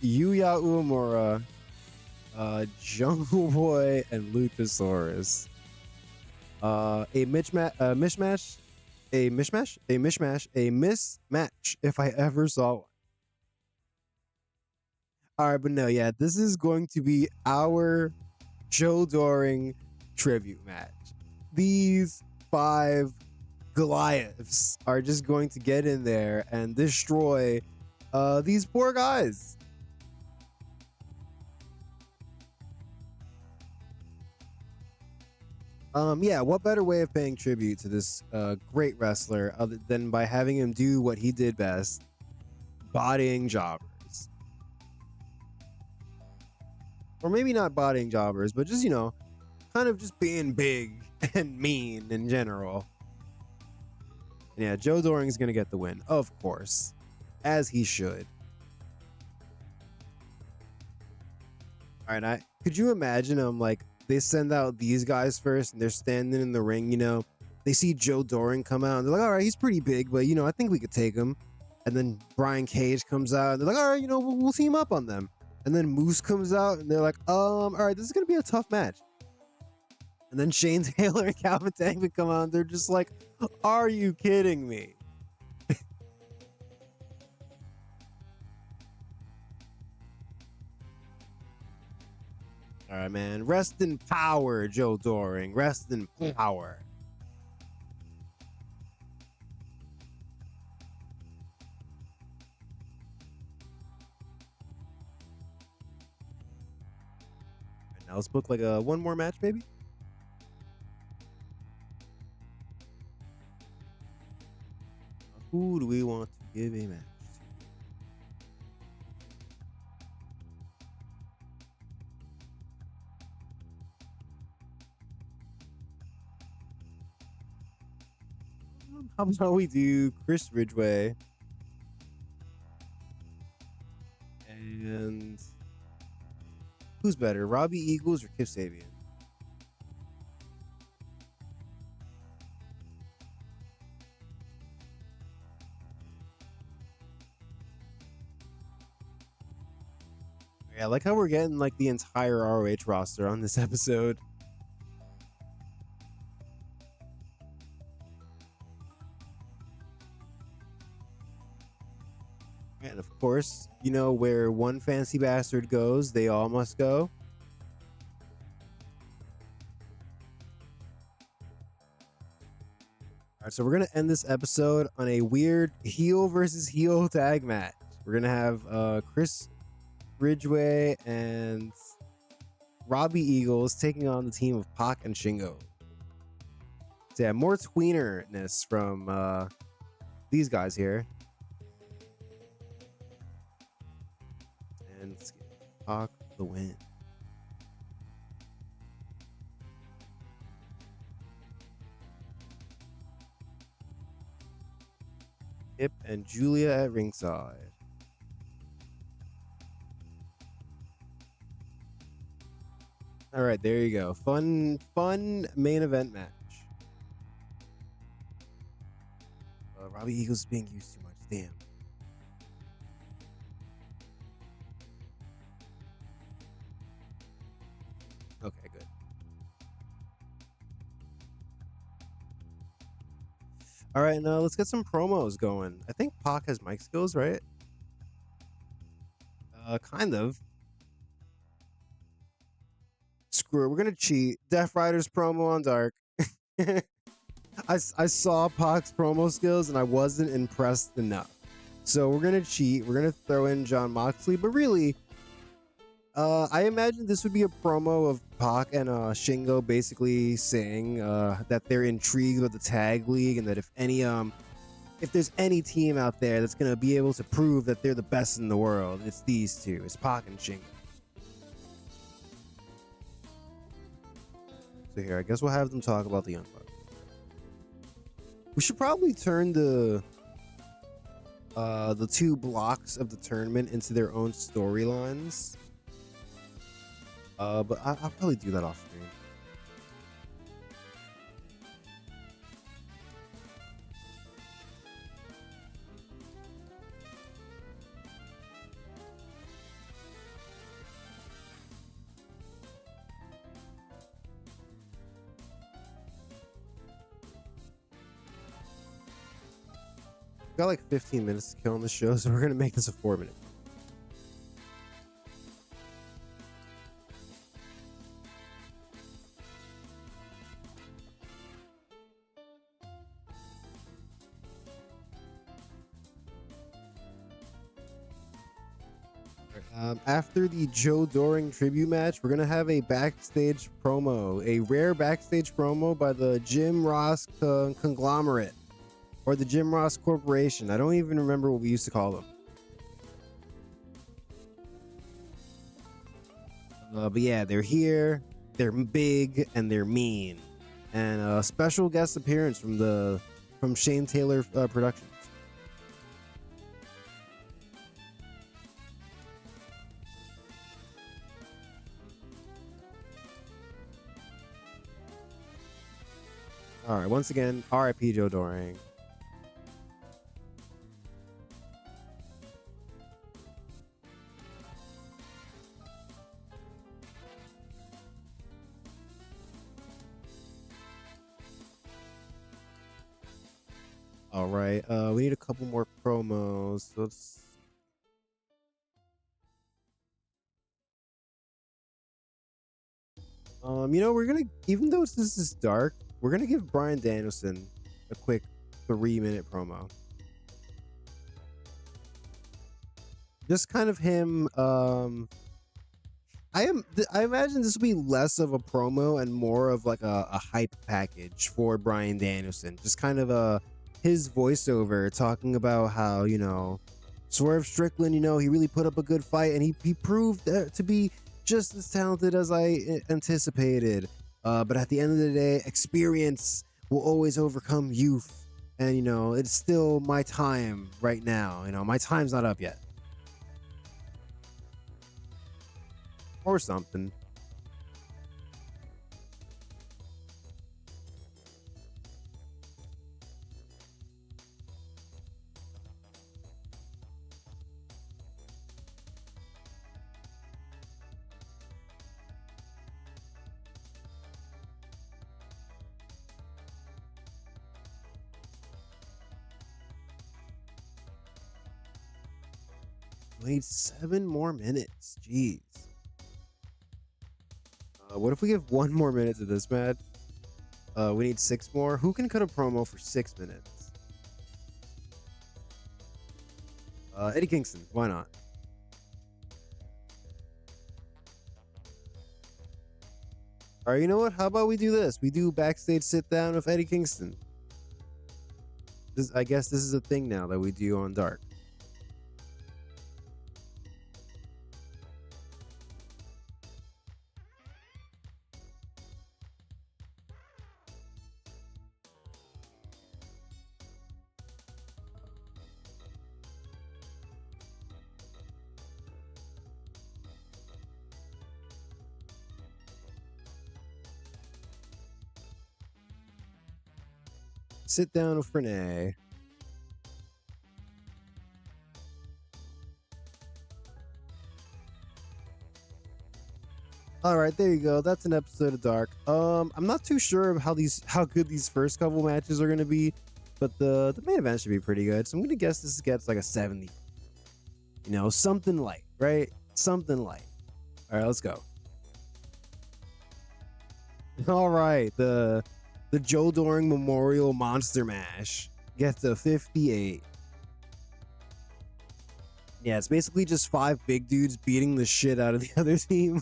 Yuya Uemura, Jungle Boy, and Luchasaurus. A mismatch, if I ever saw one. All right, but no, yeah, this is going to be our Joe Doering tribute match. These 5 Goliaths are just going to get in there and destroy these poor guys. Yeah, what better way of paying tribute to this great wrestler other than by having him do what he did best, bodying jobbers. Or maybe not bodying jobbers, but just, kind of just being big and mean in general. And yeah, Joe Doering is going to get the win, of course, as he should. All right, could you imagine they send out these guys first and they're standing in the ring, they see Joe Doering come out and they're like, all right, he's pretty big, but I think we could take him. And then Brian Cage comes out and they're like, all right, we'll team up on them. And then Moose comes out and they're like, all right, this is going to be a tough match. And then Shane Taylor and Calvin Tankman come out and they're just like, are you kidding me? All right, man. Rest in power, Joe Doering. Rest in power. Now let's book one more match, maybe. Who do we want to give a match to? How about we do Chris Ridgway and who's better, Robbie Eagles or Kip Sabian? Yeah, I like how we're getting like the entire ROH roster on this episode. And of course, you know, where one fancy bastard goes, they all must go. All right, so we're gonna end this episode on a weird heel versus heel tag match. We're gonna have Chris Ridgway and Robbie Eagles taking on the team of Pac and Shingo. So yeah, more tweenerness from these guys here. And let's get Pac the win. Hip and Julia at ringside. All right, there you go. Fun main event match. Robbie Eagles is being used too much. Damn. Okay, good. All right, now let's get some promos going. I think Pac has mic skills, right? Kind of. Screw it. We're gonna cheat. Death Rider's promo on Dark. I saw Pac's promo skills and I wasn't impressed enough. So we're gonna cheat. We're gonna throw in John Moxley, but really, I imagine this would be a promo of Pac and Shingo basically saying that they're intrigued with the tag league and that if there's any team out there that's gonna be able to prove that they're the best in the world, it's these two. It's Pac and Shingo. So here, I guess we'll have them talk about the Young Bucks. We should probably turn the two blocks of the tournament into their own storylines. But I'll probably do that off screen. Got like 15 minutes to kill on the show, so we're gonna make this a 4-minute. After the Joe Doering tribute match, we're gonna have a backstage promo, a rare backstage promo by the Jim Ross conglomerate, or the Jim Ross Corporation. I don't even remember what we used to call them. But yeah, they're here. They're big and they're mean. And a special guest appearance from Shane Taylor Productions. All right, once again, R.I.P. Joe Doring. All right, we need a couple more promos. So let's. You know, we're gonna, even though this is dark, we're gonna give Bryan Danielson a quick 3-minute promo. Just kind of him. I imagine this will be less of a promo and more of like a hype package for Bryan Danielson. Just kind of his voiceover talking about how, you know, Swerve Strickland, you know, he really put up a good fight and he proved to be just as talented as I anticipated. But at the end of the day, experience will always overcome youth. And, you know, it's still my time right now. You know, my time's not up yet. Or something. We need 7 more minutes. Jeez. What if we give 1 more minute to this match? We need 6 more. Who can cut a promo for 6 minutes? Eddie Kingston. Why not? All right, you know what? How about we do this? We do backstage sit down with Eddie Kingston. I guess this is a thing now that we do on Dark. Sit down with Renee. All right, there you go. That's an episode of Dark. I'm not too sure how good these first couple matches are gonna be, but the main event should be pretty good. So I'm gonna guess this gets like a 70. You know, something light, right? Something light. All right, let's go. All right, the Joe Doering Memorial Monster Mash gets a 58. Yeah, it's basically just 5 big dudes beating the shit out of the other team.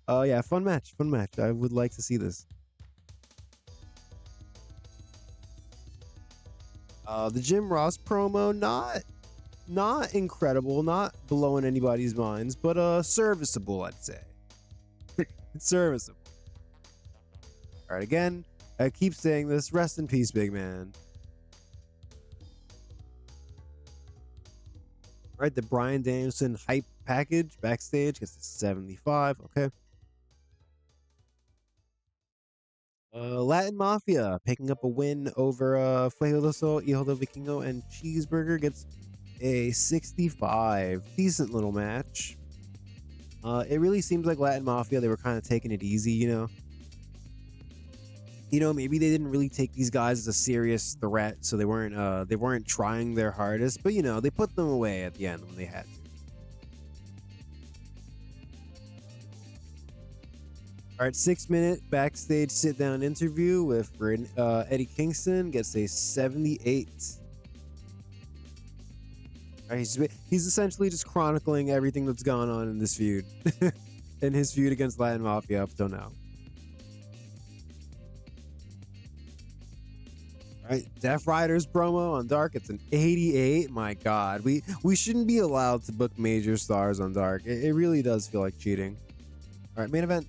Oh yeah, fun match. I would like to see this. The Jim Ross promo, not incredible, not blowing anybody's minds, but serviceable, I'd say. It's serviceable. All right, again, I keep saying this. Rest in peace, big man. All right, the Bryan Danielson hype package backstage gets to 75. Okay. Latin Mafia picking up a win over Fuego del Sol, Hijo del Vikingo, and Cheeseburger gets a 65. Decent little match. It really seems like Latin Mafia, they were kind of taking it easy, you know. Maybe they didn't really take these guys as a serious threat, so they weren't trying their hardest, but they put them away at the end when they had to. All right, 6-minute backstage sit-down interview with Eddie Kingston gets a 78. All right, he's essentially just chronicling everything that's gone on in this feud, in his feud against Latin Mafia up till now. All right, Death Riders promo on Dark. It's an 88. My God, we shouldn't be allowed to book major stars on Dark. It really does feel like cheating. All right, main event.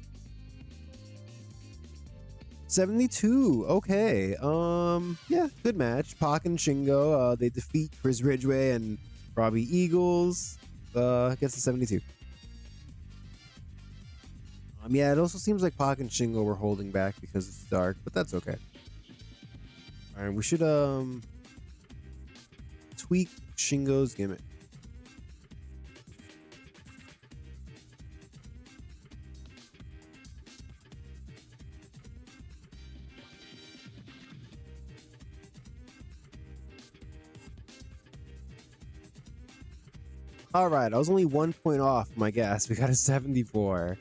72. Okay. Yeah, good match. Pac and Shingo. They defeat Chris Ridgway and Robbie Eagles. Gets to 72. Yeah, it also seems like Pac and Shingo were holding back because it's Dark, but that's okay. All right, we should tweak Shingo's gimmick. All right, I was only 1 point off my guess. We got a 74.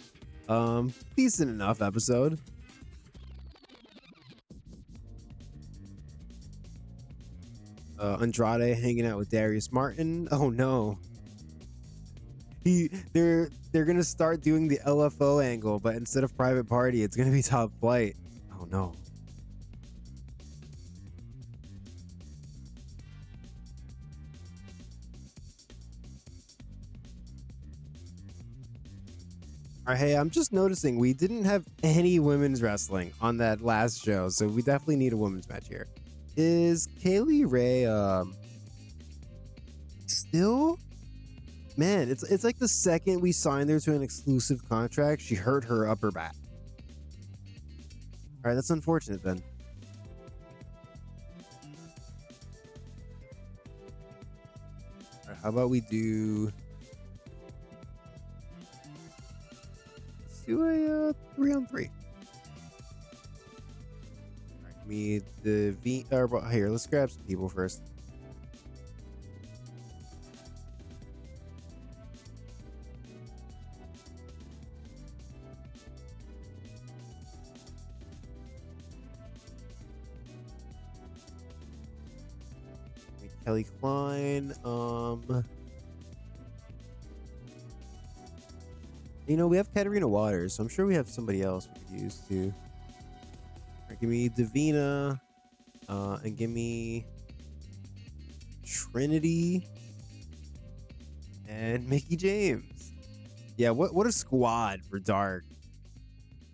Decent enough episode. Andrade hanging out with Darius Martin. Oh no. They're gonna start doing the LFO angle, but instead of Private Party, it's gonna be Top Flight. Oh no. All right, hey, I'm just noticing we didn't have any women's wrestling on that last show, so we definitely need a women's match here. Is Kaylee Ray still? Man, it's like the second we signed her to an exclusive contract, she hurt her upper back. All right, that's unfortunate then. All right, how about we do? Let's do a 3-on-3. All right, me the V. Here, let's grab some people first. Kelly Klein. We have Katarina Waters, so I'm sure we have somebody else we could use too. Right, give me Davina, and give me Trinity and Mickey James. Yeah, what a squad for Dark.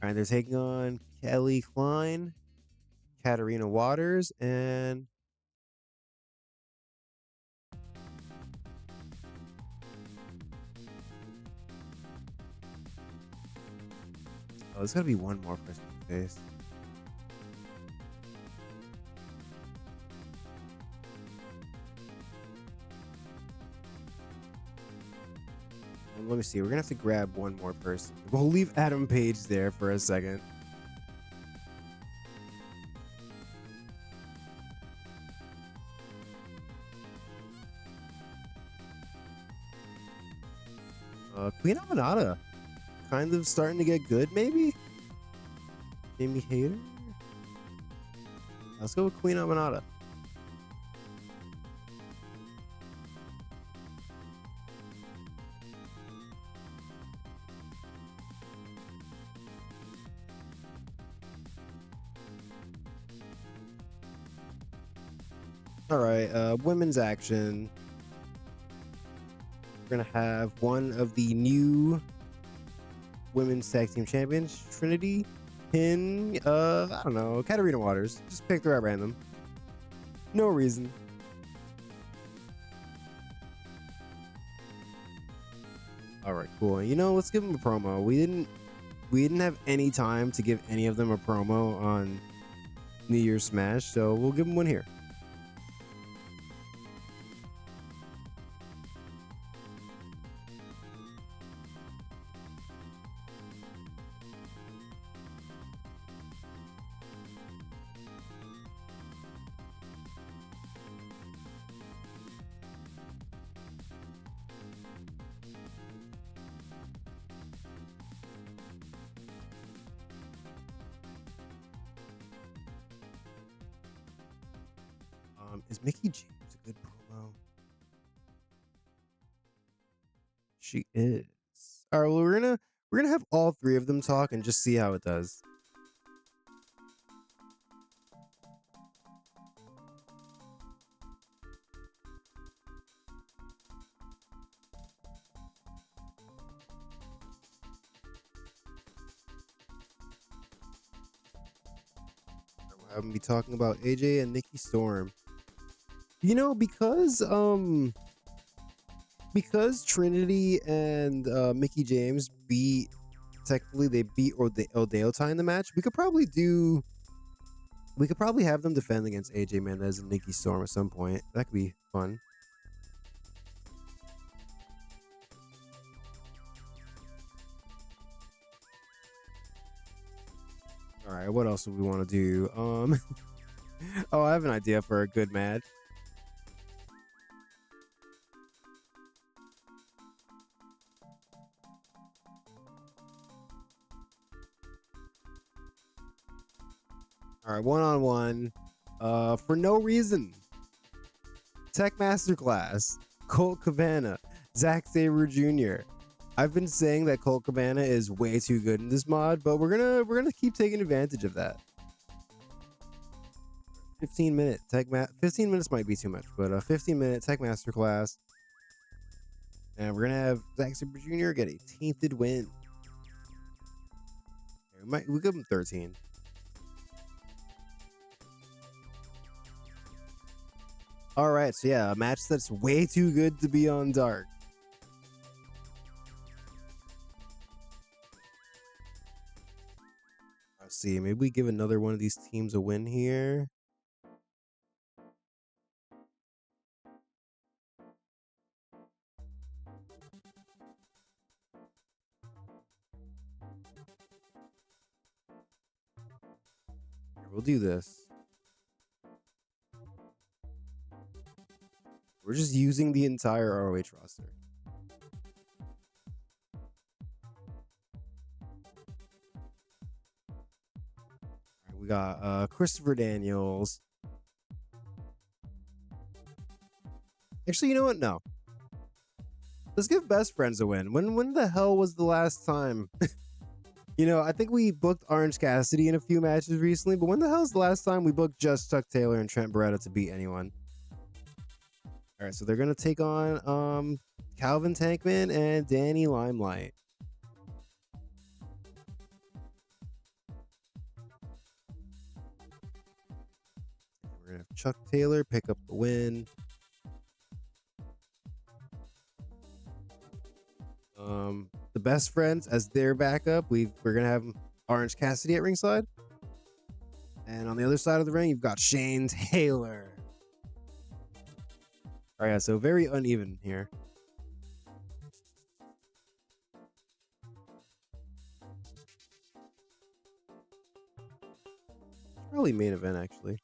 All right, they're taking on Kelly Klein, Katarina Waters, and there's gotta be one more person to face. Let me see. We're gonna have to grab one more person. We'll leave Adam Page there for a second. Queen Amanada, kind of starting to get good, maybe. Jamie Hayter. Let's go with Queen Amanada. All right, women's action. We're gonna have one of the new women's tag team champions, Trinity, pin. I don't know, Katarina Waters. Just picked her at random. No reason. All right, cool. Let's give them a promo. We didn't have any time to give any of them a promo on New Year's Smash, so we'll give them one here. Is Mickey James a good promo? She is. All right, well, we're gonna have all three of them talk and just see how it does. I'm gonna be talking about AJ and Nikki Storm. Because Trinity and Mickey James technically they beat Odeota in the match. We could probably have them defend against AJ Mendez and Nikki Storm at some point. That could be fun. All right, what else do we want to do? Oh, I have an idea for a good match. All right, one-on-one, for no reason. Tech Masterclass, Colt Cabana, Zack Sabre Jr. I've been saying that Colt Cabana is way too good in this mod, but we're gonna keep taking advantage of that. 15 minutes might be too much, but a 15-minute Tech Masterclass, and we're gonna have Zack Sabre Jr. get a tainted win. We give him 13. All right, so yeah, a match that's way too good to be on Dark. Let's see, maybe we give another one of these teams a win here. Here, we'll do this. We're just using the entire ROH roster. Right, we got Christopher Daniels. Actually, you know what? No. Let's give best friends a win. When the hell was the last time? I think we booked Orange Cassidy in a few matches recently, but when the hell's the last time we booked just Chuck Taylor and Trent Beretta to beat anyone? All right, so they're gonna take on Calvin Tankman and Danny Limelight. We're gonna have Chuck Taylor pick up the win. The best friends as their backup. We're gonna have Orange Cassidy at ringside, and on the other side of the ring, you've got Shane Taylor. All right, so very uneven here. Probably main event actually.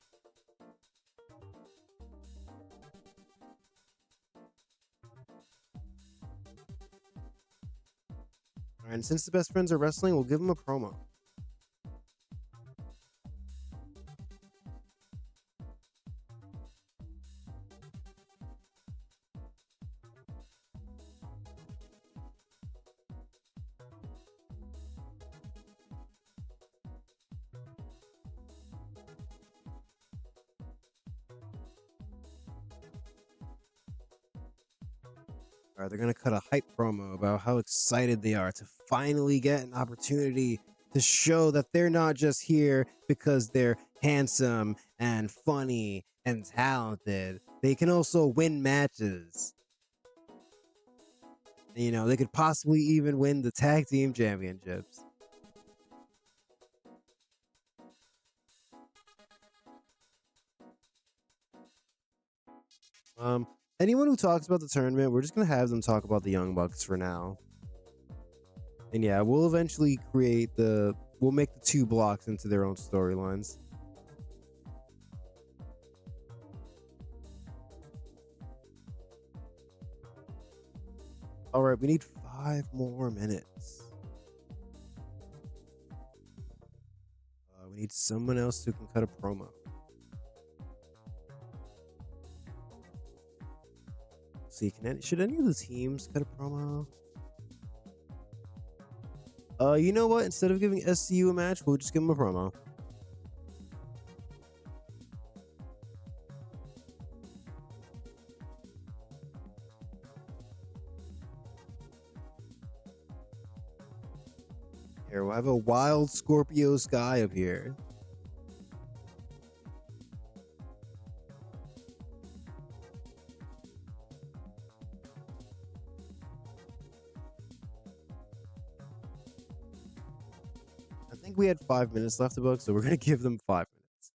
All right, and since the best friends are wrestling, we'll give them a promo. All right, they're gonna cut a hype promo about how excited they are to finally get an opportunity to show that they're not just here because they're handsome and funny and talented. They can also win matches. They could possibly even win the tag team championships. Anyone who talks about the tournament, we're just gonna have them talk about the Young Bucks for now. And yeah, we'll eventually we'll make the two blocks into their own storylines. All right, we need 5 more minutes. We need someone else who can cut a promo. See, should any of the teams cut a promo? You know what? Instead of giving SCU a match, we'll just give them a promo. Here, we'll have a wild Scorpio Sky up here. I think we had 5 minutes left to book, so we're gonna give them 5 minutes.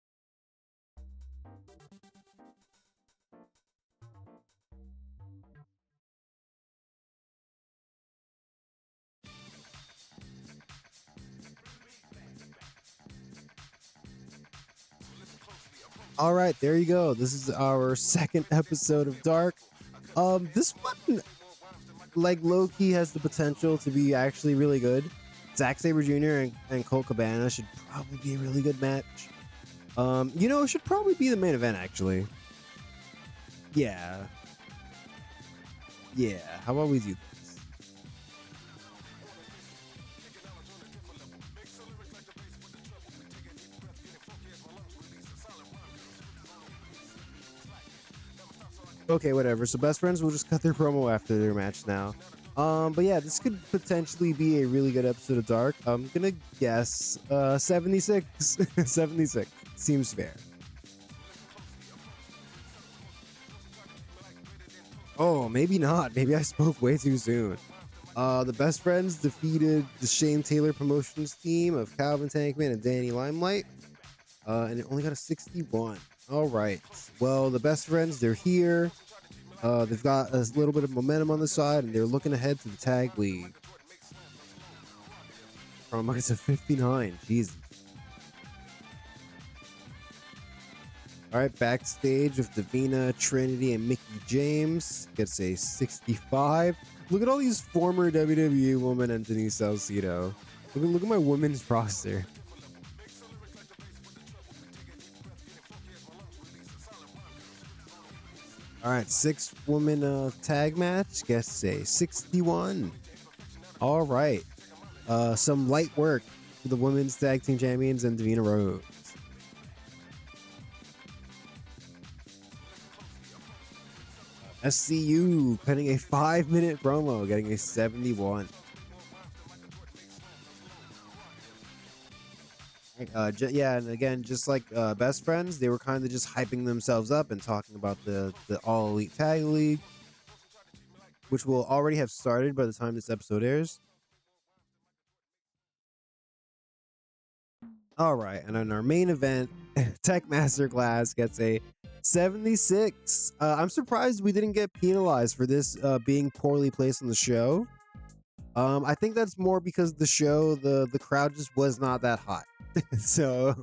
All right, there you go. This is our second episode of Dark. This one, like low-key, has the potential to be actually really good. Zack Sabre Jr. and Colt Cabana should probably be a really good match. It should probably be the main event, actually. Yeah. Yeah, how about we do this? Okay, whatever. So best friends will just cut their promo after their match now. But yeah, this could potentially be a really good episode of Dark. I'm gonna guess 76. 76 seems fair. Oh, maybe not. Maybe I spoke way too soon. The best friends defeated the Shane Taylor Promotions team of Calvin Tankman and Danny Limelight. And it only got a 61. All right. Well, the best friends, they're here. They've got a little bit of momentum on the side, and they're looking ahead to the tag league. From minus a 59. Jesus. All right, backstage with Davina, Trinity, and Mickey James gets a 65. Look at all these former WWE women and Denise Salcedo. Look at my women's roster. All right, 6-woman tag match. Guess say 61. All right. Some light work for the women's tag team champions and Davina Rose. SCU cutting a 5-minute promo, getting a 71. Yeah, and again, just like Best Friends, they were kind of just hyping themselves up and talking about the All Elite Tag League, which will already have started by the time this episode airs. All right, and on our main event, Tech Masterclass gets a 76. I'm surprised we didn't get penalized for this being poorly placed on the show. I think that's more because the show, the crowd just was not that hot. So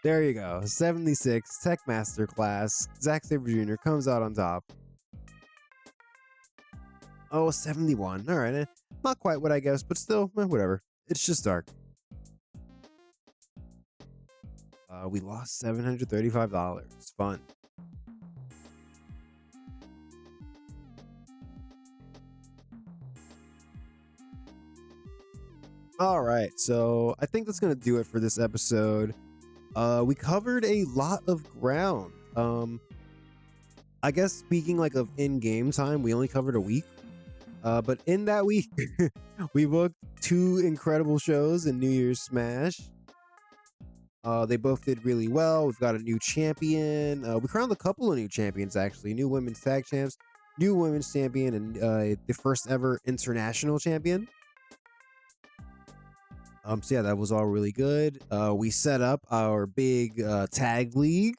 there you go. 76, Tech Masterclass. Zack Sabre Jr. comes out on top. Oh, 71. All right. Not quite what I guess, but still, whatever. It's just dark. We lost $735. Fun. All right, so I think that's gonna do it for this episode. We covered a lot of ground. I guess speaking like of in-game time, we only covered a week. But in that week, we booked 2 incredible shows in New Year's Smash. They both did really well. We've got a new champion. We crowned a couple of new champions, actually. New women's tag champs, new women's champion, and the first ever international champion. So yeah, that was all really good. We set up our big tag league,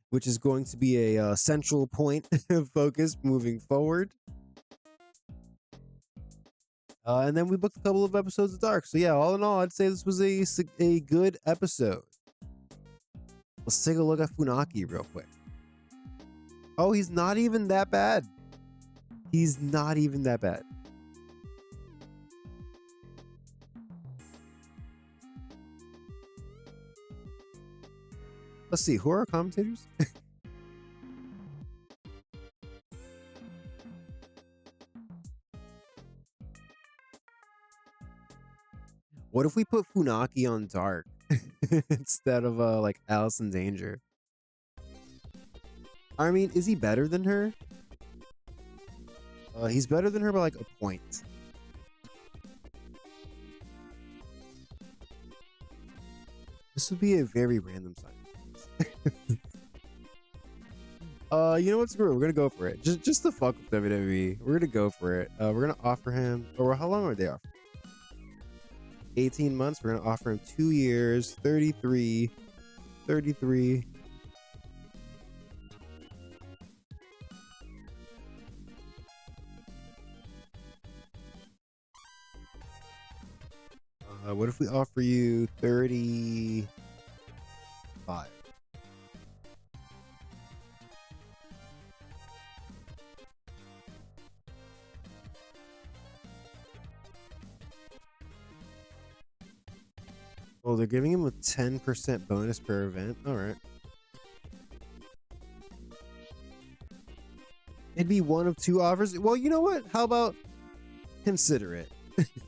which is going to be a central point of focus moving forward. And then we booked a couple of episodes of Dark. So yeah, all in all, I'd say this was a good episode. Let's take a look at Funaki real quick. Oh, he's not even that bad. He's not even that bad. Let's see, who are our commentators? What if we put Funaki on Dark instead of like Alice in Danger? I mean, is he better than her? He's better than her by like a point. This would be a very random sign. You know what? Screw it. We're gonna go for it. Just to fuck with WWE. We're gonna go for it. We're gonna offer him. Or how long are they offering? 18 months. We're gonna offer him 2 years. 33. What if we offer you 35? Oh, they're giving him a 10% bonus per event. All right. It'd be one of 2 offers. Well, you know what? How about consider it?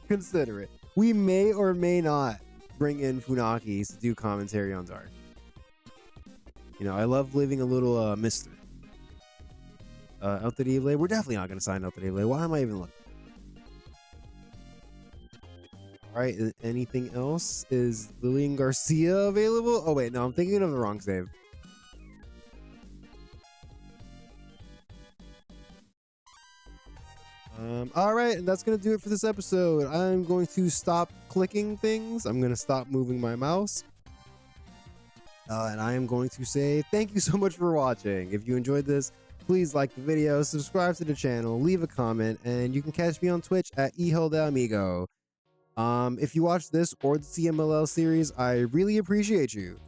Consider it. We may or may not bring in Funaki to do commentary on Dark. You know, I love living a little mystery. Alternatively, we're definitely not going to sign Alternatively. Why am I even looking? All right, anything else? Is Lillian Garcia available? Oh, wait, no, I'm thinking of the wrong save. All right, and that's going to do it for this episode. I'm going to stop clicking things. I'm going to stop moving my mouse. And I am going to say thank you so much for watching. If you enjoyed this, please like the video, subscribe to the channel, leave a comment, and you can catch me on Twitch at @EHoldAmigo. If you watch this or the CMLL series, I really appreciate you.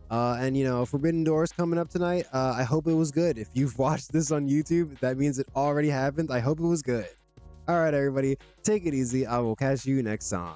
And you know, Forbidden Doors coming up tonight. I hope it was good. If you've watched this on YouTube, that means it already happened. I hope it was good. All right, everybody, take it easy. I will catch you next time.